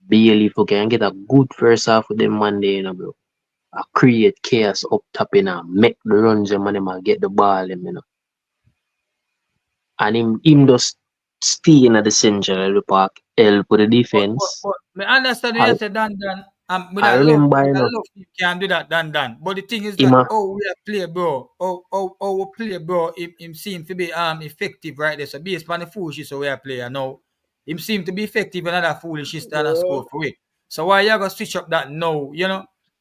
Bailey if we can get a good first half with them man there, bro. I create chaos up top make the runs them and them a get the ball them. And him just stay in the center of the park, help with the defense. but me understand when I you say Dan. I remember, With a love you can do that Dan. But the thing is him that a, we are play, bro. We play, bro. Him seem to be effective right there. So based on the foolishness we are playing now, him seem to be effective in another foolishness than a bro. score for it. So why you gonna switch up that now?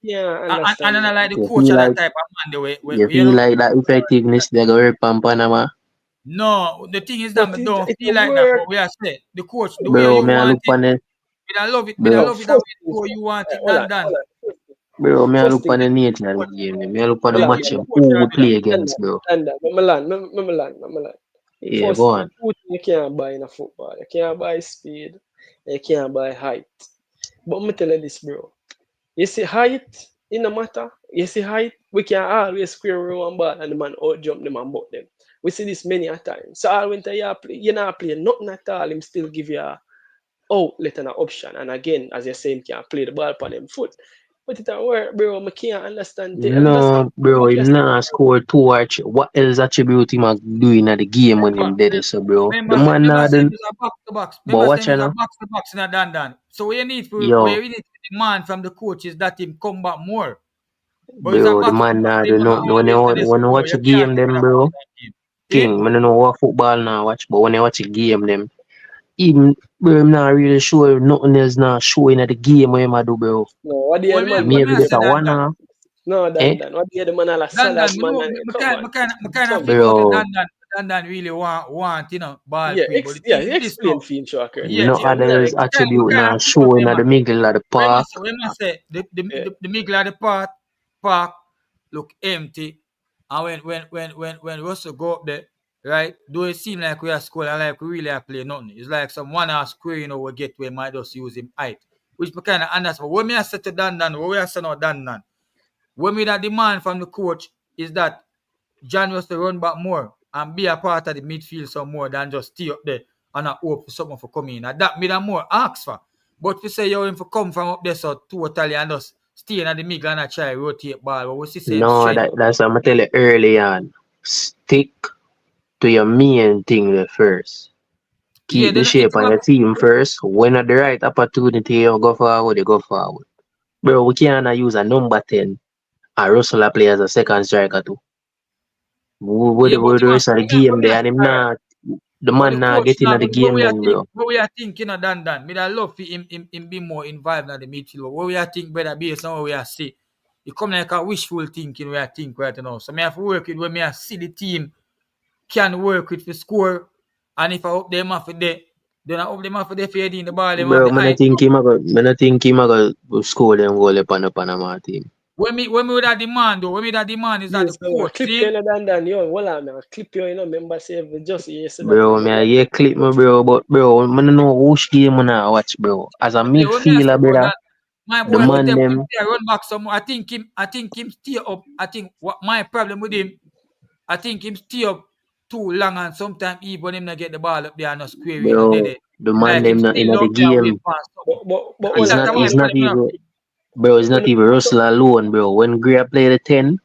Yeah, I And understand then I that. like the you coach feel of that like type of man the way, you feel like that effectiveness they go rip on Panama. No, the thing is that But I don't it feel like that. work. But we are saying the coach, the way Bro, you may I want look it, on the we don't bro, No, love it that first way thing the way you want it, hold on, Dan. hold on. bro, may I First look thing, on the nature of the coach, game. May I look on the Yeah, match the him coach who will we do that. play and against, bro. Milan. Yeah, First go thing, on. two things you can't buy in a football. You can't buy speed, and you can't buy height. But me tell you this, bro. You see height, it no matter. You see height, we can always square room one ball and the man out jump them and butt them. We see this many a time. So all winter you not play nothing at all, him still give you a outlet and an option. And again, as you say, him can play the ball upon him foot. But it don't work, bro. I can't understand it. I'm just No, bro, look him not score two or three. What else attribute him a doing at the game when him dead, so bro? The man Remember not saying done. it's a box to box. But Remember saying watch it's you a know, box to box in a Dan. So yo, we need to demand from the coach is that him come back more. But it's a bro, the box to man box. not Him do nothing. When you always gonna when you score. watch a You can't game, take them, that from bro. that team. Eh? King, I don't know what football now watch, but when you watch a game, them, even bro, I'm not really sure nothing else not showing at the game what him a do, bro. no, what the other man What Maybe me I get say a Dan one Dan? off, no, eh? What the other man all a Dan, salad man and come on. me kind of Come. figure out that Bro, Dan really want ball Yeah, play. But the thing is this explain now. for him, Shocker. Yes, no Yeah, yes. me not others attribute Me kind not of figure out showing at the middle of the park. we must say yeah. the middle of the park look empty. And when Russell go up there, right? Do it seem like we are scoring and like we really are playing nothing. It's like some one hour square, we get we might just use him height. Which we kind of understand. But when me I say to Dan, what we are saying now Dan, when we that demand from the coach is that John was to run back more and be a part of the midfield some more than just stay up there and not hope for someone for coming in. And that me that more ask for. But we say you him for come from up there so totally and just stay in the middle and try rotate ball. But we see same No, strength. that's what I'm tell you early on. Stick to your main thing there first. Yeah, Keep the then shape on your team first. When at the right opportunity you go forward, you go forward. Bro, we can't use a number 10 and Russell play as a second striker too. With Yeah, but the rest of the game there, and him not the but the man not coach getting now, at the game then, bro. what we are thinking of Dan. Me that love for him be more involved in the midfield. What we are think better based on what we are see. It come like a wishful thinking we are think right now. So me have to work with when me I see the team can work with for score. And if I hope them off there, then I hope them off there for heading the ball, them have Bro, the eye. man I think him a go score them goal upon the Panama team. When me with that demand though, when me that demand is that the Yes, I'm gonna coach. clip See? you than yo. Hold on, man. Clip you, remember say just yesterday that Bro, thing. me a hear clip me, bro, but bro, man don't know which game man I watch, bro. As a Yeah, when me I say midfielder, about brother, that, my the boy Yeah. could man take them, run back some more. I think him stay up. I think what my problem with him, I think him stay up too long and sometimes even him not get the ball up there and not square in and bro, dead. the man Like him them not in still the up there wait game. for something. But And hold on, that's my He's not problem. even, bro, it's when not even Russell alone, bro. When Gray play the 10,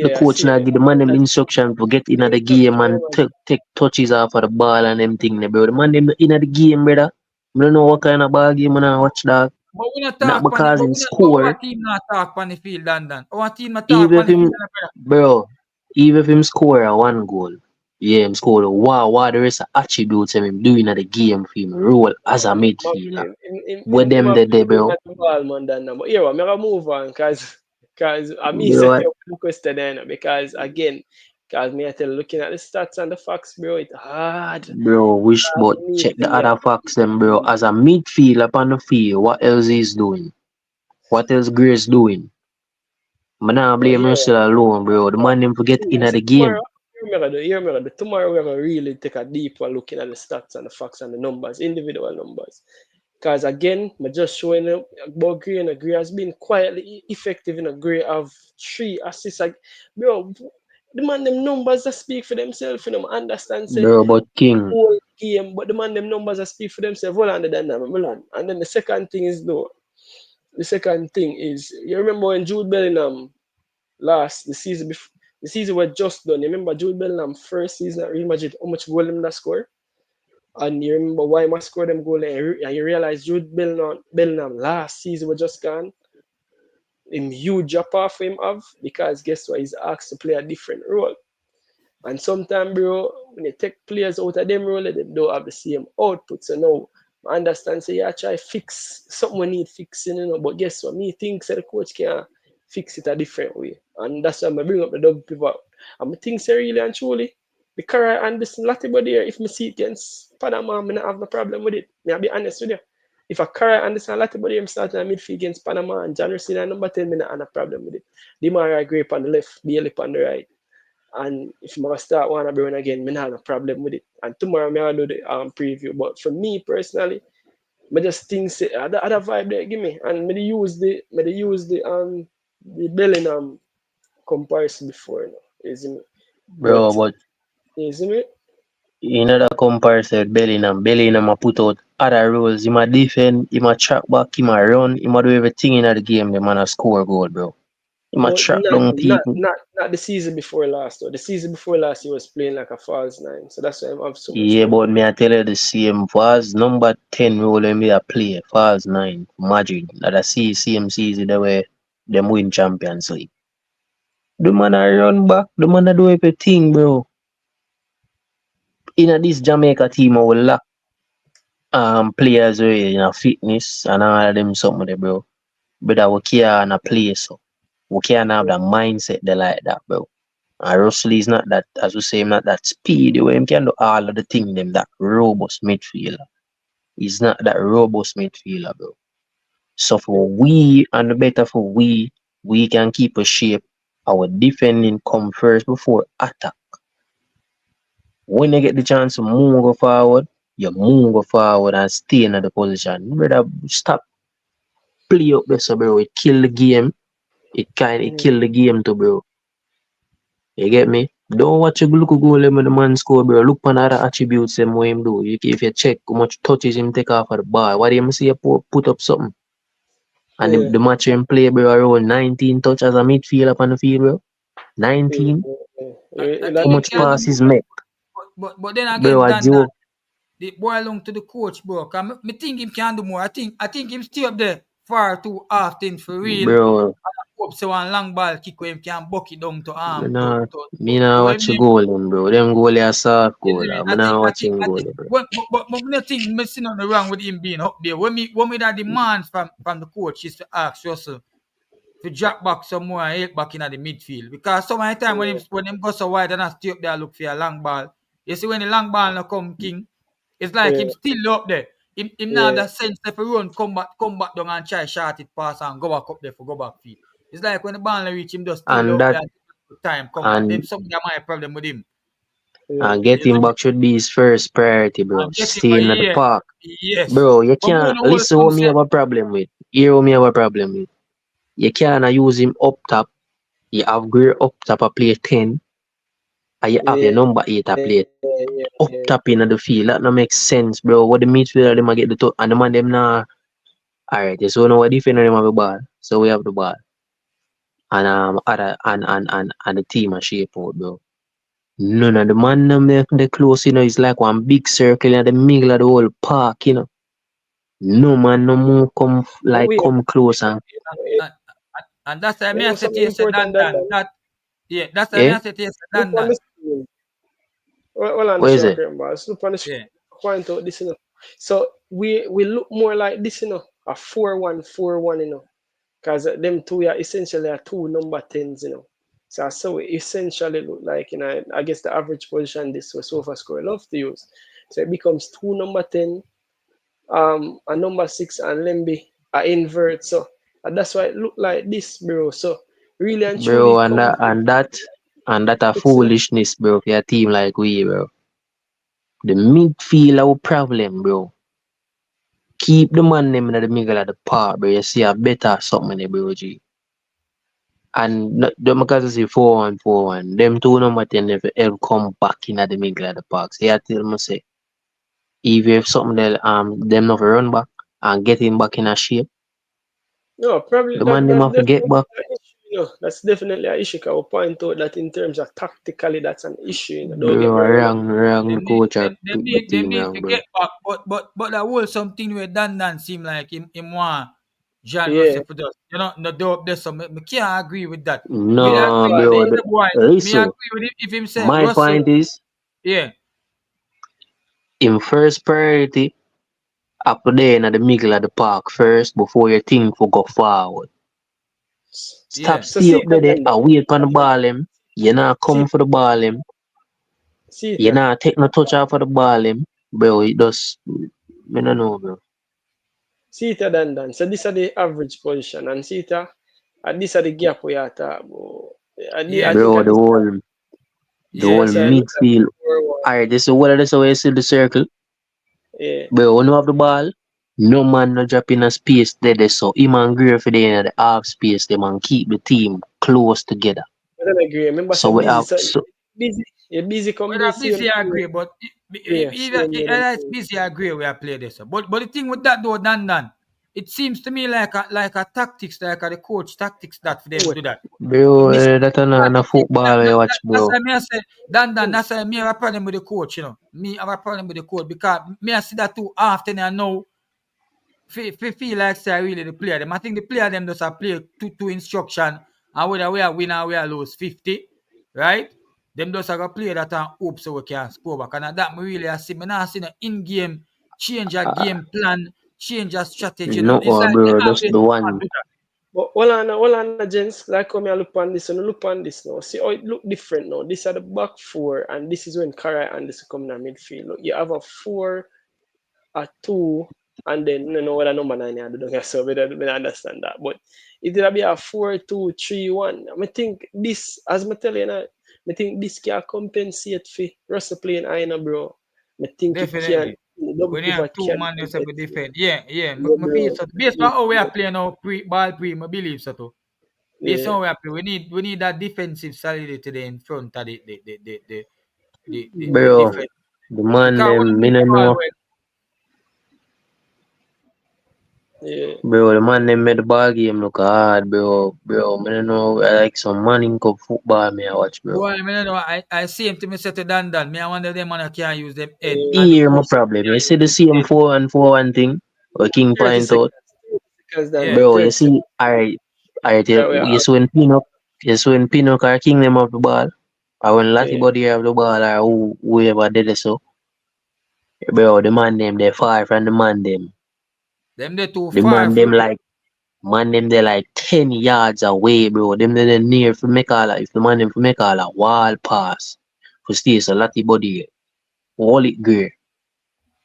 the yeah, I coach see now it. give the man them instruction to get in the game and take touches off of the ball and them thing, bro. The man them in the game, brother. I don't know what kind of ball game man I watch that. But we not Not talk pan it, because but him we not, but our score, team not talk pan the field Dan. Our team not talk even pan if the field, him, brother. bro, even if him score a one goal, yeah, him score a wow, the rest of attributes him doing at the game for him role as a midfielder. With them there, bro. At the ball, man, than now. But here, I'm gonna move on because I me set Bro, you up the question then because again, because me I tell you, looking at the stats and the facts, bro, it's hard. bro, wish but For me check the to other facts them, bro. As a midfielder upon the field, what else is doing? What else Grace doing? Man, I but blame here, Russell alone, bro. The man them forget in see the tomorrow, game. hear me, gonna do. Tomorrow we're gonna really take a deeper looking at the stats and the facts and the numbers, individual numbers. Because again, I just showing you about Gray and Gray has been quietly effective in a Gray of 3 assists. Like, bro, the man them numbers that speak for themselves, you know, I understand say Bro, but King, whole game, but the man them numbers that speak for themselves. Hold on, and then the second thing is though, the second thing is you remember when Jude Bellingham last the season was just done. You remember Jude Bellingham first season at Real Madrid, how much goal him that score? And you remember why must score them goal and you realize Jude Bellingham last season was just gone. Him huge drop off him have because guess what? He's asked to play a different role. And sometimes, bro, when you take players out of them role, they don't have the same output. So now I understand say yeah, try fix something we need fixing, you know. But guess what? Me think say the coach can fix it a different way. And that's why I bring up the double pivot. And I think say really and truly the Cara and this Latibo there, if me see it against Panama, I not have no problem with it. I'll be honest with you. If a Cara and this Latibo there, I'm starting a midfield against Panama and John Racine number 10, I not have no problem with it. Demara Gray on the left, Bailey on the right. And if I start one to burn again, I not have no problem with it. And tomorrow I do the preview. But for me personally, I just think say other vibe there give me. And I use the Bellingham comparison before, you know. Is it? bro, But but is it? in other comparison, Bellingham a put out other roles. He might defend, he might track back, he might run, he might do everything in the game. The man a score goal, bro. He might But track down people. not the season before last though. The season before last he was playing like a false nine. So that's why I have so much Yeah, time. but me I tell you the same. Falls number 10 role in me a play. Falls 9, Madrid. That I see same season the way them win Champions League. The man a run back, the man a do everything, bro. In this Jamaica team, I will lack players wey in a fitness and all of them something there, bro. But that we can't play so. We can't have that mindset they like that, bro. And Russell is not that, as we say, him not that speedy where him can do all of the thing them that robust midfielder. He's not that robust midfielder, bro. So for we and the better for we can keep a shape. Our defending come first before attack. When you get the chance to move forward, you move forward and stay in the position. Brother, stop play up there, so bro. It kill the game. It kill the game too, bro. You get me? Don't watch a look goal when the man score, bro. Look on other attributes them what him do. If you check how much touches him take off of the ball, what do you see you put up something? And Yeah. the match him play, bro, around 19 touches as a midfielder on the field, bro. 19. I How think him much can do passes more. make? But then Bro, again, a Dan, joke. the boy belong to the coach, bro. Cause me think him can do more. I think him stay up there far too often for real. Bro, hope so one long ball kick where him can buck it down to Me arm nah, to me nah him watch the name. goal them, bro. Them goal are soft goal. Yeah, Me nah watching goal, bro. but me think me see nothing wrong with him being up there. When me that demands from the coach is to ask Russell to drop back some more and help back in the midfield. Because some of the time when him go so wide and I stay up there look for a long ball, you see when the long ball no come king, it's like him still up there. Him now that sense if he run come back down and try shot it pass and go back up there for go back field. It's like when the ball reach him just still And up that there time come and then and some of them have a problem with him. You getting know? back should be his first priority, bro. And get him Staying at the yeah. park. Yes. Bro, you But we can't know what listen some what me say. have a problem with. Hear what me have a problem with. You can't use him up top. You have Greer up top a play 10. And you have your number 8 a play up top in the field. That no make sense, bro. What the midfielder them a get the top and the man them nah. Alright, so now what defender them have the ball. So we have the ball. And other and the team a shape out, bro. None of the man them they close, you know, it's like one big circle in the middle of the whole park, you know. No man no more come close and And that's why me I say to something you, say, important Dan, that, yeah, that's why me eh? I say to you, say, look on Dan. the screen. Well on the What is short it? term ball. Look on the screen. Yeah, Point out this, you know. So we look more like this, you know, a 4-1-4-1, you know. Because them two are essentially are two number 10s, you know. So it essentially look like, you know, I guess the average position this was sofa score love to use. So it becomes two number 10, a number 6 and Lemby are invert. So and that's why it look like this, bro. So really and truly Bro, it and comes that and that and that a it's foolishness, bro, for a team like we, bro. The midfield our problem, bro. Keep the man them in the middle of the park, bro. You see a better something there, bro, G. And them because you see 4-1-4-1. Them two number 10 never ever come back in the middle of the park. So I tell me say if you have something that them not run back and get him back in a shape, no, probably the man them that's have to get definitely back. an issue, you know. That's definitely an issue. 'Cause I will point out that in terms of tactically, that's an issue, you know. Don't Bro, get me wrong. wrong, the coach have put the they team need wrong, to bro. get back, but that whole something where Dan seem like him want John Yeah, Russell for just no do up there. So me can't agree with that. Me No, agree with bro. the boy. Me Listen, agree with it if him say my Russell. point is, Yeah, in first priority, up there in the middle of the park first before you think for go forward. Stop yeah, so stay see up it there then. and wait for the ball him. You not See, come for the ball him. see You it. not take no touch off for the ball him. Bro, it does I don't know, bro. See it dan. So this are the average position and see it and this are the gap we are talking about. I yes, think Bro, at this the see whole yes. that's why I look at midfield. 4-1. Alright, this is what this is where you see the circle. Yeah. Bro, when you have the ball, no man no drop in a space there, so him and Greer for the in the half space, them and keep the team close together. I don't agree. Remember So say we busy have so so busy. You're busy come Whether there, see busy them I play. agree, but Yeah, see them with them either it's play. busy I agree we are play this. But the thing with that though, Dan, it seems to me like a tactics, like a the coach tactics that for them Wait, do that. bro, this that on a football I watch, That's bro. why me I say, Dan, that's why me have a problem with the coach, you know. Me have a problem with the coach because me I see that too often I know feel like say really the player them. I think the player them just a play to instruction and whether we are win or we are lose 50, right? Them just a go play that and hope so we can score back. And that me really I see me not see no in-game change a Uh, game plan, change a strategy. You know? no, It's like they bro, just always the want one. to do that. but hold on, gents. Like come here, look on this and look on this now. See how it look different now. These are the back four, and this is when Kara and this come in the midfield. Look, you have a 4, a 2, and then you know what a number 9 I don't know, so we don't understand that. But it will be a 4-2-3-1. I think this, as I tell you now, I think this can compensate for Russell playing Aina, bro. I think it can Definitely. double When you pivot have two can man, you have to compensate. defend. Yeah. Yeah, Me feel bro. so. Based on how we are playing now, ball pre, I believe so too. Based on Yeah. how we are playing, we need that defensive solidity there in front of the Bro, defense. the man Because when them, we me move the no ball know. well, Yeah. Bro, the man them made the ball game look hard, bro. Bro, me no know. I like some man in cup football me I watch, bro. boy, I mean, know, I see him to me set to Dan. Me, I wonder them man can use them head and the Here my coach problem. You can see the use same them 4-1-4-1 thing? Or King 30 point out? seconds. 30 seconds, head. Yeah. Dan. Bro, you 30 seconds. see, alright. I tell Yeah, we you are. so when Pinnock or King them have the ball, or when Lottie Yeah. Body have the ball, or whoever did it so, bro, the man them they far from the man them. Them they too The far man for them me. like man them they like 10 yards away, bro. Them they near for make all if the man them for make all a wall pass. For stay so Lottie Body all it great.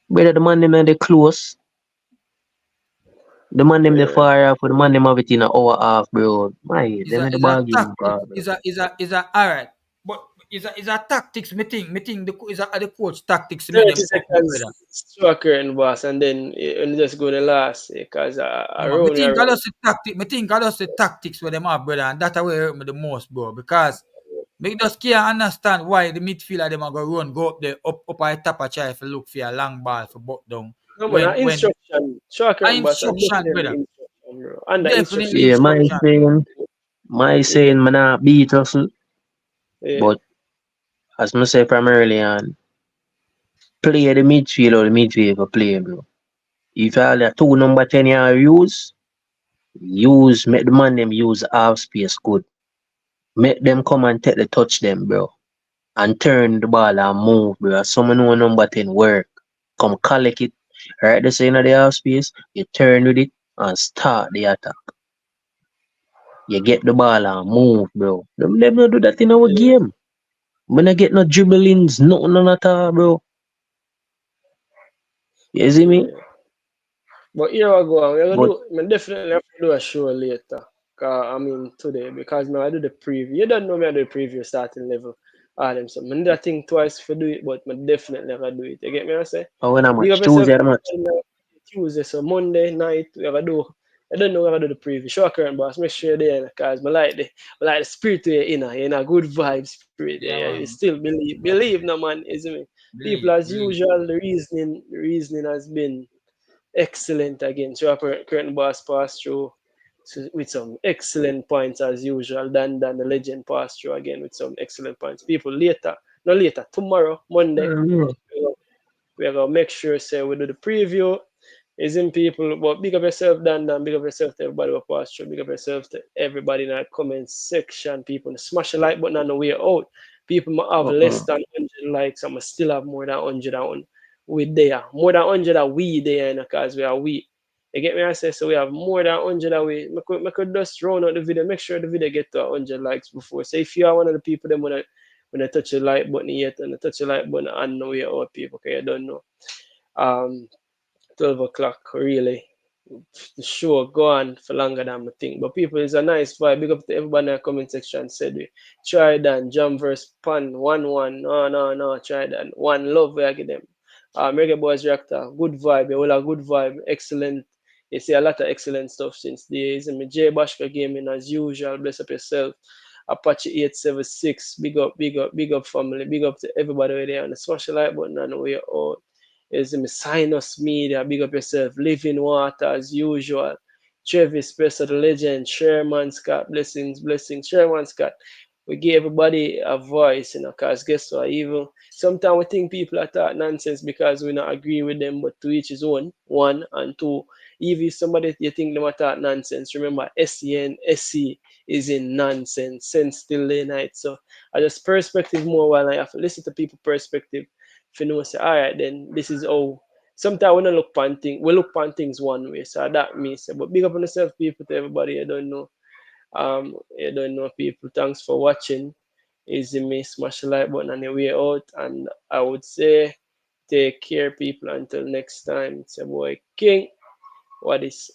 Brother the man them they close. The man them they Yeah. far off, for the man them have it in an hour half, bro. My Is them a in the is a ball game, tactics. bro. Is a all right. But is a tactics. Me think the coach tactics to make 30 them come out, seconds brother. stroke curtain boss, and then you just go the last because No, me around think I around. just the tactic. Me think I just the tactics with them have, brother, and that way hurt me the most, bro. Because me just can't understand why the midfielder them are go run, go up there, up at the top of try for look for a long ball for butt down. No man, When instruction. Stroke a curtain boss, instruction, definitely brother, instruction, bro. Under definitely instruction. See, instruction. my Yeah, saying, man, I beat us, yeah, but as I say primarily on play the midfield or the midfield for play, bro. If all the two number 10 you make the man them use half space good. Make them come and take the touch them, bro. And turn the ball and move, bro. Someone know number 10 work. Come collect it. Right the side of the half space, you turn with it and start the attack. You get the ball and move, bro. Them not do that in our yeah, game. When I get no dribblings, nothing none at all, bro. You see me? yeah. But here I go. We're gonna But do. I definitely have to do a show later. I mean today because I do the preview. You don't know me I do the preview starting level. All them so I need to think twice for do it, but I definitely never do it. You get me? I say. when I Big match up yourself. Tuesday, I match. Tuesday, so Monday night we gonna do. I don't know we're gonna do the preview. Show current boss, make sure you're there because I like the spirit to you're in a good vibe spirit. Yeah, You man. still believe no man, isn't it? People as Believe. usual, the reasoning has been excellent again. So our current boss passed through with some excellent points as usual. Dan the legend passed through again with some excellent points. People later, not later, tomorrow, Monday, Mm, we're gonna make sure say we do the preview. Is in people, but big up yourself, Dan. Big up yourself to everybody who passed through. Big up yourself to everybody in the comment section. People, smash the like button on the way out. People might have less than 100 likes, and I still have more than 100 on. We there. More than 100 are we there, because we are we. You get me? I say, so we have more than 100 away. I could just round out the video, make sure the video get to 100 likes before. So if you are one of the people that when I touch the like button yet and I touch the like button and know you're out people, okay, I don't know. Um, 12 o'clock, really. The show go on for longer than I think. But people, it's a nice vibe. Big up to everybody in the comment section said we try that jump verse pan 1-1. No, try that. One love we I give them. Reggae Boys Reactor, good vibe, all a good vibe, excellent. You see a lot of excellent stuff since days. And J Bashka gaming as usual. Bless up yourself. Apache 876, big up family, big up to everybody there on the smash the like button and we all is the Sinus Media, big up yourself, Living Water as usual. Travis, Press of the Legend, Sherman Scott, blessings, Sherman Scott. We give everybody a voice, because guess what? Even sometimes we think people are talk nonsense because we not agree with them, but to each his own, one, and two. Even if somebody you think them are talk nonsense, remember SEN, SE is in nonsense, sense still late night. So I just perspective more while I have to listen to people perspective. If you know, say, all right, then this is how. Sometimes we don't look upon things, we look upon things one way. So that means, but big up on yourself, people, to everybody. I don't know. I don't know, people. Thanks for watching. Easy me, smash the like button on your way out. And I would say, take care, people. Until next time, it's your boy King. What is